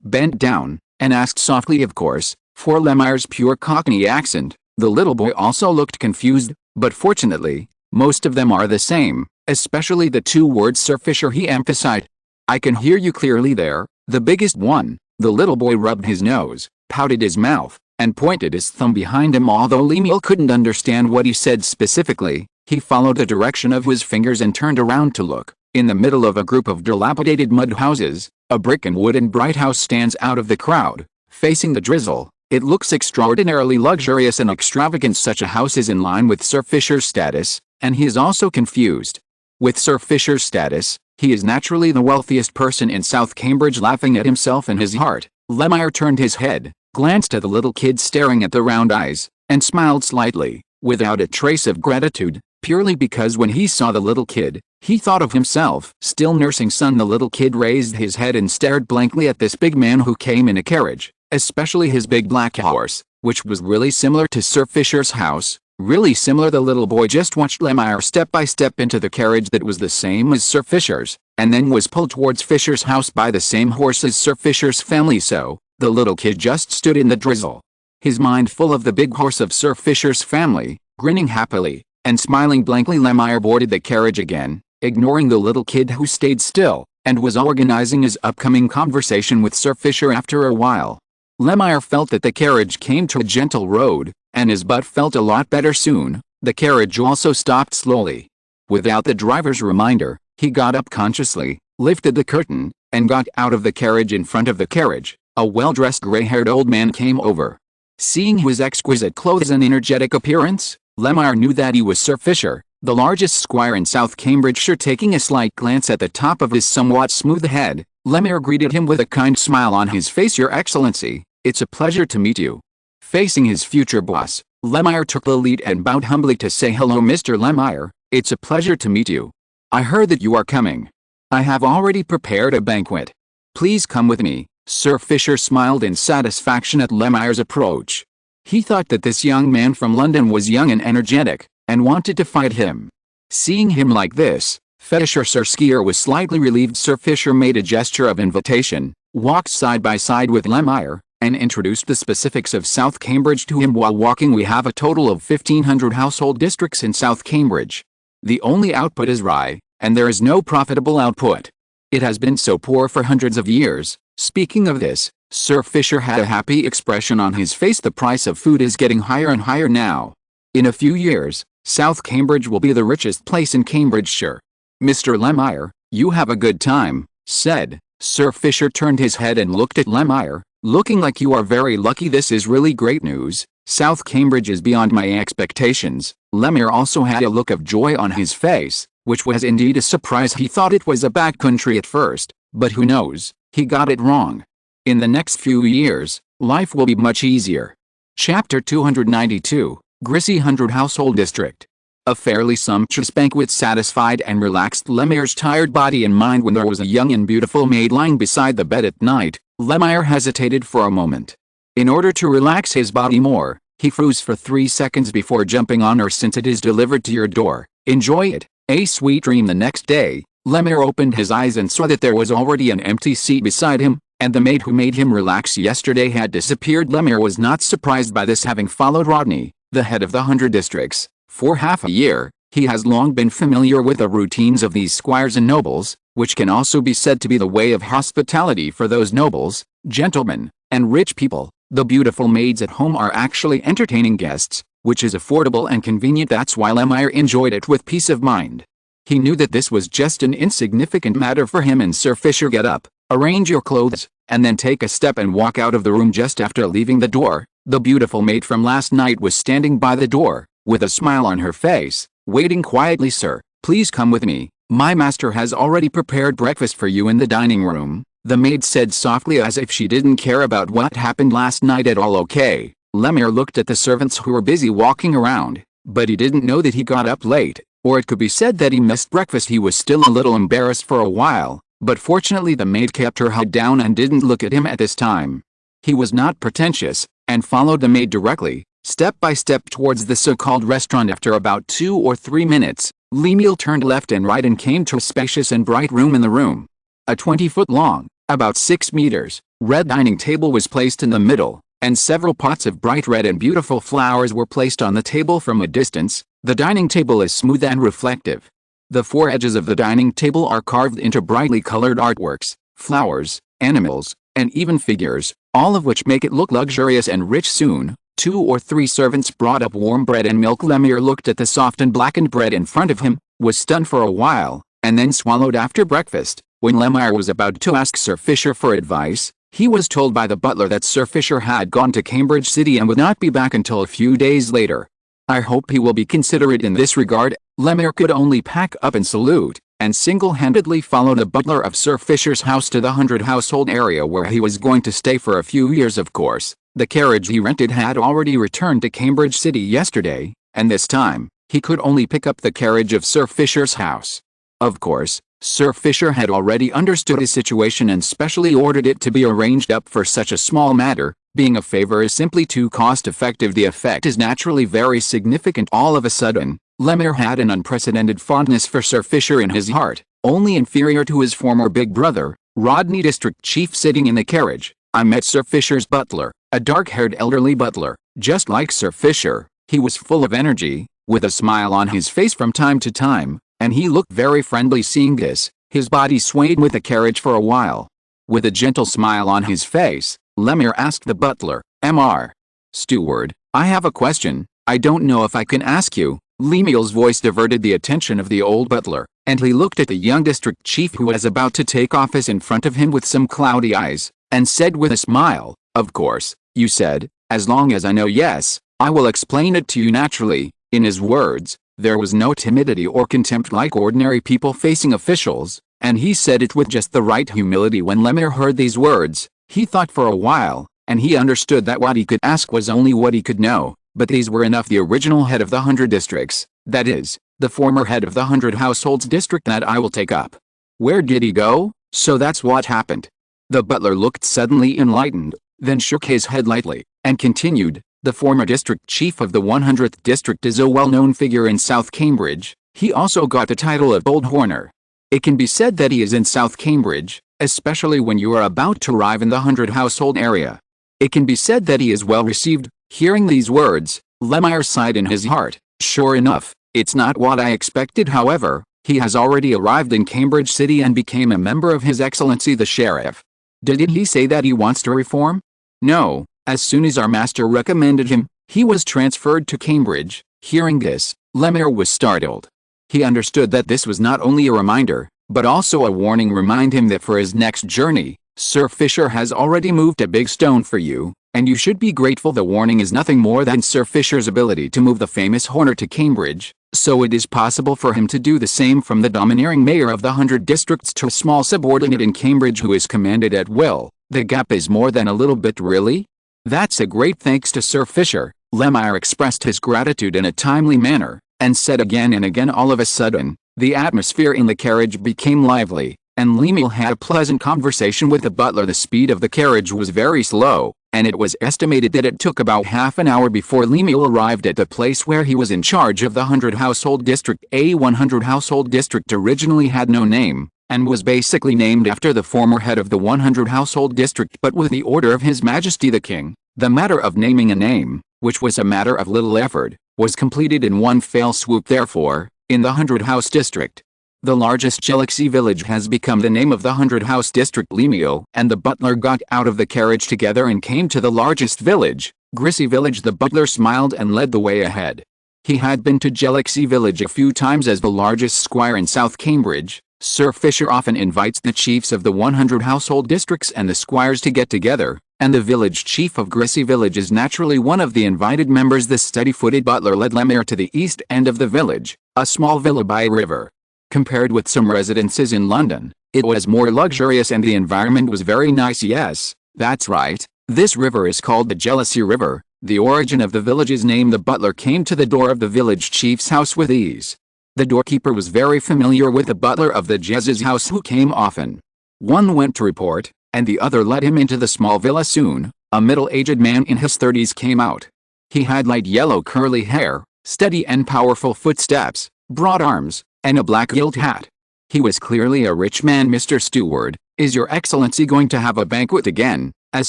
bent down, and asked softly. Of course, for Lemur's pure Cockney accent, the little boy also looked confused, but fortunately, most of them are the same, especially the 2 words Sir Fisher. He emphasized. "I can hear you clearly there, The biggest one. The little boy rubbed his nose, pouted his mouth, and pointed his thumb behind him. Although Lemuel couldn't understand what he said specifically, he followed the direction of his fingers and turned around to look. In the middle of a group of dilapidated mud houses, a brick and wooden bright house stands out of the crowd, facing the drizzle. It looks extraordinarily luxurious and extravagant. Such a house is in line with Sir Fisher's status, and he is also confused. With Sir Fisher's status, he is naturally the wealthiest person in South Cambridge. Laughing at himself in his heart, Lemire turned his head, glanced at the little kid staring at the round eyes, and smiled slightly, without a trace of gratitude, purely because when he saw the little kid, he thought of himself still nursing son. The little kid raised his head and stared blankly at this big man who came in a carriage, especially his big black horse, which was really similar to Sir Fisher's house. Really similar. The little boy just watched Lemire step by step into the carriage that was the same as Sir Fisher's, and then was pulled towards Fisher's house by the same horse as Sir Fisher's family. So, the little kid just stood in the drizzle, his mind full of the big horse of Sir Fisher's family, grinning happily, and smiling blankly. Lemire boarded the carriage again, ignoring the little kid who stayed still, and was organizing his upcoming conversation with Sir Fisher. After a while, Lemire felt that the carriage came to a gentle road, and his butt felt a lot better soon. The carriage also stopped slowly. Without the driver's reminder, he got up consciously, lifted the curtain, and got out of the carriage. In front of the carriage, a well-dressed gray-haired old man came over. Seeing his exquisite clothes and energetic appearance, Lemire knew that he was Sir Fisher, the largest squire in South Cambridgeshire. Taking a slight glance at the top of his somewhat smooth head, Lemire greeted him with a kind smile on his face. "Your Excellency, it's a pleasure to meet you." Facing his future boss, Lemire took the lead and bowed humbly to say, "Hello Mr. Lemire, it's a pleasure to meet you. I heard that you are coming. I have already prepared a banquet. Please come with me." Sir Fisher smiled in satisfaction at Lemire's approach. He thought that this young man from London was young and energetic, and wanted to fight him. Seeing him like this, Fisher Sir Skier was slightly relieved. Sir Fisher made a gesture of invitation, walked side by side with Lemire, and introduced the specifics of South Cambridge to him while walking. "We have a total of 1,500 household districts in South Cambridge. The only output is rye, and there is no profitable output. It has been so poor for hundreds of years." Speaking of this, Sir Fisher had a happy expression on his face. "The price of food is getting higher and higher now. In a few years, South Cambridge will be the richest place in Cambridgeshire." "Mr. Lemire, you have a good time," said. Sir Fisher turned his head and looked at Lemire, looking like, "You are very lucky. This is really great news. South Cambridge is beyond my expectations." Lemire also had a look of joy on his face, which was indeed a surprise. He thought it was a bad country at first, but who knows, he got it wrong. In the next few years, life will be much easier. Chapter 292, Grissy 100 Household District. A fairly sumptuous banquet satisfied and relaxed Lemire's tired body and mind. When there was a young and beautiful maid lying beside the bed at night, Lemire hesitated for a moment. In order to relax his body more, he froze for 3 seconds before jumping on her. "Since it is delivered to your door, enjoy it, a sweet dream." The next day, Lemire opened his eyes and saw that there was already an empty seat beside him, and the maid who made him relax yesterday had disappeared. Lemire was not surprised by this, having followed Rodney, the head of the 100 districts, for half a year. He has long been familiar with the routines of these squires and nobles, which can also be said to be the way of hospitality for those nobles, gentlemen, and rich people. The beautiful maids at home are actually entertaining guests, which is affordable and convenient. That's why Lemire enjoyed it with peace of mind. He knew that this was just an insignificant matter for him and Sir Fisher. "Get up, arrange your clothes, and then take a step and walk out of the room." Just after leaving the door, the beautiful maid from last night was standing by the door, with a smile on her face, waiting quietly. "Sir, please come with me. My master has already prepared breakfast for you in the dining room," the maid said softly, as if she didn't care about what happened last night at all. "Okay." Lemire looked at the servants who were busy walking around, but he didn't know that he got up late, or it could be said that he missed breakfast. He was still a little embarrassed for a while, but fortunately the maid kept her head down and didn't look at him at this time. He was not pretentious, and followed the maid directly, step by step, towards the so-called restaurant. After about 2 or 3 minutes, Lemuel turned left and right and came to a spacious and bright room. In the room, a 20-foot long, about 6 meters, red dining table was placed in the middle, and several pots of bright red and beautiful flowers were placed on the table from a distance. The dining table is smooth and reflective. The 4 edges of the dining table are carved into brightly colored artworks, flowers, animals, and even figures, all of which make it look luxurious and rich. Soon, 2 or 3 servants brought up warm bread and milk. Lemire looked at the soft and blackened bread in front of him, was stunned for a while, and then swallowed after breakfast. When Lemire was about to ask Sir Fisher for advice, he was told by the butler that Sir Fisher had gone to Cambridge City and would not be back until a few days later. I hope he will be considerate in this regard. Lemire could only pack up and salute, and single-handedly follow the butler of Sir Fisher's house to the 100 household area where he was going to stay for a few years. Of course, the carriage he rented had already returned to Cambridge City yesterday, and this time, he could only pick up the carriage of Sir Fisher's house. Of course, Sir Fisher had already understood his situation and specially ordered it to be arranged up for such a small matter. Being a favor is simply too cost-effective. The effect is naturally very significant. All of a sudden, Lemire had an unprecedented fondness for Sir Fisher in his heart, only inferior to his former big brother, Rodney District Chief. Sitting in the carriage, I met Sir Fisher's butler, a dark-haired elderly butler, just like Sir Fisher. He was full of energy, with a smile on his face from time to time, and he looked very friendly. Seeing this, his body swayed with the carriage for a while. With a gentle smile on his face, Lemire asked the butler, "Mr. Steward, I have a question. I don't know if I can ask you." Lemuel's voice diverted the attention of the old butler, and he looked at the young district chief who was about to take office in front of him with some cloudy eyes, and said with a smile, "Of course, you said, as long as I know. Yes, I will explain it to you naturally." In his words, there was no timidity or contempt like ordinary people facing officials, and he said it with just the right humility. When Lemire heard these words, he thought for a while, and he understood that what he could ask was only what he could know, but these were enough. The original head of the 100 districts, that is, the former head of the 100 households district, that I will take up. Where did he go? So that's what happened. The butler looked suddenly enlightened, then shook his head lightly, and continued, "The former district chief of the 100th district is a well-known figure in South Cambridge. He also got the title of Old Horner. It can be said that he is in South Cambridge, especially when you are about to arrive in the 100 household area. It can be said that he is well received." Hearing these words, Lemire sighed in his heart. Sure enough, it's not what I expected. However, he has already arrived in Cambridge City and became a member of His Excellency the Sheriff. Did he say that he wants to reform? No, as soon as our master recommended him, he was transferred to Cambridge. Hearing this, Lemire was startled. He understood that this was not only a reminder, but also a warning. Remind him that for his next journey, Sir Fisher has already moved a big stone for you, and you should be grateful. The warning is nothing more than Sir Fisher's ability to move the famous Horner to Cambridge, so it is possible for him to do the same from the domineering mayor of the 100 districts to a small subordinate in Cambridge who is commanded at will. The gap is more than a little bit. Really? That's a great thanks to Sir Fisher. Lemire expressed his gratitude in a timely manner, and said again and again. All of a sudden, the atmosphere in the carriage became lively, and Lemuel had a pleasant conversation with the butler. The speed of the carriage was very slow, and it was estimated that it took about half an hour before Lemuel arrived at the place where he was in charge of the 100 household district. A 100 household district originally had no name, and was basically named after the former head of the 100 household district, but with the order of His Majesty the King, the matter of naming a name, which was a matter of little effort, was completed in one fell swoop. Therefore, in the 100 house district, the largest Galaxy village has become the name of the 100 house district. Lemuel and the butler got out of the carriage together and came to the largest village, Grissy village. The butler smiled and led the way ahead. He had been to Galaxy village a few times as the largest squire in South Cambridge. Sir Fisher often invites the chiefs of the 100 household districts and the squires to get together, and the village chief of Grissy village is naturally one of the invited members. The steady-footed butler led Lemire to the east end of the village, a small villa by a river. Compared with some residences in London, it was more luxurious and the environment was very nice. Yes, that's right, this river is called the Jealousy River, the origin of the village's name. The butler came to the door of the village chief's house with ease. The doorkeeper was very familiar with the butler of the Jez's house who came often. One went to report, and the other led him into the small villa. Soon, a middle-aged man in his 30s came out. He had light yellow curly hair, steady and powerful footsteps, broad arms, and a black gilt hat. He was clearly a rich man. "Mr. Steward, is your excellency going to have a banquet again?" As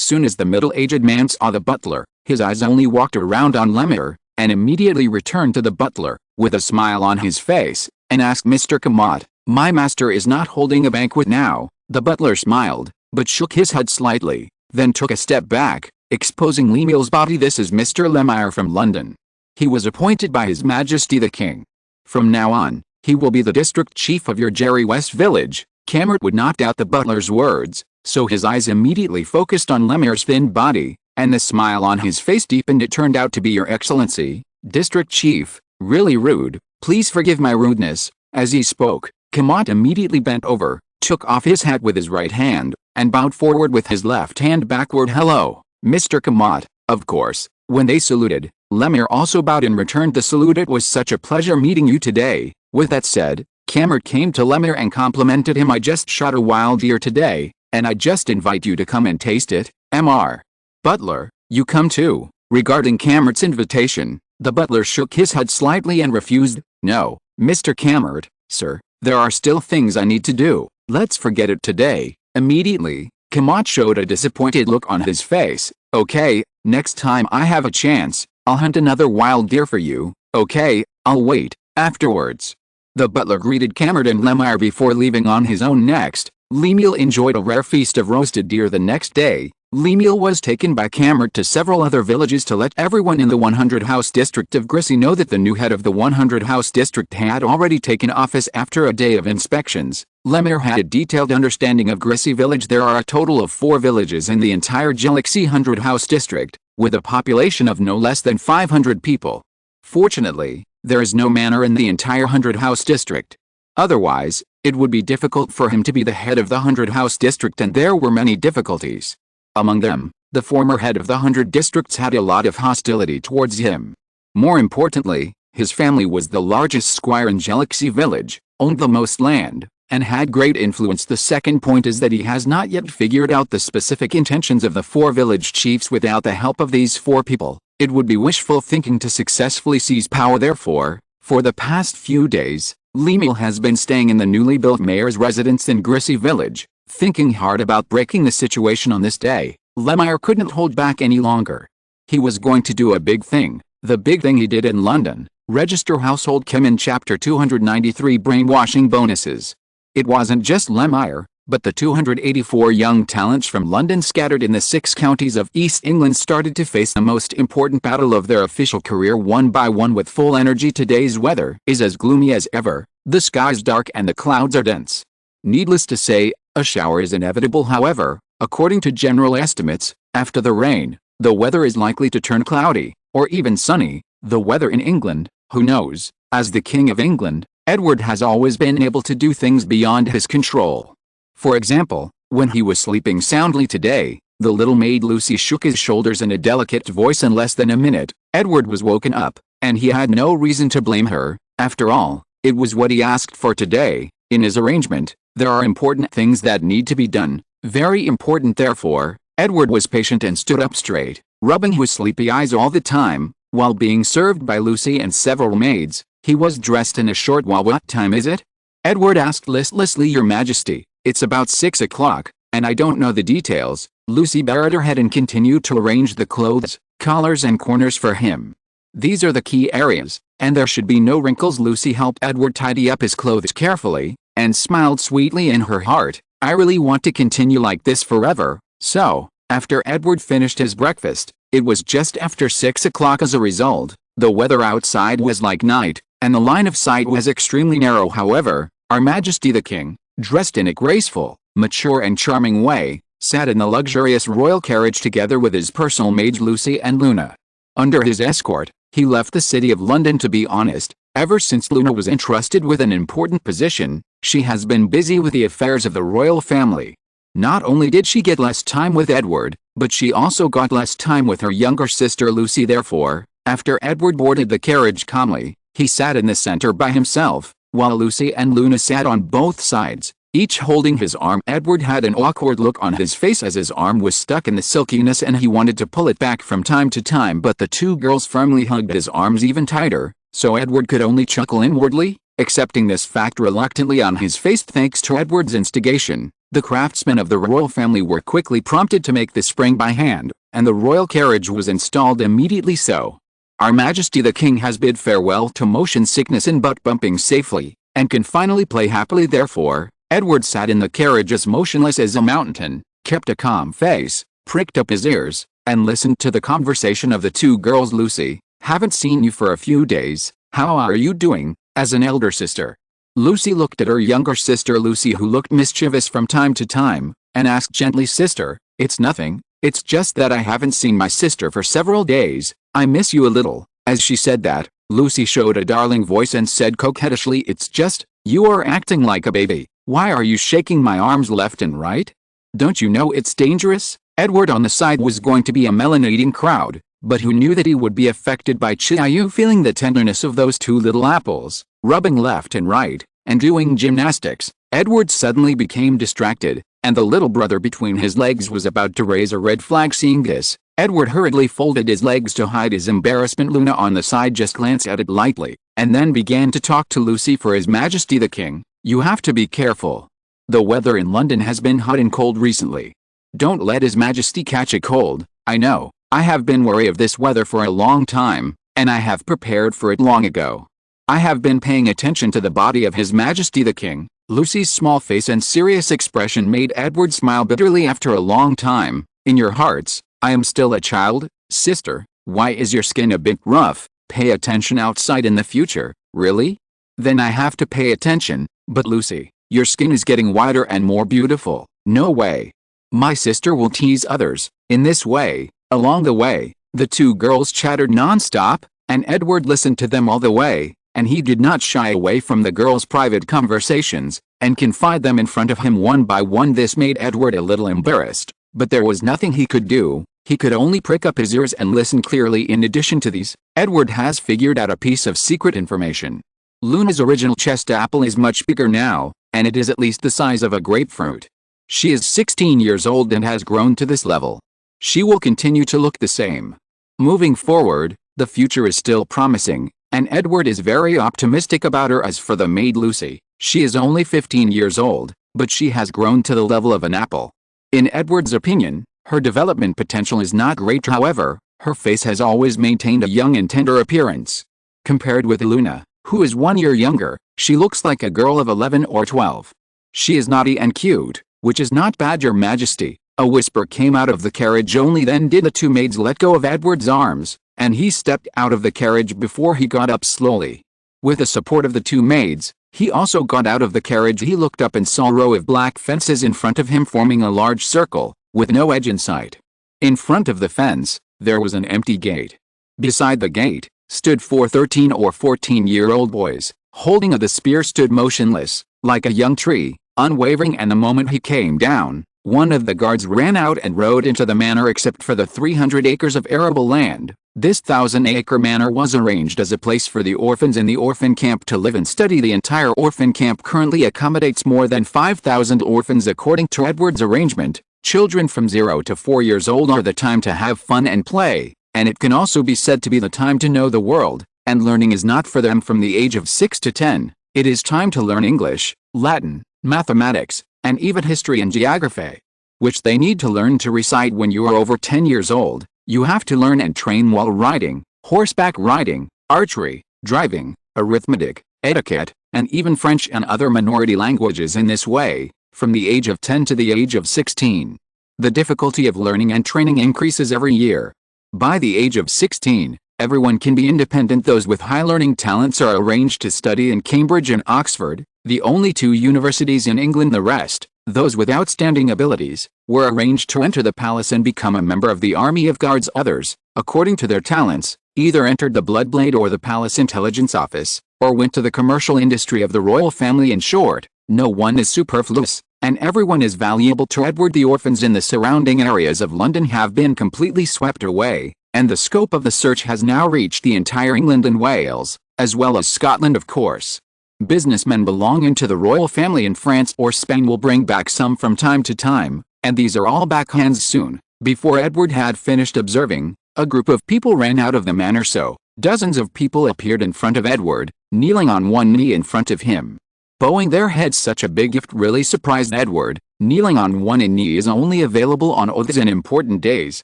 soon as the middle-aged man saw the butler, his eyes only walked around on Lemire, and immediately returned to the butler, with a smile on his face, and asked, "Mr. Commott, my master is not holding a banquet now." The butler smiled, but shook his head slightly, then took a step back, exposing Lemuel's body. "This is Mr. Lemire from London. He was appointed by His Majesty the King. From now on, he will be the district chief of your Jerry West village." Camert would not doubt the butler's words, so his eyes immediately focused on Lemire's thin body, and the smile on his face deepened. "It turned out to be Your Excellency, District Chief. Really rude. Please forgive my rudeness." As he spoke, Camert immediately bent over, took off his hat with his right hand, and bowed forward with his left hand backward. "Hello, Mr. Camert." Of course, when they saluted, Lemire also bowed and returned the salute. "It was such a pleasure meeting you today." With that said, Camert came to Lemire and complimented him. "I just shot a wild deer today, and I just invite you to come and taste it. Mr. Butler, you come too." Regarding Camert's invitation, the butler shook his head slightly and refused. "No, Mr. Camert, sir, there are still things I need to do. Let's forget it today." Immediately, Camert showed a disappointed look on his face. "Okay, next time I have a chance, I'll hunt another wild deer for you. Okay, I'll wait." Afterwards, the butler greeted Camert and Lemire before leaving on his own. Next, Lemuel enjoyed a rare feast of roasted deer. The next day, Lemuel was taken by Camert to several other villages to let everyone in the 100-house district of Grissy know that the new head of the 100-house district had already taken office. After a day of inspections, Lemire had a detailed understanding of Grissy village. There are a total of 4 villages in the entire Galaxy 100-house district, with a population of no less than 500 people. Fortunately, there is no manor in the entire 100-house district. Otherwise, it would be difficult for him to be the head of the 100-house district, and there were many difficulties. Among them, the former head of the 100 districts had a lot of hostility towards him. More importantly, his family was the largest squire in Galaxy village, owned the most land, and had great influence. The second point is that he has not yet figured out the specific intentions of the 4 village chiefs. Without the help of these 4 people, it would be wishful thinking to successfully seize power. Therefore, for the past few days, Lemuel has been staying in the newly built mayor's residence in Grissy village, thinking hard about breaking the situation. On this day, Lemire couldn't hold back any longer. He was going to do a big thing, the big thing he did in London: register household chem in Chapter 293 brainwashing bonuses. It wasn't just Lemire, but the 284 young talents from London scattered in the 6 counties of East England started to face the most important battle of their official career, one by one with full energy. Today's weather is as gloomy as ever, the sky's dark and the clouds are dense. Needless to say, a shower is inevitable. However, according to general estimates, after the rain, the weather is likely to turn cloudy, or even sunny. The weather in England, who knows? As the King of England, Edward has always been able to do things beyond his control. For example, when he was sleeping soundly today, the little maid Lucy shook his shoulders in a delicate voice. In less than a minute, Edward was woken up, and he had no reason to blame her. After all, it was what he asked for today. In his arrangement, there are important things that need to be done, very important. Therefore, Edward was patient and stood up straight, rubbing his sleepy eyes all the time, while being served by Lucy and several maids. He was dressed in a short while. "What time is it?" Edward asked listlessly. "Your Majesty, it's about 6 o'clock, and I don't know the details." Lucy bared her head and continued to arrange the clothes, collars and corners for him. "These are the key areas, and there should be no wrinkles." Lucy helped Edward tidy up his clothes carefully, and smiled sweetly in her heart. "I really want to continue like this forever." So, after Edward finished his breakfast, it was just after 6 o'clock. As a result, the weather outside was like night, and the line of sight was extremely narrow. However, Our Majesty the King, dressed in a graceful, mature and charming way, sat in the luxurious royal carriage together with his personal maids Lucy and Luna. Under his escort, he left the city of London. To be honest, ever since Luna was entrusted with an important position, she has been busy with the affairs of the royal family. Not only did she get less time with Edward, but she also got less time with her younger sister Lucy. Therefore, after Edward boarded the carriage calmly, he sat in the center by himself, while Lucy and Luna sat on both sides, each holding his arm. Edward had an awkward look on his face as his arm was stuck in the silkiness and he wanted to pull it back from time to time, but the 2 girls firmly hugged his arms even tighter, so Edward could only chuckle inwardly, accepting this fact reluctantly on his face. Thanks to Edward's instigation, the craftsmen of the royal family were quickly prompted to make the spring by hand, and the royal carriage was installed immediately. So, Our Majesty the King has bid farewell to motion sickness and butt bumping safely, and can finally play happily. Therefore, Edward sat in the carriage as motionless as a mountain, kept a calm face, pricked up his ears, and listened to the conversation of the two girls. Lucy, haven't seen you for a few days, how are you doing, as an elder sister? Lucy looked at her younger sister Lucy, who looked mischievous from time to time, and asked gently, Sister, it's nothing, it's just that I haven't seen my sister for several days, I miss you a little. As she said that, Lucy showed a darling voice and said coquettishly, It's just, you are acting like a baby. Why are you shaking my arms left and right? Don't you know it's dangerous? Edward on the side was going to be a melon-eating crowd, but who knew that he would be affected by Chiayu feeling the tenderness of those two little apples, rubbing left and right, and doing gymnastics. Edward suddenly became distracted, and the little brother between his legs was about to raise a red flag. Seeing this, Edward hurriedly folded his legs to hide his embarrassment. Luna on the side just glanced at it lightly, and then began to talk to Lucy. For His Majesty the King, you have to be careful. The weather in London has been hot and cold recently. Don't let His Majesty catch a cold. I know, I have been wary of this weather for a long time, and I have prepared for it long ago. I have been paying attention to the body of His Majesty the King. Lucy's small face and serious expression made Edward smile bitterly. After a long time, in your hearts, I am still a child, sister. Why is your skin a bit rough? Pay attention outside in the future. Really? Then I have to pay attention. But Lucy, your skin is getting whiter and more beautiful. No way. My sister will tease others. In this way, along the way, the two girls chattered non-stop, and Edward listened to them all the way, and he did not shy away from the girls' private conversations, and confide them in front of him one by one. This made Edward a little embarrassed, but there was nothing he could do. He could only prick up his ears and listen clearly. In addition to these, Edward has figured out a piece of secret information. Luna's original chest apple is much bigger now, and it is at least the size of a grapefruit. She is 16 years old and has grown to this level. She will continue to look the same. Moving forward, the future is still promising, and Edward is very optimistic about her. As for the maid Lucy, she is only 15 years old, but she has grown to the level of an apple. In Edward's opinion, her development potential is not great. However, her face has always maintained a young and tender appearance. Compared with Luna, who is 1 year younger, she looks like a girl of 11 or 12. She is naughty and cute, which is not bad, Your Majesty. A whisper came out of the carriage. Only then did the two maids let go of Edward's arms, and he stepped out of the carriage before he got up slowly. With the support of the two maids, he also got out of the carriage. He looked up and saw a row of black fences in front of him forming a large circle, with no edge in sight. In front of the fence, there was an empty gate. Beside the gate, stood 4 13 or 14-year-old boys. Holding the spear stood motionless, like a young tree, unwavering, and the moment he came down, one of the guards ran out and rode into the manor. Except for the 300 acres of arable land, this 1,000-acre manor was arranged as a place for the orphans in the orphan camp to live and study. The entire orphan camp currently accommodates more than 5,000 orphans. According to Edward's arrangement, children from 0 to 4 years old are the time to have fun and play, and it can also be said to be the time to know the world, and learning is not for them from the age of 6 to 10. It is time to learn English, Latin, mathematics, and even history and geography, which they need to learn to recite when you are over 10 years old. You have to learn and train while riding, horseback riding, archery, driving, arithmetic, etiquette, and even French and other minority languages. In this way, from the age of 10 to the age of 16. The difficulty of learning and training increases every year. By the age of 16, everyone can be independent. Those with high learning talents are arranged to study in Cambridge and Oxford, the only two universities in England. The rest, those with outstanding abilities, were arranged to enter the palace and become a member of the army of guards. Others, according to their talents, either entered the Bloodblade or the palace intelligence office, or went to the commercial industry of the royal family. In short, no one is superfluous, and everyone is valuable to Edward. The orphans in the surrounding areas of London have been completely swept away, and the scope of the search has now reached the entire England and Wales, as well as Scotland. Of course, businessmen belonging to the royal family in France or Spain will bring back some from time to time, and these are all backhands soon. Before Edward had finished observing, a group of people ran out of the manor. So, dozens of people appeared in front of Edward, kneeling on one knee in front of him, bowing their heads. Such a big gift really surprised Edward. Kneeling on one knee is only available on oaths and important days.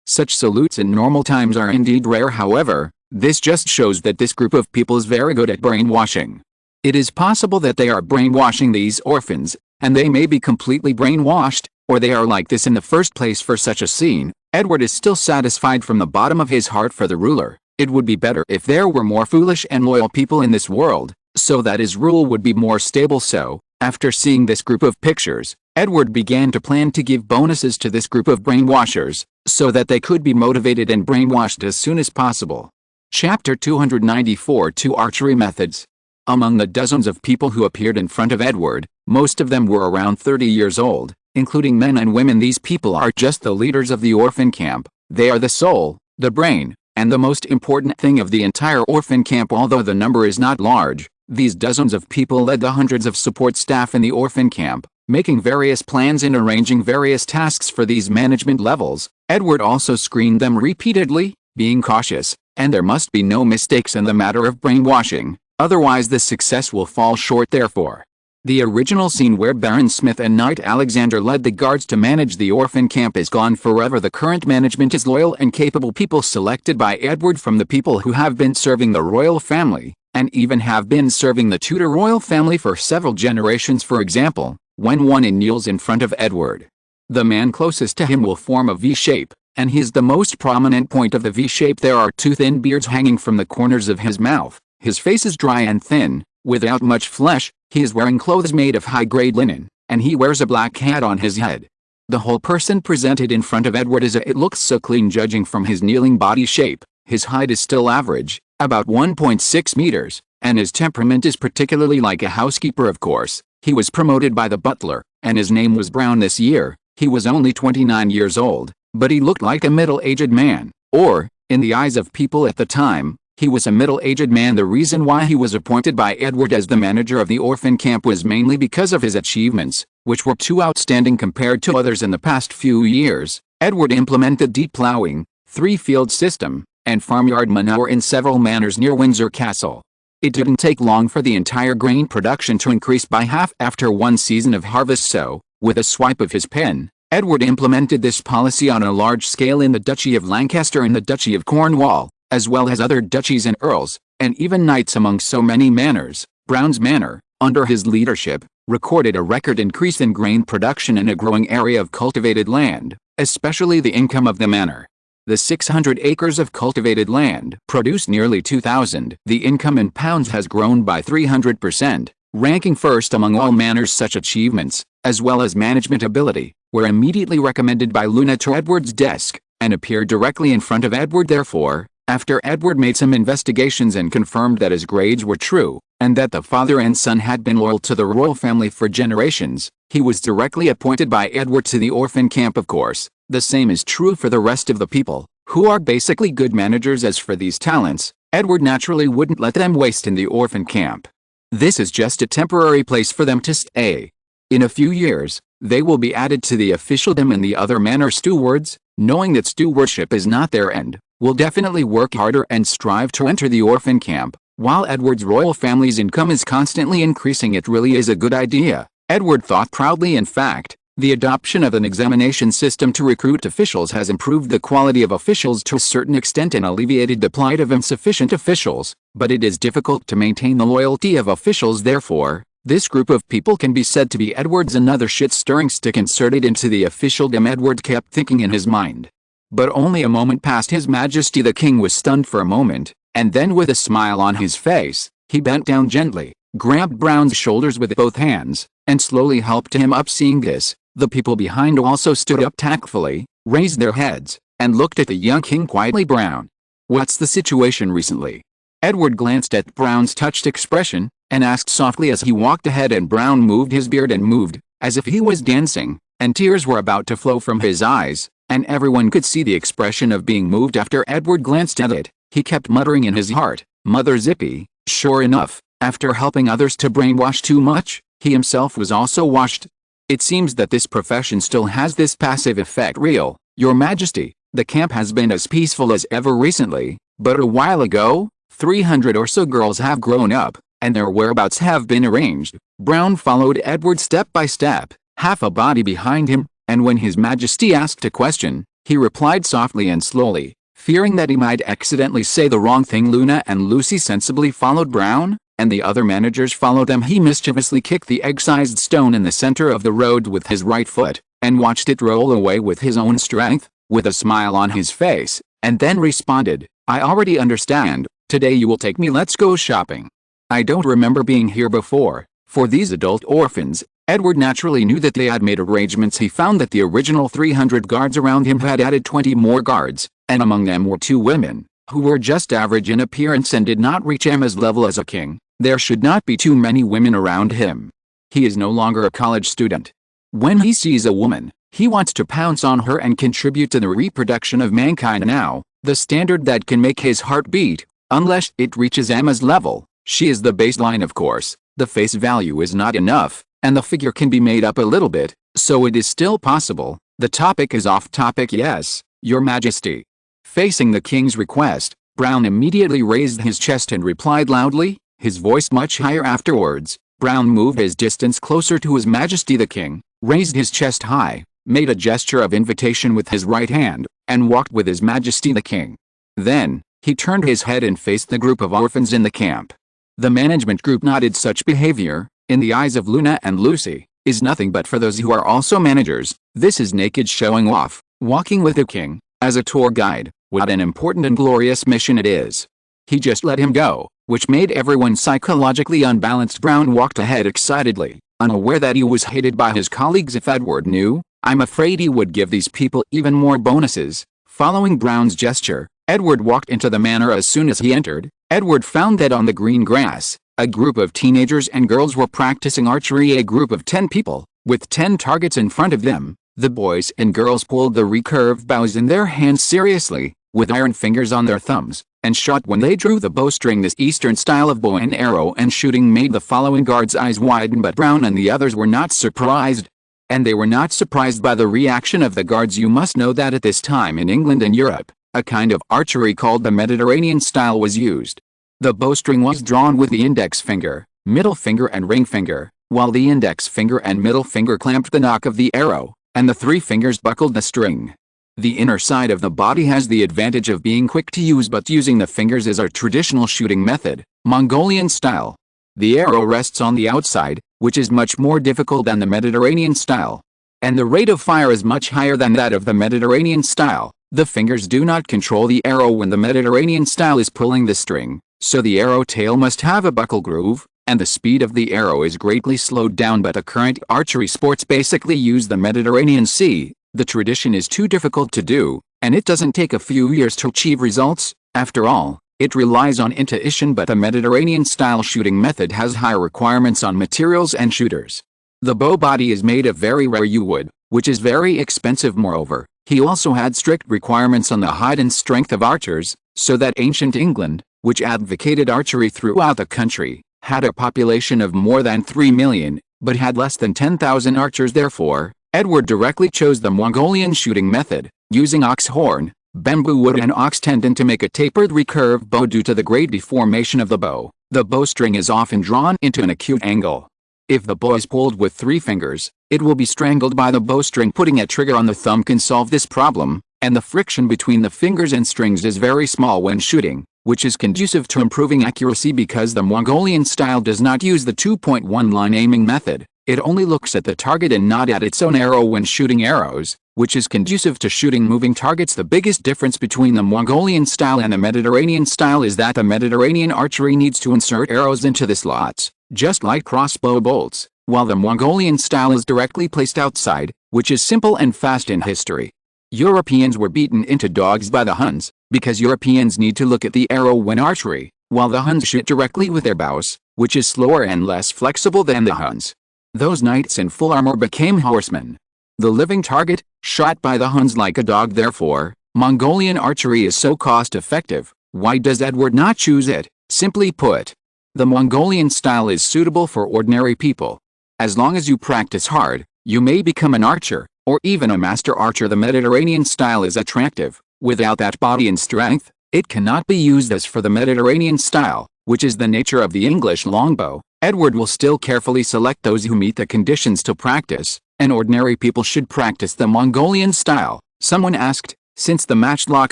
Such salutes in normal times are indeed rare. However, this just shows that this group of people is very good at brainwashing. It is possible that they are brainwashing these orphans, and they may be completely brainwashed, or they are like this in the first place. For such a scene, Edward is still satisfied from the bottom of his heart for the ruler. It would be better if there were more foolish and loyal people in this world, so that his rule would be more stable. So, after seeing this group of pictures, Edward began to plan to give bonuses to this group of brainwashers, so that they could be motivated and brainwashed as soon as possible. Chapter 294 Two Archery Methods. Among the dozens of people who appeared in front of Edward, most of them were around 30 years old, including men and women. These people are just the leaders of the orphan camp. They are the soul, the brain, and the most important thing of the entire orphan camp. Although the number is not large, these dozens of people led the hundreds of support staff in the orphan camp, making various plans and arranging various tasks for these management levels. Edward also screened them repeatedly, being cautious, and there must be no mistakes in the matter of brainwashing, otherwise the success will fall short. Therefore, the original scene where Baron Smith and Knight Alexander led the guards to manage the orphan camp is gone forever. The current management is loyal and capable people selected by Edward from the people who have been serving the royal family, and even have been serving the Tudor royal family for several generations. For example, when one kneels in front of Edward, the man closest to him will form a V shape, and he is the most prominent point of the V shape. There are two thin beards hanging from the corners of his mouth. His face is dry and thin, without much flesh. He is wearing clothes made of high-grade linen, and he wears a black hat on his head. The whole person presented in front of Edward it looks so clean. Judging from his kneeling body shape, his height is still average, about 1.6 meters, and his temperament is particularly like a housekeeper. Of course, he was promoted by the butler, and his name was Brown. This year, he was only 29 years old, but he looked like a middle-aged man, or, in the eyes of people at the time, he was a middle-aged man. The reason why he was appointed by Edward as the manager of the orphan camp was mainly because of his achievements, which were too outstanding compared to others in the past few years. Edward implemented deep plowing, three-field system, and farmyard manure in several manors near Windsor Castle. It didn't take long for the entire grain production to increase by half after one season of harvest. So, with a swipe of his pen, Edward implemented this policy on a large scale in the Duchy of Lancaster and the Duchy of Cornwall, as well as other duchies and earls, and even knights among so many manors. Brown's manor, under his leadership, recorded a record increase in grain production and a growing area of cultivated land, especially the income of the manor. The 600 acres of cultivated land produced nearly 2,000. The income in pounds has grown by 300%, ranking first among all manors. Such achievements, as well as management ability, were immediately recommended by Luna to Edward's desk, and appeared directly in front of Edward. Therefore, after Edward made some investigations and confirmed that his grades were true, and that the father and son had been loyal to the royal family for generations, he was directly appointed by Edward to the orphan camp. Of course, the same is true for the rest of the people, who are basically good managers. As for these talents, Edward naturally wouldn't let them waste in the orphan camp. This is just a temporary place for them to stay. In a few years, they will be added to the officialdom, and the other manor stewards, knowing that stewardship is not their end, will definitely work harder and strive to enter the orphan camp. While Edward's royal family's income is constantly increasing, it really is a good idea, Edward thought proudly. In fact, the adoption of an examination system to recruit officials has improved the quality of officials to a certain extent and alleviated the plight of insufficient officials, but it is difficult to maintain the loyalty of officials. Therefore, this group of people can be said to be Edward's another shit-stirring stick inserted into the officialdom. Edward kept thinking in his mind. But only a moment passed. His Majesty the King was stunned for a moment, and then with a smile on his face, he bent down gently, grabbed Brown's shoulders with both hands, and slowly helped him up. Seeing this, the people behind also stood up tactfully, raised their heads, and looked at the young king quietly. Brown, what's the situation recently? Edward glanced at Brown's touched expression, and asked softly as he walked ahead, and Brown moved his beard and moved, as if he was dancing, and tears were about to flow from his eyes, and everyone could see the expression of being moved. After Edward glanced at it, he kept muttering in his heart, "Mother Zippy." Sure enough, after helping others to brainwash too much, he himself was also washed. It seems that this profession still has this passive effect. Real, Your Majesty, the camp has been as peaceful as ever recently, but a while ago, 300 or so girls have grown up, and their whereabouts have been arranged. Brown followed Edward step by step, half a body behind him, and when His Majesty asked a question, he replied softly and slowly, fearing that he might accidentally say the wrong thing. Luna and Lucy sensibly followed Brown, and the other managers followed them. He mischievously kicked the egg-sized stone in the center of the road with his right foot, and watched it roll away with his own strength, with a smile on his face, and then responded, "I already understand, today you will take me, let's go shopping. I don't remember being here before." For these adult orphans, Edward naturally knew that they had made arrangements. He found that the original 300 guards around him had added 20 more guards, and among them were 2 women, who were just average in appearance and did not reach Emma's level as a king. There should not be too many women around him. He is no longer a college student. When he sees a woman, he wants to pounce on her and contribute to the reproduction of mankind now, the standard that can make his heart beat, unless it reaches Emma's level. She is the baseline, of course. The face value is not enough, and the figure can be made up a little bit, so it is still possible. The topic is off topic. Yes, Your Majesty. Facing the king's request, Brown immediately raised his chest and replied loudly, his voice much higher afterwards. Brown moved his distance closer to His Majesty the King, raised his chest high, made a gesture of invitation with his right hand, and walked with His Majesty the King. Then, he turned his head and faced the group of orphans in the camp. The management group nodded. Such behavior, in the eyes of Luna and Lucy, is nothing but for those who are also managers. This is naked showing off. Walking with the king, as a tour guide, what an important and glorious mission it is. He just let him go, which made everyone psychologically unbalanced. Brown walked ahead excitedly, unaware that he was hated by his colleagues. If Edward knew, I'm afraid he would give these people even more bonuses. Following Brown's gesture, Edward walked into the manor. As soon as he entered, Edward found that on the green grass, a group of teenagers and girls were practicing archery. A group of 10 people, with 10 targets in front of them. The boys and girls pulled the recurved bows in their hands seriously, with iron fingers on their thumbs, and shot when they drew the bowstring. This Eastern style of bow and arrow and shooting made the following guards' eyes widen, but Brown and the others were not surprised. And they were not surprised by the reaction of the guards. You must know that at this time in England and Europe, a kind of archery called the Mediterranean style was used. The bowstring was drawn with the index finger, middle finger and ring finger, while the index finger and middle finger clamped the nock of the arrow, and the 3 fingers buckled the string. The inner side of the body has the advantage of being quick to use, but using the fingers is our traditional shooting method, Mongolian style. The arrow rests on the outside, which is much more difficult than the Mediterranean style. And the rate of fire is much higher than that of the Mediterranean style. The fingers do not control the arrow when the Mediterranean style is pulling the string, so the arrow tail must have a buckle groove, and the speed of the arrow is greatly slowed down. But the current archery sports basically use the Mediterranean Sea. The tradition is too difficult to do, and it doesn't take a few years to achieve results. After all, it relies on intuition, but the Mediterranean style shooting method has high requirements on materials and shooters. The bow body is made of very rare yew wood, which is very expensive. Moreover, he also had strict requirements on the height and strength of archers, so that ancient England, which advocated archery throughout the country, had a population of more than 3 million, but had less than 10,000 archers. Therefore, Edward directly chose the Mongolian shooting method, using ox horn, bamboo wood and ox tendon to make a tapered recurved bow. Due to the great deformation of the bow, the bowstring is often drawn into an acute angle. If the bow is pulled with 3 fingers, it will be strangled by the bowstring. Putting a trigger on the thumb can solve this problem, and the friction between the fingers and strings is very small when shooting, which is conducive to improving accuracy. Because the Mongolian style does not use the 2-point-1 line aiming method, it only looks at the target and not at its own arrow when shooting arrows, which is conducive to shooting moving targets. The biggest difference between the Mongolian style and the Mediterranean style is that the Mediterranean archery needs to insert arrows into the slots, just like crossbow bolts, while the Mongolian style is directly placed outside, which is simple and fast. In history, Europeans were beaten into dogs by the Huns, because Europeans need to look at the arrow when archery, while the Huns shoot directly with their bows, which is slower and less flexible than the Huns. Those knights in full armor became horsemen. The living target, shot by the Huns like a dog. Therefore, Mongolian archery is so cost-effective. Why does Edward not choose it? Simply put, the Mongolian style is suitable for ordinary people. As long as you practice hard, you may become an archer, or even a master archer. The Mediterranean style is attractive. Without that body and strength, it cannot be used as for the Mediterranean style, which is the nature of the English longbow. Edward will still carefully select those who meet the conditions to practice, and ordinary people should practice the Mongolian style. Someone asked, since the matchlock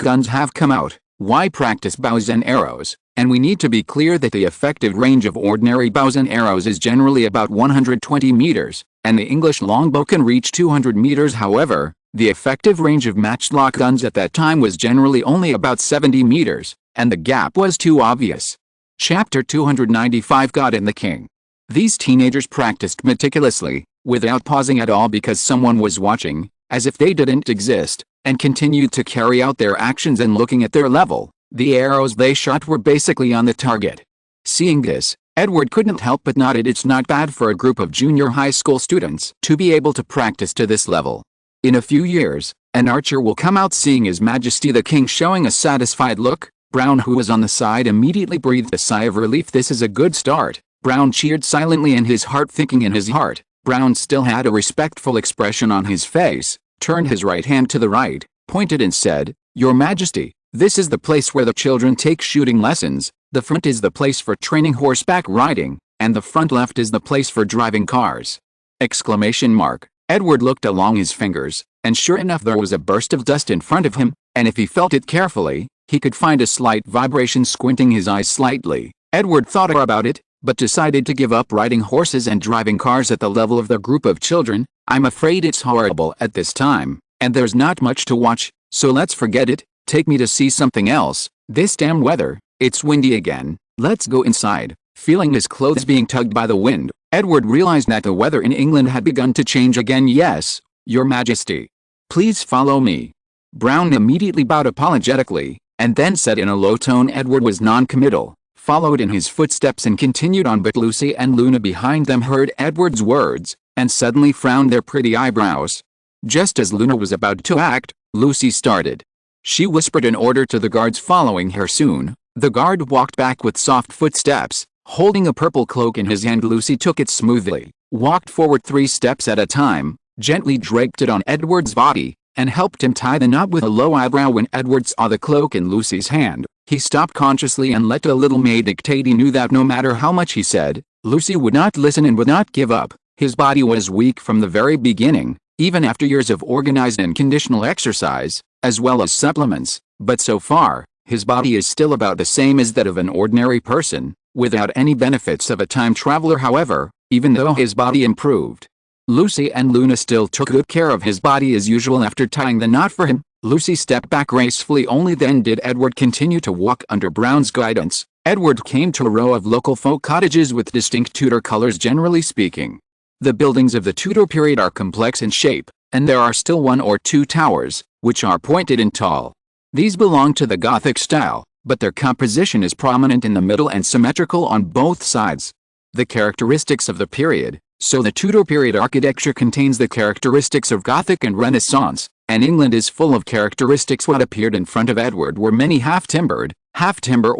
guns have come out, why practice bows and arrows? And we need to be clear that the effective range of ordinary bows and arrows is generally about 120 meters, and the English longbow can reach 200 meters. However, the effective range of matchlock guns at that time was generally only about 70 meters, and the gap was too obvious. Chapter 295 God and the King. These teenagers practiced meticulously, without pausing at all because someone was watching, as if they didn't exist, and continued to carry out their actions and looking at their level. The arrows they shot were basically on the target. Seeing this, Edward couldn't help but nodded. It's not bad for a group of junior high school students to be able to practice to this level. In a few years, an archer will come out. Seeing His Majesty the King showing a satisfied look, Brown, who was on the side, immediately breathed a sigh of relief. This is a good start. Brown cheered silently in his heart, thinking in his heart. Brown still had a respectful expression on his face, turned his right hand to the right, pointed and said, "Your Majesty, this is the place where the children take shooting lessons. The front is the place for training horseback riding, and the front left is the place for driving cars." Exclamation mark. Edward looked along his fingers, and sure enough there was a burst of dust in front of him, and if he felt it carefully, he could find a slight vibration. Squinting his eyes slightly, Edward thought about it, but decided to give up riding horses and driving cars at the level of the group of children. "I'm afraid it's horrible at this time, and there's not much to watch, so let's forget it. Take me to see something else. This damn weather, it's windy again. Let's go inside." Feeling his clothes being tugged by the wind, Edward realized that the weather in England had begun to change again. "Yes, Your Majesty. Please follow me." Brown immediately bowed apologetically, and then said in a low tone. Edward was non-committal, followed in his footsteps and continued on, but Lucy and Luna behind them heard Edward's words, and suddenly frowned their pretty eyebrows. Just as Luna was about to act, Lucy started. She whispered an order to the guards, following her soon. The guard walked back with soft footsteps, holding a purple cloak in his hand. Lucy took it smoothly, walked forward 3 steps at a time, gently draped it on Edward's body, and helped him tie the knot with a low eyebrow. When Edward saw the cloak in Lucy's hand, he stopped consciously and let the little maid dictate. He knew that no matter how much he said, Lucy would not listen and would not give up. His body was weak from the very beginning, even after years of organized and conditional exercise, as well as supplements, but so far, his body is still about the same as that of an ordinary person, without any benefits of a time traveler. However, even though his body improved, Lucy and Luna still took good care of his body as usual. After tying the knot for him, Lucy stepped back gracefully. Only then did Edward continue to walk under Brown's guidance. Edward came to a row of local folk cottages with distinct Tudor colors. Generally speaking, the buildings of the Tudor period are complex in shape, and there are still 1 or 2 towers, which are pointed and tall. These belong to the Gothic style, but their composition is prominent in the middle and symmetrical on both sides. The characteristics of the period. So the Tudor period architecture contains the characteristics of Gothic and Renaissance, and England is full of characteristics. What appeared in front of Edward were many half-timber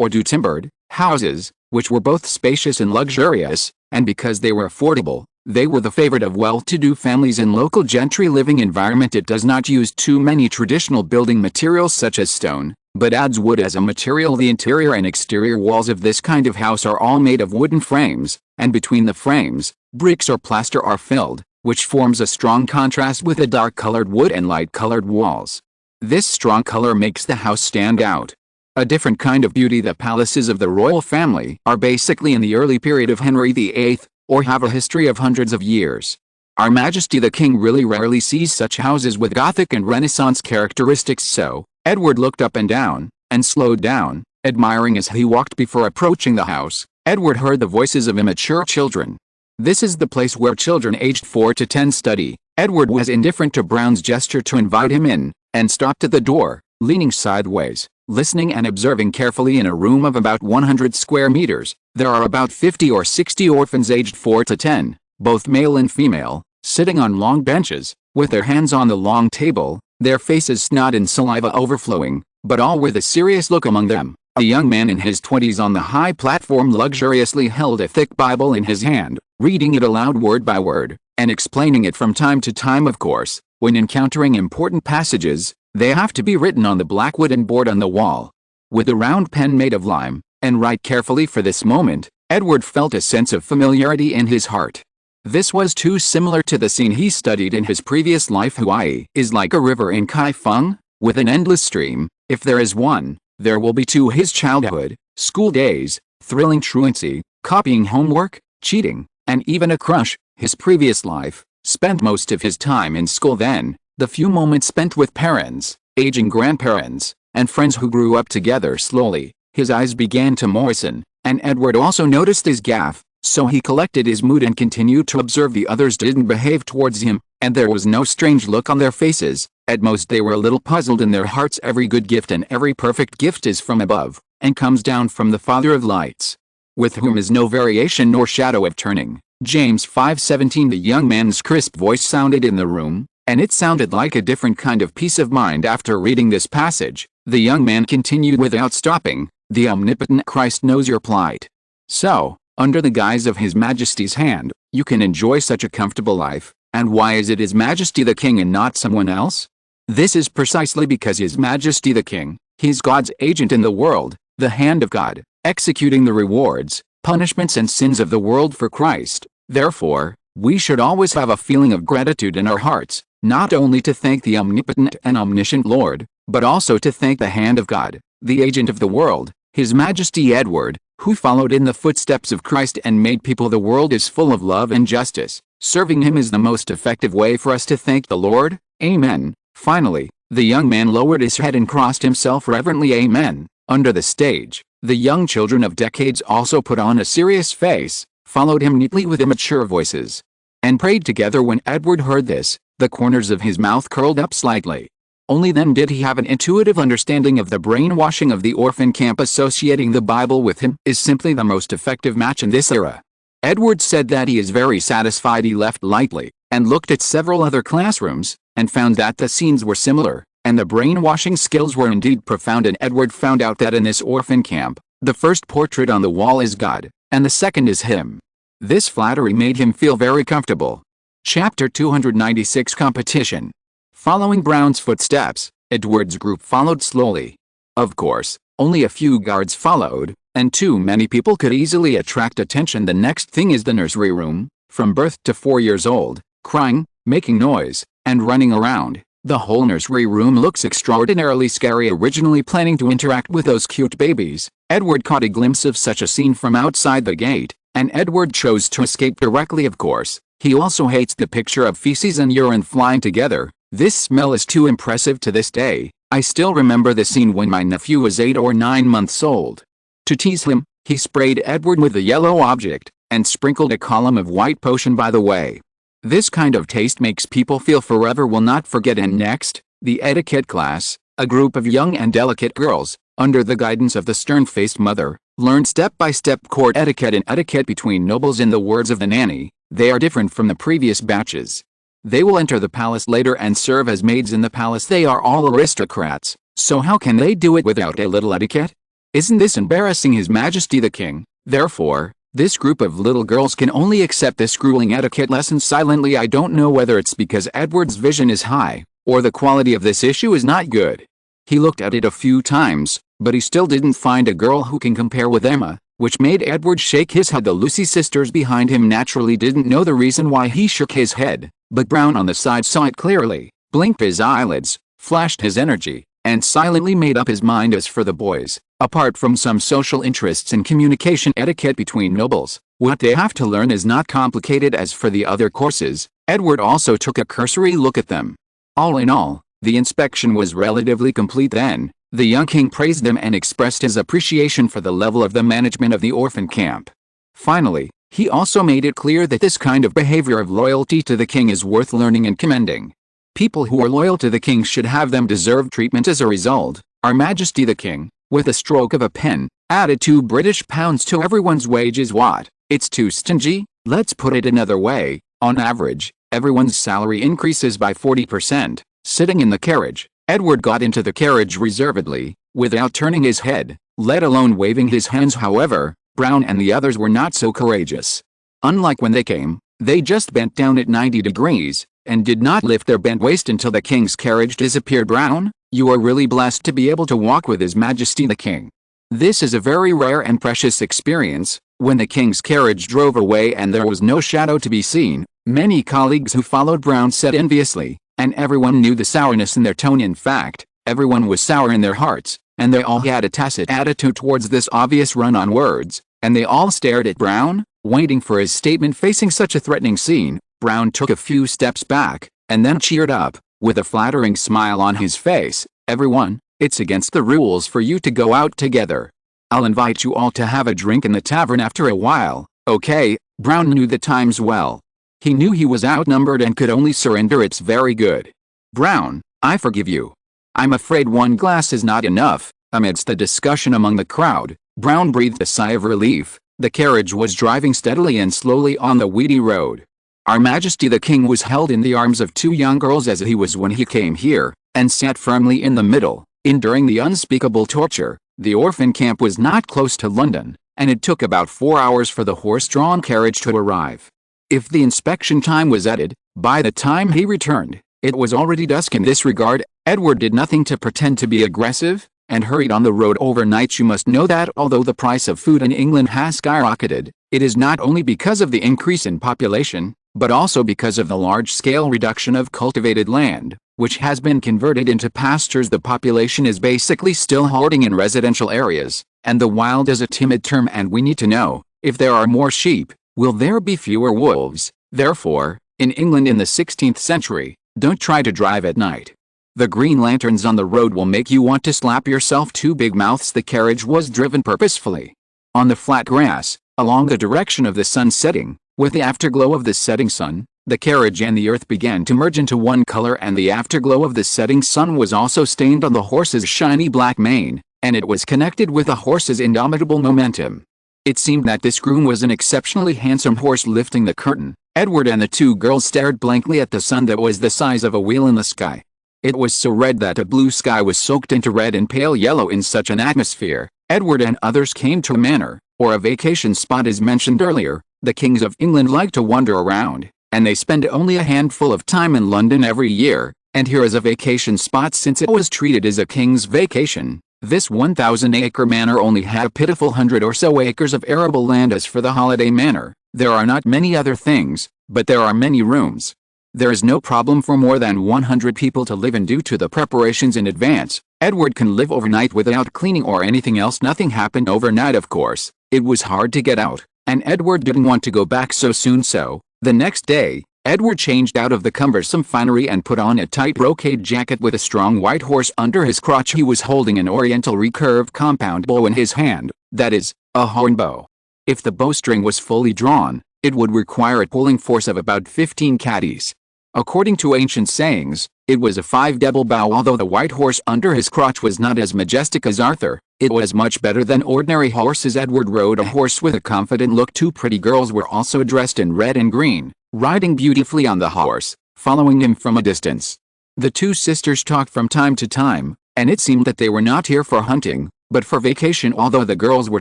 or two-timbered houses, which were both spacious and luxurious, and because they were affordable, they were the favorite of well-to-do families and local gentry. Living environment. It does not use too many traditional building materials such as stone, but adds wood as a material. The interior and exterior walls of this kind of house are all made of wooden frames, and between the frames, bricks or plaster are filled, which forms a strong contrast with the dark-colored wood and light-colored walls. This strong color makes the house stand out. A different kind of beauty. The palaces of the royal family are basically in the early period of Henry VIII, or have a history of hundreds of years. Our Majesty the King really rarely sees such houses with Gothic and Renaissance characteristics. So, Edward looked up and down, and slowed down, admiring as he walked. Before approaching the house, Edward heard the voices of immature children. This is the place where children aged 4 to 10 study. Edward was indifferent to Brown's gesture to invite him in, and stopped at the door, leaning sideways, listening and observing carefully. In a room of about 100 square meters, there are about 50 or 60 orphans aged 4 to 10, both male and female, sitting on long benches, with their hands on the long table, their faces snot and saliva overflowing, but all with a serious look. Among them, a young man in his 20s on the high platform luxuriously held a thick Bible in his hand, reading it aloud word by word, and explaining it from time to time. Of course, when encountering important passages, they have to be written on the black wooden board on the wall, with a round pen made of lime, and write carefully. For this moment, Edward felt a sense of familiarity in his heart. This was too similar to the scene he studied in his previous life. Hawaii is like a river in Kaifeng, with an endless stream. If there is one, there will be 2. His childhood, school days, thrilling truancy, copying homework, cheating, and even a crush. His previous life, spent most of his time in school then. The few moments spent with parents, aging grandparents, and friends who grew up together slowly, his eyes began to moisten, and Edward also noticed his gaffe, so he collected his mood and continued to observe the others didn't behave towards him, and there was no strange look on their faces. At most they were a little puzzled in their hearts. Every good gift and every perfect gift is from above, and comes down from the Father of lights, with whom is no variation nor shadow of turning. James 5:17. The young man's crisp voice sounded in the room, and it sounded like a different kind of peace of mind after reading this passage. The young man continued without stopping, "The omnipotent Christ knows your plight. So, under the guise of His Majesty's hand, you can enjoy such a comfortable life, and why is it His Majesty the King and not someone else? This is precisely because His Majesty the King, He's God's agent in the world, the hand of God, executing the rewards, punishments and sins of the world for Christ. Therefore, we should always have a feeling of gratitude in our hearts, not only to thank the omnipotent and omniscient Lord, but also to thank the hand of God, the agent of the world, His Majesty Edward, who followed in the footsteps of Christ and made people. The world is full of love and justice. Serving Him is the most effective way for us to thank the Lord. Amen." Finally, the young man lowered his head and crossed himself reverently. Amen. Under the stage, the young children of decades also put on a serious face, followed him neatly with immature voices, and prayed together. When Edward heard this, the corners of his mouth curled up slightly. Only then did he have an intuitive understanding of the brainwashing of the orphan camp. Associating the Bible with him is simply the most effective match in this era. Edward said that he is very satisfied. He left lightly, and looked at several other classrooms, and found that the scenes were similar, and the brainwashing skills were indeed profound. And Edward found out that in this orphan camp, the first portrait on the wall is God, and the second is him. This flattery made him feel very comfortable. Chapter 296. Competition. Following Brown's footsteps, Edward's group followed slowly. Of course, only a few guards followed, and too many people could easily attract attention. The next thing is the nursery room, from birth to 4 years old, crying, making noise, and running around. The whole nursery room looks extraordinarily scary. Originally planning to interact with those cute babies, Edward caught a glimpse of such a scene from outside the gate, and Edward chose to escape directly. Of course, he also hates the picture of feces and urine flying together. This smell is too impressive to this day. I still remember the scene when my nephew was 8 or 9 months old. To tease him, he sprayed Edward with the yellow object, and sprinkled a column of white potion by the way. This kind of taste makes people feel forever will not forget. And next, the etiquette class, a group of young and delicate girls, under the guidance of the stern-faced mother, learned step-by-step court etiquette and etiquette between nobles. In the words of the nanny, they are different from the previous batches. They will enter the palace later and serve as maids in the palace. They are all aristocrats, so how can they do it without a little etiquette? Isn't this embarrassing, His Majesty the King? Therefore, this group of little girls can only accept this grueling etiquette lesson silently. I don't know whether it's because Edward's vision is high, or the quality of this issue is not good. He looked at it a few times, but he still didn't find a girl who can compare with Emma, which made Edward shake his head. The Lucy sisters behind him naturally didn't know the reason why he shook his head, but Brown on the side saw it clearly, blinked his eyelids, flashed his energy, and silently made up his mind. As for the boys, apart from some social interests and communication etiquette between nobles, what they have to learn is not complicated. As for the other courses, Edward also took a cursory look at them. All in all, the inspection was relatively complete. Then, the young king praised them and expressed his appreciation for the level of the management of the orphan camp. Finally, he also made it clear that this kind of behavior of loyalty to the king is worth learning and commending. People who are loyal to the king should have them deserved treatment. As a result, Our Majesty the King, with a stroke of a pen, added £2 to everyone's wages. What? It's too stingy? Let's put it another way. On average, everyone's salary increases by 40%. Sitting in the carriage, Edward got into the carriage reservedly, without turning his head, let alone waving his hands. However, Brown and the others were not so courageous. Unlike when they came, they just bent down at 90 degrees, and did not lift their bent waist until the king's carriage disappeared. Brown, you are really blessed to be able to walk with His Majesty the King. This is a very rare and precious experience. When the king's carriage drove away and there was no shadow to be seen, many colleagues who followed Brown said enviously, and everyone knew the sourness in their tone. In fact, everyone was sour in their hearts, and they all had a tacit attitude towards this obvious run-on words, and they all stared at Brown, waiting for his statement. Facing such a threatening scene, Brown took a few steps back, and then cheered up, with a flattering smile on his face. "Everyone, it's against the rules for you to go out together. I'll invite you all to have a drink in the tavern after a while, okay?" Brown knew the times well. He knew he was outnumbered and could only surrender. "It's very good, Brown, I forgive you. I'm afraid one glass is not enough." Amidst the discussion among the crowd, Brown breathed a sigh of relief. The carriage was driving steadily and slowly on the weedy road. Our Majesty the King was held in the arms of two young girls as he was when he came here, and sat firmly in the middle, enduring the unspeakable torture. The orphan camp was not close to London, and it took about 4 hours for the horse-drawn carriage to arrive. If the inspection time was added, by the time he returned, it was already dusk. In this regard, Edward did nothing to pretend to be aggressive, and hurried on the road overnight. You must know that although the price of food in England has skyrocketed, it is not only because of the increase in population, but also because of the large-scale reduction of cultivated land, which has been converted into pastures. The population is basically still hoarding in residential areas, and the wild is a timid term, and we need to know, if there are more sheep, will there be fewer wolves? Therefore, in England in the 16th century, don't try to drive at night. The green lanterns on the road will make you want to slap yourself. Two big mouths. The carriage was driven purposefully on the flat grass, along the direction of the sun setting. With the afterglow of the setting sun, the carriage and the earth began to merge into one color, and the afterglow of the setting sun was also stained on the horse's shiny black mane, and it was connected with the horse's indomitable momentum. It seemed that this groom was an exceptionally handsome horse. Lifting the curtain, Edward and the two girls stared blankly at the sun that was the size of a wheel in the sky. It was so red that a blue sky was soaked into red and pale yellow in such an atmosphere. Edward and others came to a manor, or a vacation spot as mentioned earlier. The kings of England like to wander around, and they spend only a handful of time in London every year, and here is a vacation spot since it was treated as a king's vacation. This 1,000-acre manor only had a pitiful 100 or so acres of arable land. As for the holiday manor, there are not many other things, but there are many rooms. There is no problem for more than 100 people to live in due to the preparations in advance. Edward can live overnight without cleaning or anything else. Nothing happened overnight, of course. It was hard to get out, and Edward didn't want to go back so soon. So, the next day, Edward changed out of the cumbersome finery and put on a tight brocade jacket with a strong white horse under his crotch. He was holding an oriental recurved compound bow in his hand, that is, a horn bow. If the bowstring was fully drawn, it would require a pulling force of about 15 caddies. According to ancient sayings, it was a 5-double bow. Although the white horse under his crotch was not as majestic as Arthur, it was much better than ordinary horses. Edward rode a horse with a confident look. Two pretty girls were also dressed in red and green, riding beautifully on the horse, following him from a distance. The two sisters talked from time to time, and it seemed that they were not here for hunting, but for vacation. Although the girls were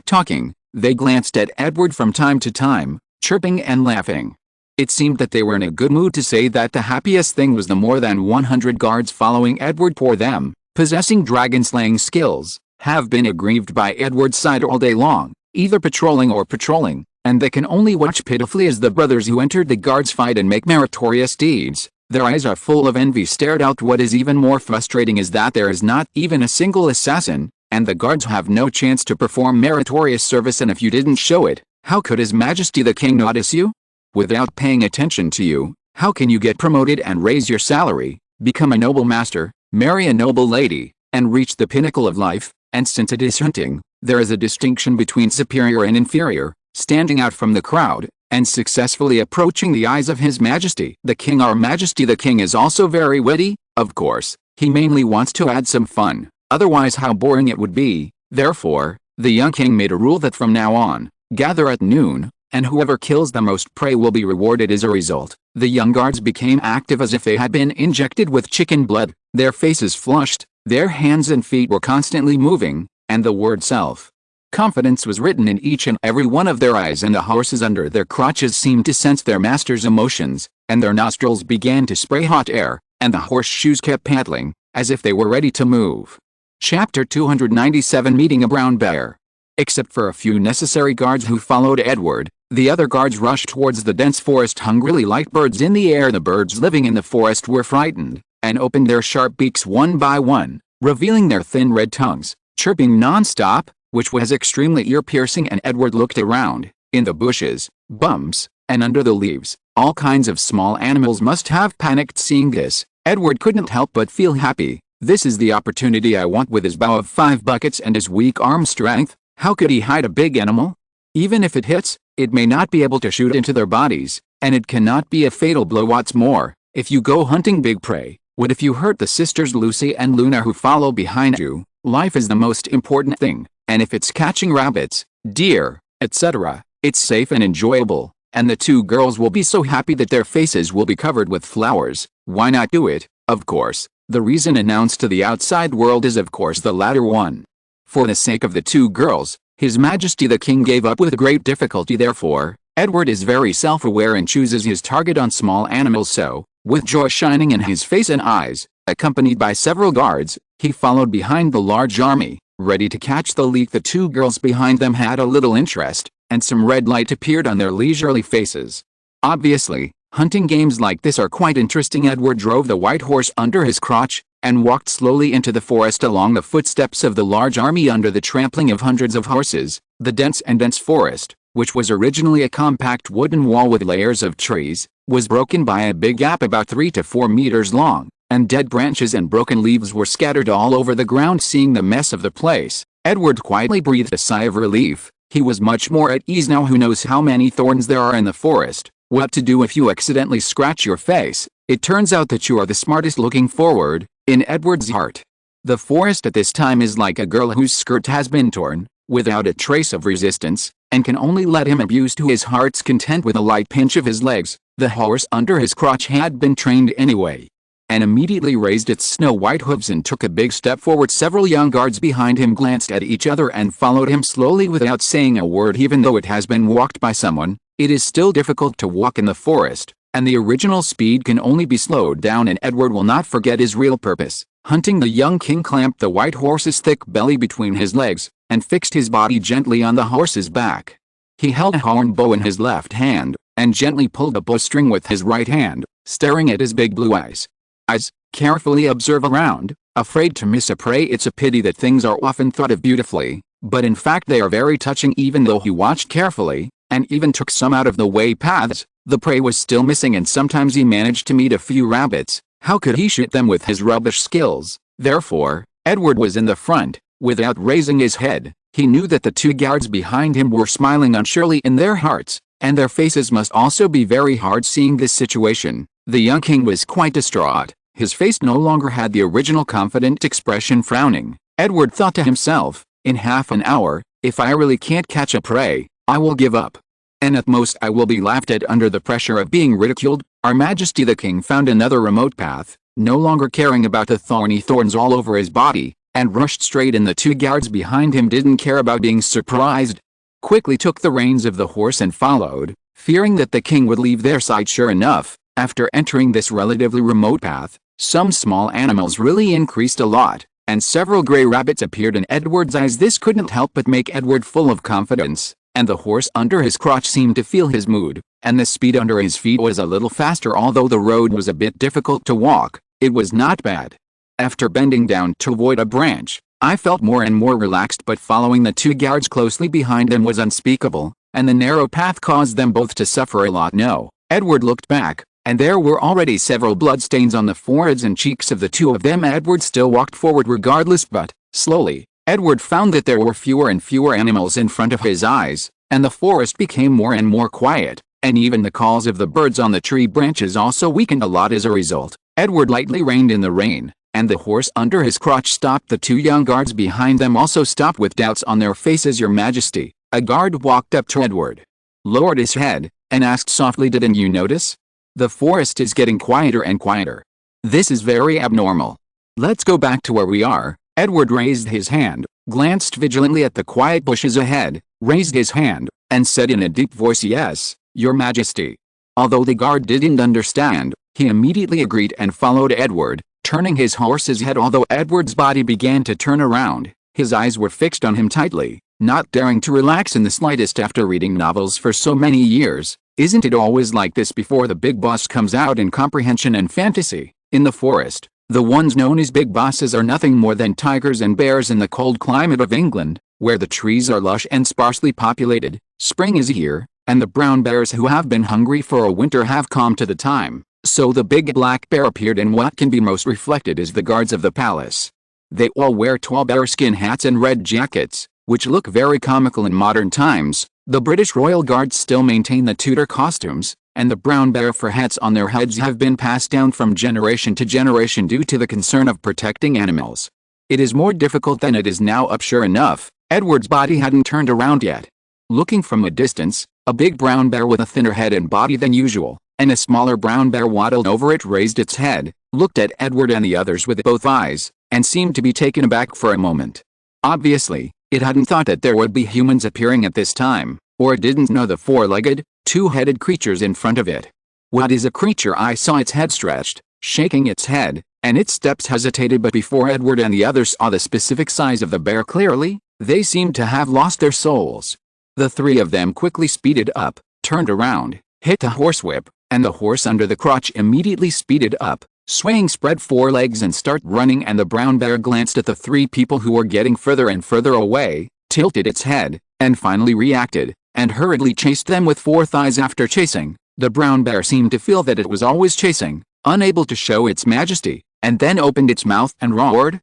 talking, they glanced at Edward from time to time, chirping and laughing. It seemed that they were in a good mood. To say that the happiest thing was the more than 100 guards following Edward. Poor them, possessing dragon-slaying skills, have been aggrieved by Edward's side all day long, either patrolling or patrolling, and they can only watch pitifully as the brothers who entered the guards fight and make meritorious deeds. Their eyes are full of envy stared out. What is even more frustrating is that there is not even a single assassin, and the guards have no chance to perform meritorious service. And if you didn't show it, how could His Majesty the King notice you? Without paying attention to you, how can you get promoted and raise your salary, become a noble master, marry a noble lady, and reach the pinnacle of life? And since it is hunting, there is a distinction between superior and inferior. Standing out from the crowd, and successfully approaching the eyes of His Majesty the King. Our Majesty the King is also very witty. Of course, he mainly wants to add some fun, otherwise how boring it would be. Therefore, the young king made a rule that from now on, gather at noon, and whoever kills the most prey will be rewarded. As a result, the young guards became active as if they had been injected with chicken blood. Their faces flushed, their hands and feet were constantly moving, and the word self-confidence was written in each and every one of their eyes. And the horses under their crotches seemed to sense their master's emotions, and their nostrils began to spray hot air, and the horseshoes kept paddling, as if they were ready to move. Chapter 297. Meeting a brown bear. Except for a few necessary guards who followed Edward, the other guards rushed towards the dense forest hungrily like birds in the air. The birds living in the forest were frightened, and opened their sharp beaks one by one, revealing their thin red tongues, chirping non-stop, which was extremely ear-piercing. And Edward looked around, in the bushes, bumps, and under the leaves, All kinds of small animals must have panicked seeing this. Edward couldn't help but feel happy. This is the opportunity I want. With his bow of 5 buckets and his weak arm strength, how could he hide a big animal? Even if it hits, it may not be able to shoot into their bodies, and it cannot be a fatal blow. What's more, if you go hunting big prey, what if you hurt the sisters Lucy and Luna who follow behind you? Life is the most important thing, and if it's catching rabbits, deer, etc., it's safe and enjoyable, and the 2 girls will be so happy that their faces will be covered with flowers. Why not do it? Of course, the reason announced to the outside world is of course the latter one. For the sake of the 2 girls, His Majesty the King gave up with great difficulty. Therefore, Edward is very self-aware and chooses his target on small animals. So, with joy shining in his face and eyes, accompanied by several guards, he followed behind the large army, ready to catch the leak. The 2 girls behind them had a little interest, and some red light appeared on their leisurely faces. Obviously, hunting games like this are quite interesting. Edward drove the white horse under his crotch, and walked slowly into the forest along the footsteps of the large army under the trampling of hundreds of horses. The dense forest, which was originally a compact wooden wall with layers of trees, was broken by a big gap about 3 to 4 meters long, and dead branches and broken leaves were scattered all over the ground. Seeing the mess of the place, Edward quietly breathed a sigh of relief. He was much more at ease now. Who knows how many thorns there are in the forest? What to do if you accidentally scratch your face? It turns out that you are the smartest. Looking forward, in Edward's heart, the forest at this time is like a girl whose skirt has been torn, without a trace of resistance, and can only let him abuse to his heart's content with a light pinch of his legs. The horse under his crotch had been trained anyway, and immediately raised its snow-white hooves and took a big step forward. Several young guards behind him glanced at each other and followed him slowly without saying a word. Even though it has been walked by someone, it is still difficult to walk in the forest, and the original speed can only be slowed down, and Edward will not forget his real purpose. Hunting, the young king clamped the white horse's thick belly between his legs, and fixed his body gently on the horse's back. He held a horn bow in his left hand, and gently pulled a bowstring with his right hand, staring at his big blue eyes. Carefully observe around, afraid to miss a prey. It's a pity that things are often thought of beautifully, but in fact they are very touching. Even though he watched carefully, and even took some out of the way paths, the prey was still missing, and sometimes he managed to meet a few rabbits. How could he shoot them with his rubbish skills? Therefore, Edward was in the front. Without raising his head, he knew that the 2 guards behind him were smiling unsurely in their hearts, and their faces must also be very hard. Seeing this situation, the young king was quite distraught. His face no longer had the original confident expression. Frowning, Edward thought to himself, in half an hour, if I really can't catch a prey, I will give up. And at most I will be laughed at under the pressure of being ridiculed. Our Majesty the King found another remote path, no longer caring about the thorny thorns all over his body, and rushed straight in. The 2 guards behind him didn't care about being surprised. Quickly took the reins of the horse and followed, fearing that the king would leave their side. Sure enough, after entering this relatively remote path, some small animals really increased a lot, and several gray rabbits appeared in Edward's eyes. This couldn't help but make Edward full of confidence, and the horse under his crotch seemed to feel his mood, and the speed under his feet was a little faster. Although the road was a bit difficult to walk, it was not bad. After bending down to avoid a branch, I felt more and more relaxed, but following the 2 guards closely behind them was unspeakable, and the narrow path caused them both to suffer a lot. No, Edward looked back, and there were already several bloodstains on the foreheads and cheeks of the 2 of them. Edward still walked forward regardless, but, slowly, Edward found that there were fewer and fewer animals in front of his eyes, and the forest became more and more quiet, and even the calls of the birds on the tree branches also weakened a lot as a result. Edward lightly reined in the rein, and the horse under his crotch stopped. The 2 young guards behind them also stopped with doubts on their faces. Your Majesty, a guard walked up to Edward, lowered his head, and asked softly, didn't you notice? The forest is getting quieter and quieter. This is very abnormal. Let's go back to where we are. Edward raised his hand, glanced vigilantly at the quiet bushes ahead, raised his hand, and said in a deep voice, yes, Your Majesty. Although the guard didn't understand, he immediately agreed and followed Edward, turning his horse's head. Although Edward's body began to turn around, his eyes were fixed on him tightly, not daring to relax in the slightest. After reading novels for so many years, isn't it always like this before the big boss comes out? In comprehension and fantasy, in the forest, the ones known as big bosses are nothing more than tigers and bears. In the cold climate of England, where the trees are lush and sparsely populated, spring is here, and the brown bears who have been hungry for a winter have come to the time. So the big black bear appeared, and what can be most reflected is the guards of the palace. They all wear tall bearskin hats and red jackets, which look very comical in modern times. The British Royal Guards still maintain the Tudor costumes, and the brown bear fur hats on their heads have been passed down from generation to generation due to the concern of protecting animals. It is more difficult than it is now up. Sure enough, Edward's body hadn't turned around yet. Looking from a distance, a big brown bear with a thinner head and body than usual, and a smaller brown bear waddled over it, raised its head, looked at Edward and the others with both eyes, and seemed to be taken aback for a moment. Obviously, it hadn't thought that there would be humans appearing at this time, or it didn't know the four-legged, two-headed creatures in front of it. What is a creature? I saw its head stretched, shaking its head, and its steps hesitated, but before Edward and the others saw the specific size of the bear clearly, they seemed to have lost their souls. The three of them quickly speeded up, turned around, hit the horsewhip, and the horse under the crotch immediately speeded up, swaying spread forelegs and start running, and the brown bear glanced at the three people who were getting further and further away, tilted its head, and finally reacted, and hurriedly chased them with four thighs. After chasing, the brown bear seemed to feel that it was always chasing, unable to show its majesty, and then opened its mouth and roared,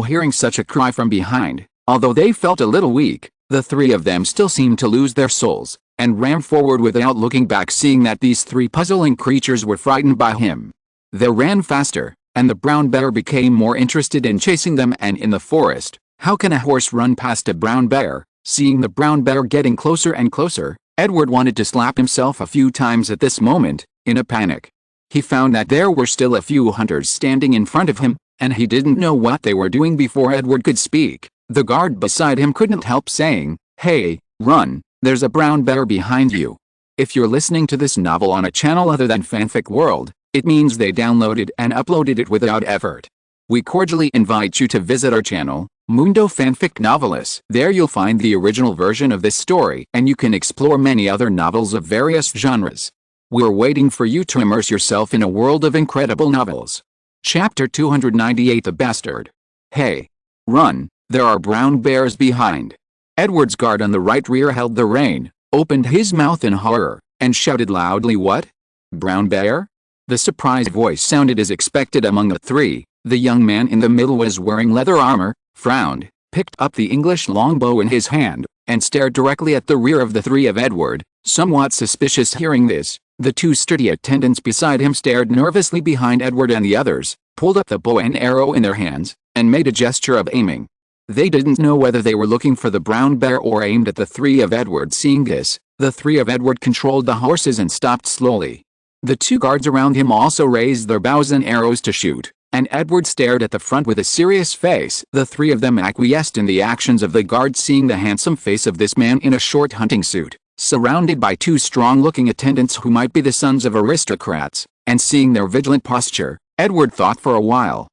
hearing such a cry from behind. Although they felt a little weak, the three of them still seemed to lose their souls, and ran forward without looking back, seeing that these three puzzling creatures were frightened by him. They ran faster, and the brown bear became more interested in chasing them and in the forest. How can a horse run past a brown bear? Seeing the brown bear getting closer and closer, Edward wanted to slap himself a few times at this moment, in a panic. He found that there were still a few hunters standing in front of him, and he didn't know what they were doing. Before Edward could speak, the guard beside him couldn't help saying, "Hey, run, there's a brown bear behind you." If you're listening to this novel on a channel other than Fanfic World, it means they downloaded and uploaded it without effort. We cordially invite you to visit our channel, Mundo Fanfic Novelis. There you'll find the original version of this story, and you can explore many other novels of various genres. We're waiting for you to immerse yourself in a world of incredible novels. Chapter 298: The Bastard. Hey! Run, there are brown bears behind. Edward's guard on the right rear held the rein, opened his mouth in horror, and shouted loudly, "What? Brown bear?" The surprised voice sounded as expected among the three. The young man in the middle was wearing leather armor, frowned, picked up the English longbow in his hand, and stared directly at the rear of the three of Edward, somewhat suspicious. Hearing this, the two sturdy attendants beside him stared nervously behind Edward and the others, pulled up the bow and arrow in their hands, and made a gesture of aiming. They didn't know whether they were looking for the brown bear or aimed at the three of Edward. Seeing this, the three of Edward controlled the horses and stopped slowly. The two guards around him also raised their bows and arrows to shoot, and Edward stared at the front with a serious face. The three of them acquiesced in the actions of the guard, seeing the handsome face of this man in a short hunting suit, surrounded by two strong-looking attendants who might be the sons of aristocrats, and seeing their vigilant posture, Edward thought for a while.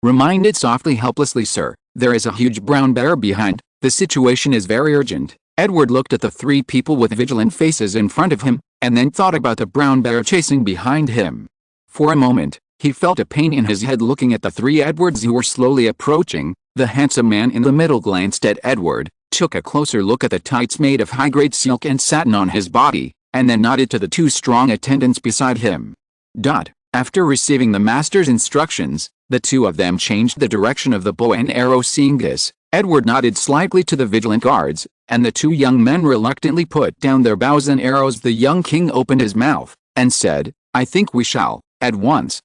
Reminded softly, helplessly, "Sir, there is a huge brown bear behind. The situation is very urgent." Edward looked at the three people with vigilant faces in front of him, and then thought about the brown bear chasing behind him. For a moment, he felt a pain in his head looking at the three Edwards who were slowly approaching. The handsome man in the middle glanced at Edward, took a closer look at the tights made of high-grade silk and satin on his body, and then nodded to the two strong attendants beside him. After receiving the master's instructions, the two of them changed the direction of the bow and arrow. Seeing this, Edward nodded slightly to the vigilant guards, and the two young men reluctantly put down their bows and arrows. The young king opened his mouth, and said, "I think we shall, at once,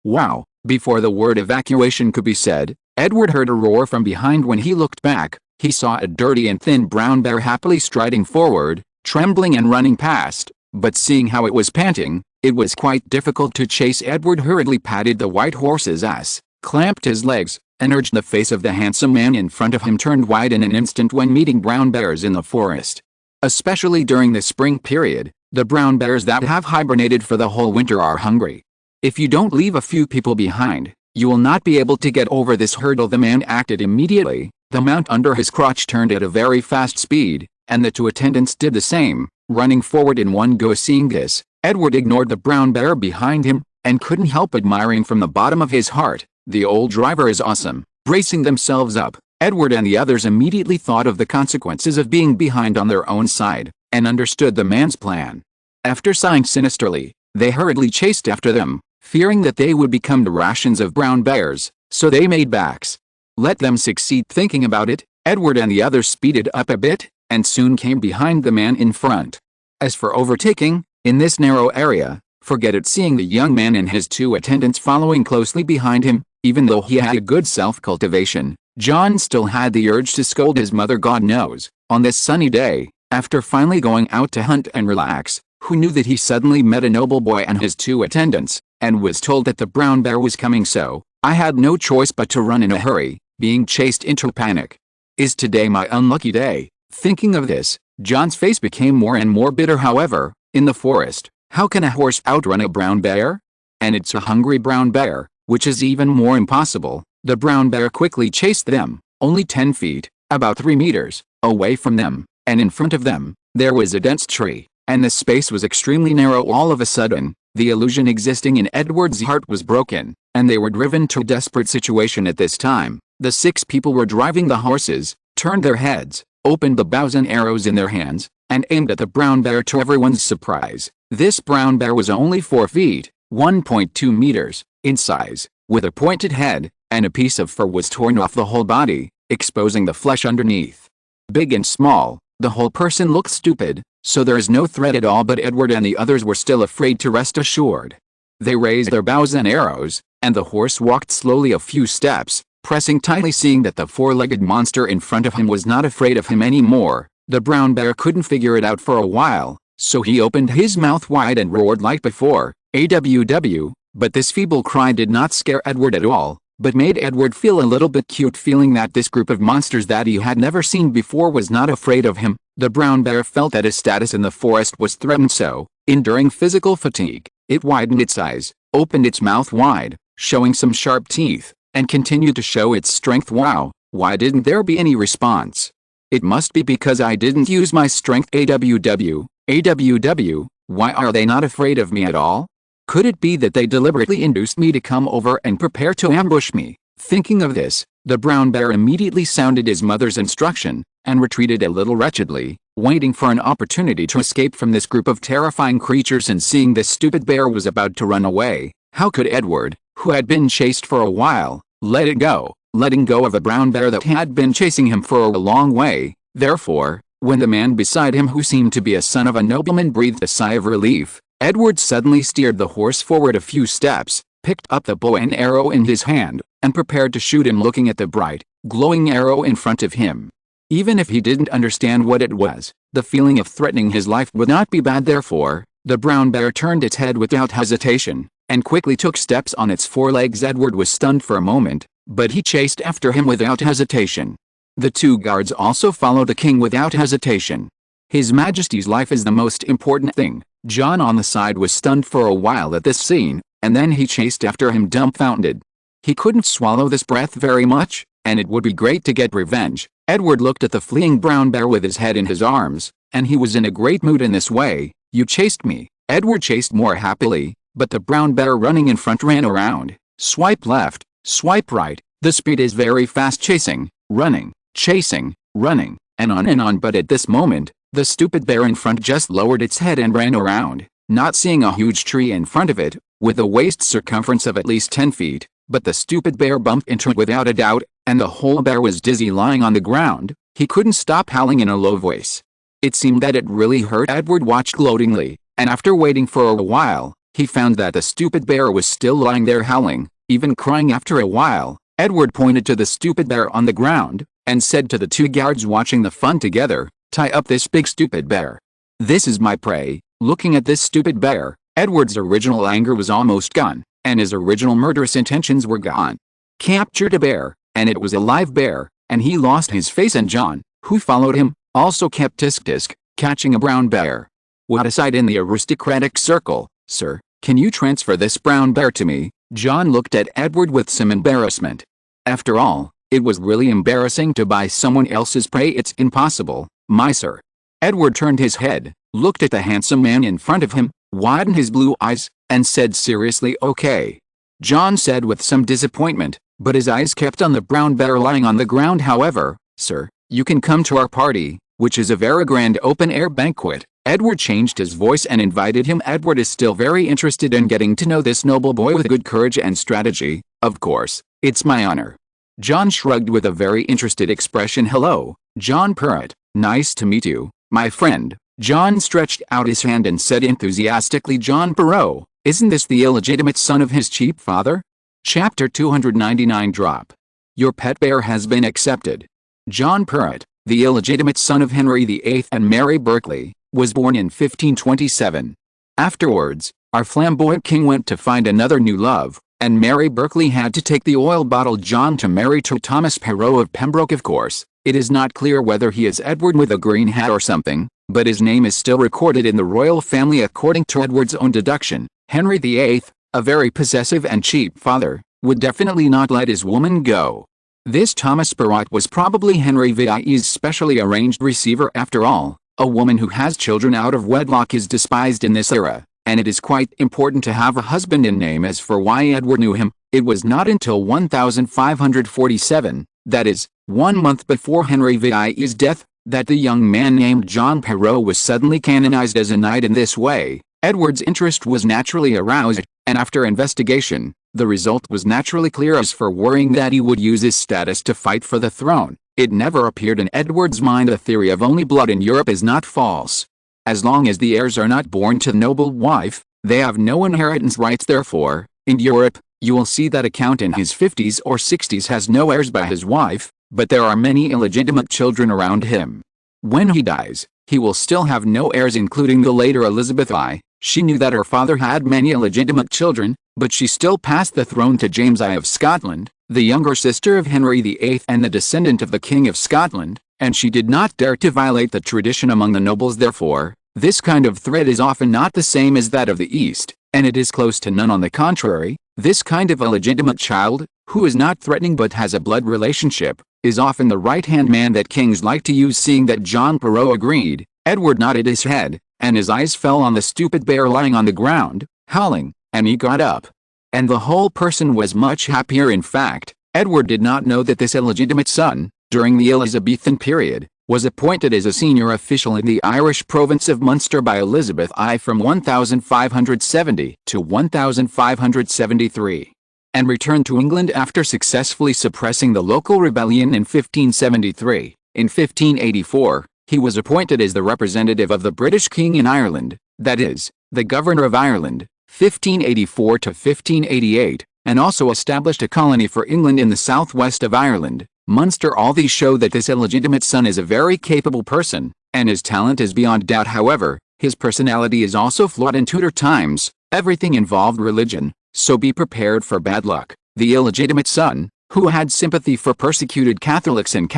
wow." Before the word evacuation could be said, Edward heard a roar from behind. When he looked back, he saw a dirty and thin brown bear happily striding forward, trembling and running past, but seeing how it was panting, it was quite difficult to chase. Edward hurriedly patted the white horse's ass, clamped his legs, and urged. The face of the handsome man in front of him turned white in an instant when meeting brown bears in the forest. Especially during the spring period, the brown bears that have hibernated for the whole winter are hungry. If you don't leave a few people behind, you will not be able to get over this hurdle. The man acted immediately. The mount under his crotch turned at a very fast speed, and the two attendants did the same, running forward in one go. Seeing this, Edward ignored the brown bear behind him, and couldn't help admiring from the bottom of his heart The old driver is awesome. Bracing themselves up, Edward and the others immediately thought of the consequences of being behind on their own side, and understood the man's plan. After sighing sinisterly, they hurriedly chased after them, fearing that they would become the rations of brown bears, so they made backs. Let them succeed. Thinking about it, Edward and the others speeded up a bit, and soon came behind the man in front. As for overtaking, in this narrow area, forget it. Seeing the young man and his two attendants following closely behind him, even though he had a good self-cultivation, John still had the urge to scold his mother. God knows, on this sunny day, after finally going out to hunt and relax, who knew that he suddenly met a noble boy and his two attendants, and was told that the brown bear was coming. So, I had no choice but to run in a hurry, being chased into panic. Is today my unlucky day? Thinking of this, John's face became more and more bitter. However, in the forest, how can a horse outrun a brown bear? And it's a hungry brown bear, which is even more impossible. The brown bear quickly chased them, only 10 feet, about 3 meters, away from them, and in front of them, there was a dense tree, and the space was extremely narrow. All of a sudden, the illusion existing in Edward's heart was broken, and they were driven to a desperate situation at this time. The 6 people were driving the horses, turned their heads, opened the bows and arrows in their hands, and aimed at the brown bear. To everyone's surprise, this brown bear was only 4 feet, 1.2 meters, in size, with a pointed head, and a piece of fur was torn off the whole body, exposing the flesh underneath. Big and small, the whole person looked stupid, so there is no threat at all. But Edward and the others were still afraid. To rest assured, they raised their bows and arrows, and the horse walked slowly a few steps, pressing tightly. Seeing that the 4-legged monster in front of him was not afraid of him anymore, the brown bear couldn't figure it out for a while, so he opened his mouth wide and roared like before, AWW, but this feeble cry did not scare Edward at all, but made Edward feel a little bit cute, feeling that this group of monsters that he had never seen before was not afraid of him. The brown bear felt that his status in the forest was threatened, so, enduring physical fatigue, it widened its eyes, opened its mouth wide, showing some sharp teeth, and continued to show its strength. Wow, why didn't there be any response? It must be because I didn't use my strength. AWW, AWW, why are they not afraid of me at all? Could it be that they deliberately induced me to come over and prepare to ambush me? Thinking of this, the brown bear immediately sounded his mother's instruction, and retreated a little wretchedly, waiting for an opportunity to escape from this group of terrifying creatures. And seeing this stupid bear was about to run away, how could Edward, who had been chased for a while, let it go, letting go of a brown bear that had been chasing him for a long way? Therefore, when the man beside him, who seemed to be a son of a nobleman, breathed a sigh of relief, Edward suddenly steered the horse forward a few steps, picked up the bow and arrow in his hand, and prepared to shoot him, looking at the bright, glowing arrow in front of him. Even if he didn't understand what it was, the feeling of threatening his life would not be bad. Therefore, the brown bear turned its head without hesitation, and quickly took steps on its 4 legs. Edward was stunned for a moment, but he chased after him without hesitation. The 2 guards also followed the king without hesitation. His Majesty's life is the most important thing. John on the side was stunned for a while at this scene, and then he chased after him dumbfounded. He couldn't swallow this breath very much, and it would be great to get revenge. Edward looked at the fleeing brown bear with his head in his arms, and he was in a great mood. In this way, you chased me. Edward chased more happily, but the brown bear running in front ran around, swipe left, swipe right. The speed is very fast, chasing, running, chasing, running, and on. But at this moment, the stupid bear in front just lowered its head and ran around, not seeing a huge tree in front of it, with a waist circumference of at least 10 feet, but the stupid bear bumped into it without a doubt, and the whole bear was dizzy lying on the ground. He couldn't stop howling in a low voice. It seemed that it really hurt. Edward watched gloatingly, and after waiting for a while, he found that the stupid bear was still lying there howling, even crying. After a while, Edward pointed to the stupid bear on the ground, and said to the 2 guards watching the fun together, tie up this big stupid bear. This is my prey. Looking at this stupid bear, Edward's original anger was almost gone, and his original murderous intentions were gone. Captured a bear, and it was a live bear, and he lost his face. And John, who followed him, also kept tisk catching a brown bear. What a sight in the aristocratic circle. Sir, can you transfer this brown bear to me? John looked at Edward with some embarrassment. After all, it was really embarrassing to buy someone else's prey. It's impossible, my sir. Edward turned his head, looked at the handsome man in front of him, widened his blue eyes, and said seriously, okay. John said with some disappointment, but his eyes kept on the brown bear lying on the ground. However, sir, you can come to our party, which is a very grand open-air banquet. Edward changed his voice and invited him. Edward is still very interested in getting to know this noble boy with good courage and strategy. Of course, it's my honor. John shrugged with a very interested expression. Hello, John Perrott, nice to meet you, my friend. John stretched out his hand and said enthusiastically, John Perrott, isn't this the illegitimate son of his cheap father? Chapter 299 Drop. Your pet bear has been accepted. John Perrott, the illegitimate son of Henry VIII and Mary Berkeley, was born in 1527. Afterwards, our flamboyant king went to find another new love, and Mary Berkeley had to take the oil-bottled John to marry to Thomas Perrott of Pembroke. Of course, it is not clear whether he is Edward with a green hat or something, but his name is still recorded in the royal family according to Edward's own deduction. Henry VIII, a very possessive and cheap father, would definitely not let his woman go. This Thomas Perrott was probably Henry VIII's specially arranged receiver. After all, a woman who has children out of wedlock is despised in this era, and it is quite important to have a husband in name. As for why Edward knew him, it was not until 1547, that is, 1 month before Henry VIII's death, that the young man named John Perrott was suddenly canonized as a knight. In this way, Edward's interest was naturally aroused, and after investigation, the result was naturally clear. As for worrying that he would use his status to fight for the throne, it never appeared in Edward's mind. The theory of only blood in Europe is not false. As long as the heirs are not born to the noble wife, they have no inheritance rights. Therefore, in Europe, you will see that a count in his 50s or 60s has no heirs by his wife, but there are many illegitimate children around him. When he dies, he will still have no heirs, including the later Elizabeth I. She knew that her father had many illegitimate children, but she still passed the throne to James I of Scotland, the younger sister of Henry VIII and the descendant of the King of Scotland, and she did not dare to violate the tradition among the nobles. Therefore, this kind of threat is often not the same as that of the East, and it is close to none. On the contrary, this kind of illegitimate child, who is not threatening but has a blood relationship, is often the right-hand man that kings like to use. Seeing that John Perrott agreed, Edward nodded his head, and his eyes fell on the stupid bear lying on the ground, howling, and he got up. And the whole person was much happier. In fact, Edward did not know that this illegitimate son, during the Elizabethan period, was appointed as a senior official in the Irish province of Munster by Elizabeth I from 1570 to 1573, and returned to England after successfully suppressing the local rebellion in 1573. In 1584, he was appointed as the representative of the British king in Ireland, that is, the governor of Ireland, 1584 to 1588, and also established a colony for England in the southwest of Ireland, Munster. All these show that this illegitimate son is a very capable person, and his talent is beyond doubt. However, his personality is also flawed. In Tudor times, everything involved religion, so be prepared for bad luck. The illegitimate son, who had sympathy for persecuted Catholics in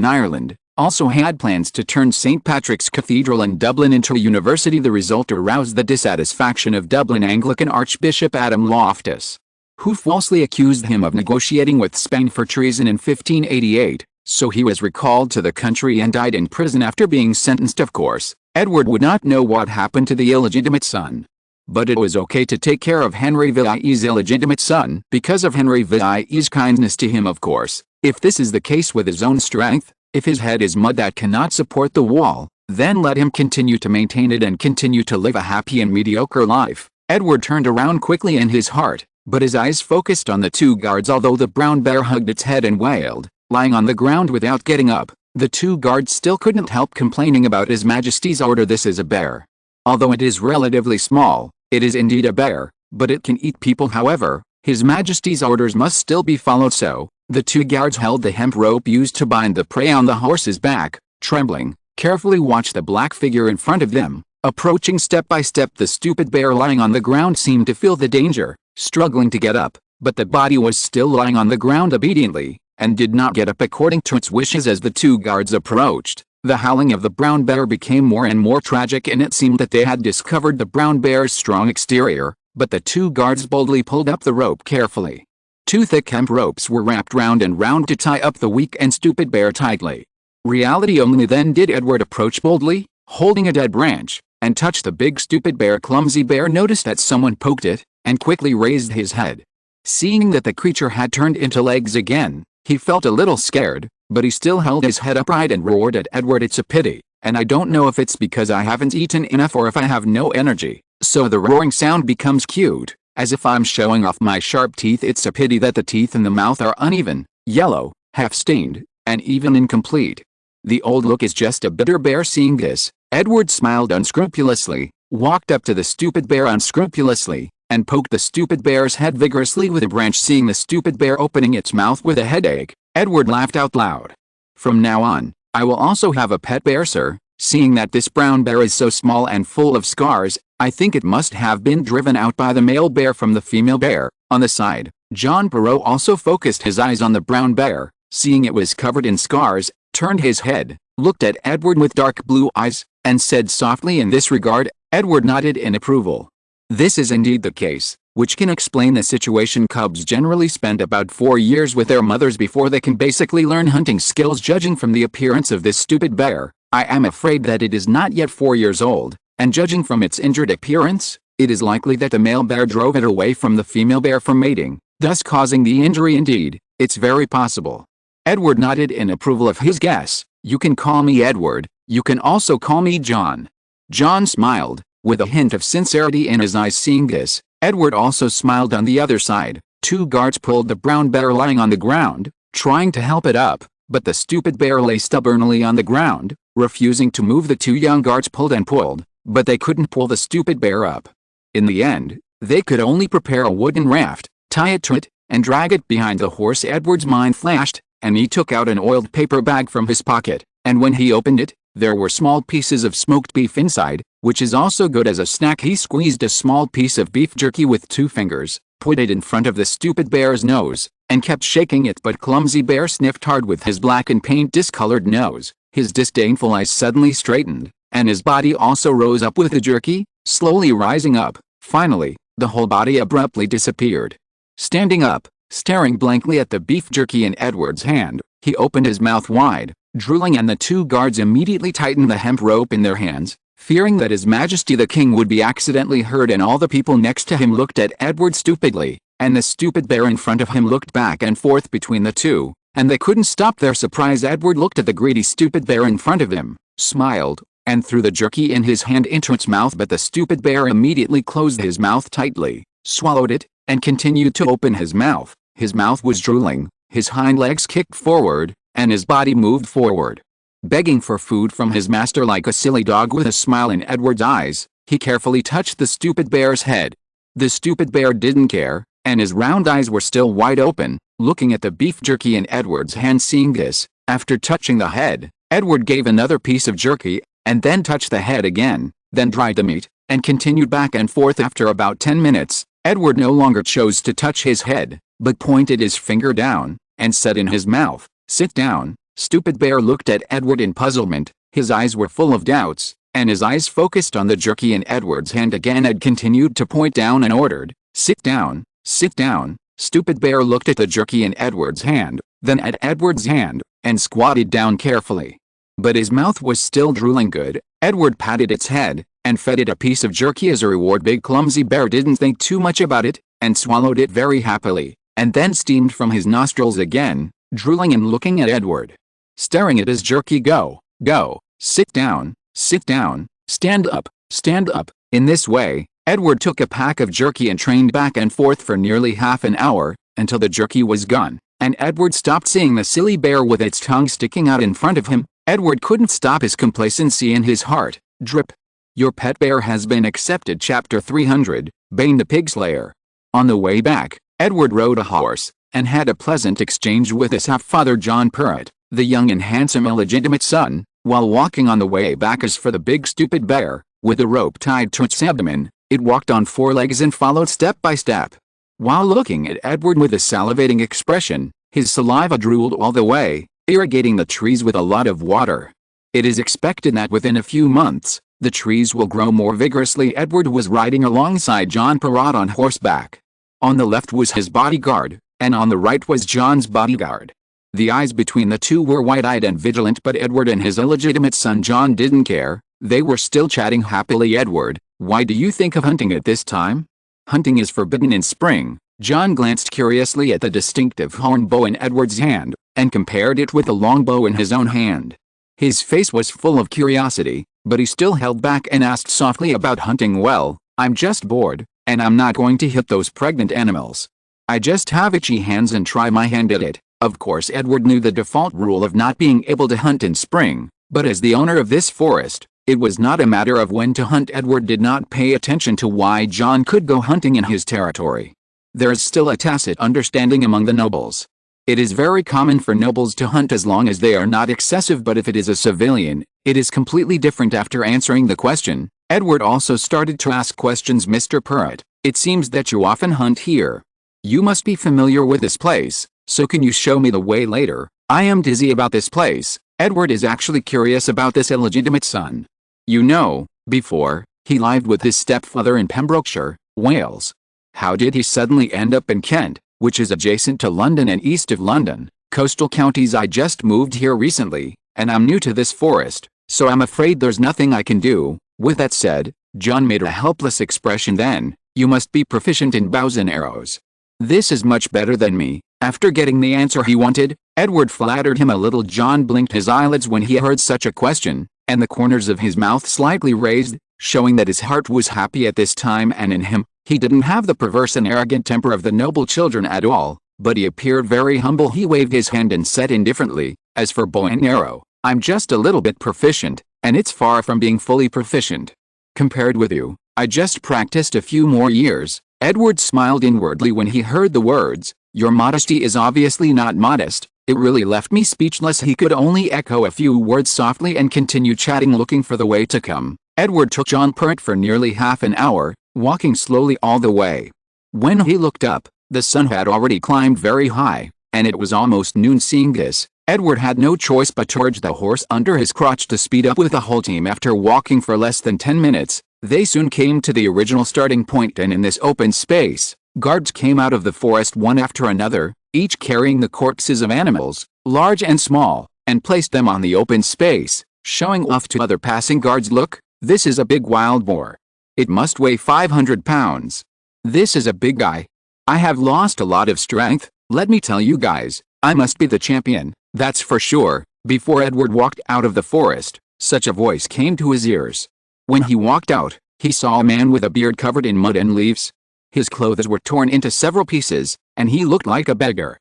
Ireland, also had plans to turn St. Patrick's Cathedral in Dublin into a university. The result aroused the dissatisfaction of Dublin Anglican Archbishop Adam Loftus, who falsely accused him of negotiating with Spain for treason in 1588, so he was recalled to the country and died in prison after being sentenced. Of course, Edward would not know what happened to the illegitimate son. But it was okay to take care of Henry VIII's illegitimate son because of Henry VIII's kindness to him. Of course, if this is the case with his own strength, if his head is mud that cannot support the wall, then let him continue to maintain it and continue to live a happy and mediocre life. Edward turned around quickly in his heart, but his eyes focused on the two guards. Although the brown bear hugged its head and wailed, lying on the ground without getting up, the two guards still couldn't help complaining about His Majesty's order. This is a bear. Although it is relatively small, it is indeed a bear, but it can eat people. However, His Majesty's orders must still be followed. So, the two guards held the hemp rope used to bind the prey on the horse's back, trembling, carefully watched the black figure in front of them, approaching step by step. The stupid bear lying on the ground seemed to feel the danger, struggling to get up, but the body was still lying on the ground obediently, and did not get up according to its wishes. As the two guards approached, the howling of the brown bear became more and more tragic, and it seemed that they had discovered the brown bear's strong exterior, but the two guards boldly pulled up the rope carefully. Two thick hemp ropes were wrapped round and round to tie up the weak and stupid bear tightly. Reality only then did Edward approach boldly, holding a dead branch, and touch the big stupid bear. Clumsy bear noticed that someone poked it, and quickly raised his head. Seeing that the creature had turned into legs again, he felt a little scared, but he still held his head upright and roared at Edward, "It's a pity, and I don't know if it's because I haven't eaten enough or if I have no energy, so the roaring sound becomes cute, as if I'm showing off my sharp teeth. It's a pity that the teeth in the mouth are uneven, yellow, half-stained, and even incomplete. The old look is just a bitter bear." Seeing this, Edward smiled unscrupulously, walked up to the stupid bear unscrupulously, and poked the stupid bear's head vigorously with a branch. Seeing the stupid bear opening its mouth with a headache, Edward laughed out loud. "From now on, I will also have a pet bear, sir. Seeing that this brown bear is so small and full of scars, I think it must have been driven out by the male bear from the female bear." On the side, John Perrault also focused his eyes on the brown bear, seeing it was covered in scars, turned his head, looked at Edward with dark blue eyes, and said softly in this regard. Edward nodded in approval. This is indeed the case, which can explain the situation. Cubs generally spend about 4 years with their mothers before they can basically learn hunting skills. Judging from the appearance of this stupid bear, I am afraid that it is not yet 4 years old, and judging from its injured appearance, it is likely that the male bear drove it away from the female bear for mating, thus causing the injury. Indeed, it's very possible. Edward nodded in approval of his guess. "You can call me Edward, you can also call me John." John smiled, with a hint of sincerity in his eyes. Seeing this, Edward also smiled. On the other side, 2 guards pulled the brown bear lying on the ground, trying to help it up, but the stupid bear lay stubbornly on the ground, refusing to move. The 2 young guards pulled and pulled, but they couldn't pull the stupid bear up. In the end, they could only prepare a wooden raft, tie it to it, and drag it behind the horse. Edward's mind flashed, and he took out an oiled paper bag from his pocket, and when he opened it, there were small pieces of smoked beef inside, which is also good as a snack. He squeezed a small piece of beef jerky with 2 fingers, put it in front of the stupid bear's nose, and kept shaking it. But clumsy bear sniffed hard with his black and paint-discolored nose. His disdainful eyes suddenly straightened, and his body also rose up with the jerky, slowly rising up. Finally, the whole body abruptly disappeared. Standing up, staring blankly at the beef jerky in Edward's hand, he opened his mouth wide, drooling, and the 2 guards immediately tightened the hemp rope in their hands, fearing that His Majesty the King would be accidentally hurt. And all the people next to him looked at Edward stupidly, and the stupid bear in front of him looked back and forth between the 2, and they couldn't stop their surprise. Edward looked at the greedy stupid bear in front of him, smiled, and threw the jerky in his hand into its mouth. But the stupid bear immediately closed his mouth tightly, swallowed it, and continued to open his mouth. His mouth was drooling, his hind legs kicked forward, and his body moved forward. Begging for food from his master like a silly dog. With a smile in Edward's eyes, he carefully touched the stupid bear's head. The stupid bear didn't care, and his round eyes were still wide open, looking at the beef jerky in Edward's hand. Seeing this, after touching the head, Edward gave another piece of jerky, and then touched the head again, then dried the meat, and continued back and forth. After about 10 minutes, Edward no longer chose to touch his head, but pointed his finger down, and said in his mouth, "Sit down." Stupid bear looked at Edward in puzzlement. His eyes were full of doubts, and his eyes focused on the jerky in Edward's hand again. Ed continued to point down and ordered, "Sit down, sit down." Stupid bear looked at the jerky in Edward's hand, then at Edward's hand, and squatted down carefully. But his mouth was still drooling. Good. Edward patted its head, and fed it a piece of jerky as a reward. Big clumsy bear didn't think too much about it, and swallowed it very happily, and then steamed from his nostrils again, drooling and looking at Edward, staring at his jerky. "Go, go, sit down, stand up, stand up." In this way, Edward took a pack of jerky and trained back and forth for nearly half an hour, until the jerky was gone, and Edward stopped seeing the silly bear with its tongue sticking out in front of him. Edward couldn't stop his complacency in his heart. Drip. Your pet bear has been accepted. Chapter 300, Bane the Pig Slayer. On the way back, Edward rode a horse, and had a pleasant exchange with his half-father John Perrault, the young and handsome illegitimate son. While walking on the way back as for the big stupid bear, with a rope tied to its abdomen, it walked on 4 legs and followed step by step. While looking at Edward with a salivating expression, his saliva drooled all the way, irrigating the trees with a lot of water. It is expected that within a few months, the trees will grow more vigorously. Edward was riding alongside John Perrault on horseback. On the left was his bodyguard, and on the right was John's bodyguard. The eyes between the 2 were wide-eyed and vigilant, but Edward and his illegitimate son John didn't care. They were still chatting happily. "Edward, why do you think of hunting at this time? Hunting is forbidden in spring, John glanced curiously at the distinctive horn bow in Edward's hand, and compared it with the long bow in his own hand. His face was full of curiosity, but he still held back and asked softly about hunting. Well, I'm just bored, and I'm not going to hit those pregnant animals. I just have itchy hands and try my hand at it. Of course Edward knew the default rule of not being able to hunt in spring, but as the owner of this forest, it was not a matter of when to hunt. Edward did not pay attention to why John could go hunting in his territory. There is still a tacit understanding among the nobles. It is very common for nobles to hunt as long as they are not excessive, but if it is a civilian, it is completely different. After answering the question, Edward also started to ask questions. Mr. Purrett, it seems that you often hunt here. You must be familiar with this place, so can you show me the way later? I am dizzy about this place. Edward is actually curious about this illegitimate son. You know, before, he lived with his stepfather in Pembrokeshire, Wales. How did he suddenly end up in Kent, which is adjacent to London and east of London, coastal counties? I just moved here recently, and I'm new to this forest, so I'm afraid there's nothing I can do. With that said, John made a helpless expression. Then, you must be proficient in bows and arrows. This is much better than me. After getting the answer he wanted, Edward flattered him a little. John blinked his eyelids when he heard such a question, and the corners of his mouth slightly raised, showing that his heart was happy at this time, and in him, he didn't have the perverse and arrogant temper of the noble children at all, but he appeared very humble. He waved his hand and said indifferently, as for bow and arrow, I'm just a little bit proficient, and it's far from being fully proficient. Compared with you, I just practiced a few more years. Edward smiled inwardly when he heard the words, your modesty is obviously not modest. It really left me speechless. He could only echo a few words softly and continue chatting, looking for the way to come. Edward took John Purrett for nearly half an hour, walking slowly all the way. When he looked up, the sun had already climbed very high, and it was almost noon. Seeing this, Edward had no choice but to urge the horse under his crotch to speed up with the whole team. After walking for less than 10 minutes, they soon came to the original starting point, and in this open space, guards came out of the forest one after another, each carrying the corpses of animals, large and small, and placed them on the open space, showing off to other passing guards. Look, this is a big wild boar. It must weigh 500 pounds. This is a big guy. I have lost a lot of strength. Let me tell you guys, I must be the champion, that's for sure. Before Edward walked out of the forest, such a voice came to his ears. When he walked out, he saw a man with a beard covered in mud and leaves. His clothes were torn into several pieces, and he looked like a beggar.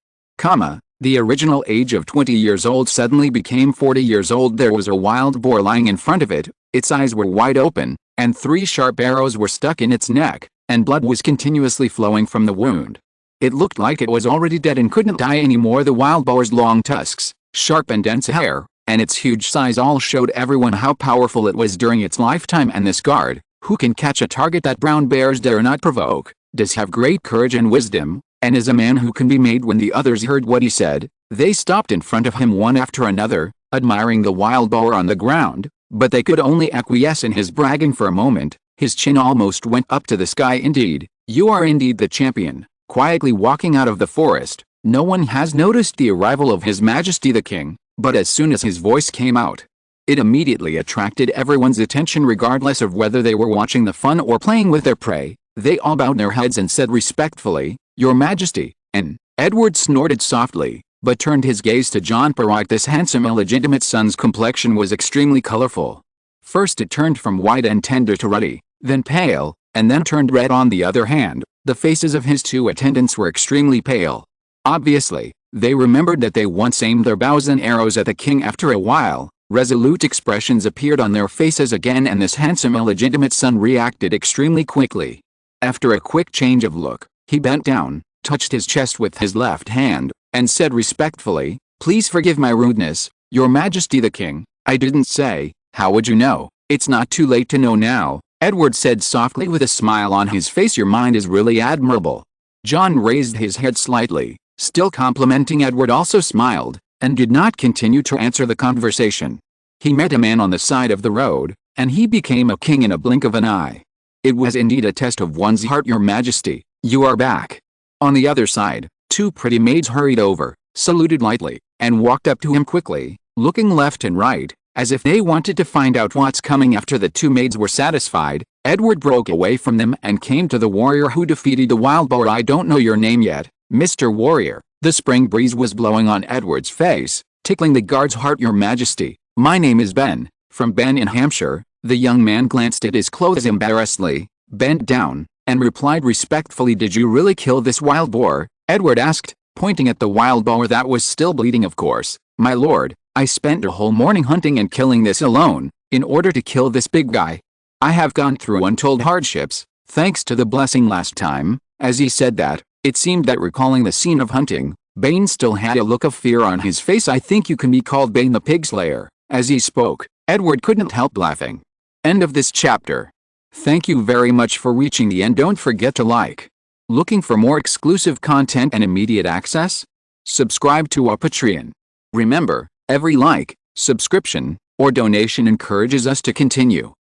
The original age of 20 years old suddenly became 40 years old. There was a wild boar lying in front of it. Its eyes were wide open, and 3 sharp arrows were stuck in its neck, and blood was continuously flowing from the wound. It looked like it was already dead and couldn't die anymore. The wild boar's long tusks, sharp and dense hair, and its huge size all showed everyone how powerful it was during its lifetime. And this guard, who can catch a target that brown bears dare not provoke, does have great courage and wisdom, and is a man who can be made. When the others heard what he said, they stopped in front of him one after another, admiring the wild boar on the ground, but they could only acquiesce in his bragging for a moment. His chin almost went up to the sky. Indeed, you are indeed the champion. Quietly walking out of the forest, no one has noticed the arrival of His Majesty the King, but as soon as his voice came out, it immediately attracted everyone's attention. Regardless of whether they were watching the fun or playing with their prey, they all bowed their heads and said respectfully, Your Majesty. And Edward snorted softly, but turned his gaze to John Purrett. This handsome illegitimate son's complexion was extremely colorful. First it turned from white and tender to ruddy, then pale, and then turned red. On the other hand, the faces of his 2 attendants were extremely pale. Obviously, they remembered that they once aimed their bows and arrows at the king. After a while, resolute expressions appeared on their faces again, and this handsome illegitimate son reacted extremely quickly. After a quick change of look, he bent down, touched his chest with his left hand, and said respectfully, Please forgive my rudeness, Your Majesty the King. I didn't say. How would you know? It's not too late to know now, Edward said softly with a smile on his face. Your mind is really admirable. John raised his head slightly, still complimenting Edward. Also smiled, and did not continue to answer the conversation. He met a man on the side of the road, and he became a king in a blink of an eye. It was indeed a test of one's heart. Your Majesty, you are back. On the other side, 2 pretty maids hurried over, saluted lightly, and walked up to him quickly, looking left and right, as if they wanted to find out what's coming. After the 2 maids were satisfied, Edward broke away from them and came to the warrior who defeated the wild boar. "I don't know your name yet, Mr. Warrior." The spring breeze was blowing on Edward's face, tickling the guard's heart. "Your Majesty, my name is Ben, from Ben in Hampshire." The young man glanced at his clothes embarrassedly, bent down, and replied respectfully, "Did you really kill this wild boar?" Edward asked, pointing at the wild boar that was still bleeding. "Of course, my lord. I spent a whole morning hunting and killing this alone, in order to kill this big guy. I have gone through untold hardships, thanks to the blessing." Last time, as he said that, it seemed that recalling the scene of hunting, Bane still had a look of fear on his face. "I think you can be called Bane the Pig Slayer." As he spoke, Edward couldn't help laughing. End of this chapter. Thank you very much for reaching the end. Don't forget to like. Looking for more exclusive content and immediate access? Subscribe to our Patreon. Remember, every like, subscription, or donation encourages us to continue.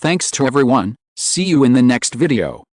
Thanks to everyone. See you in the next video.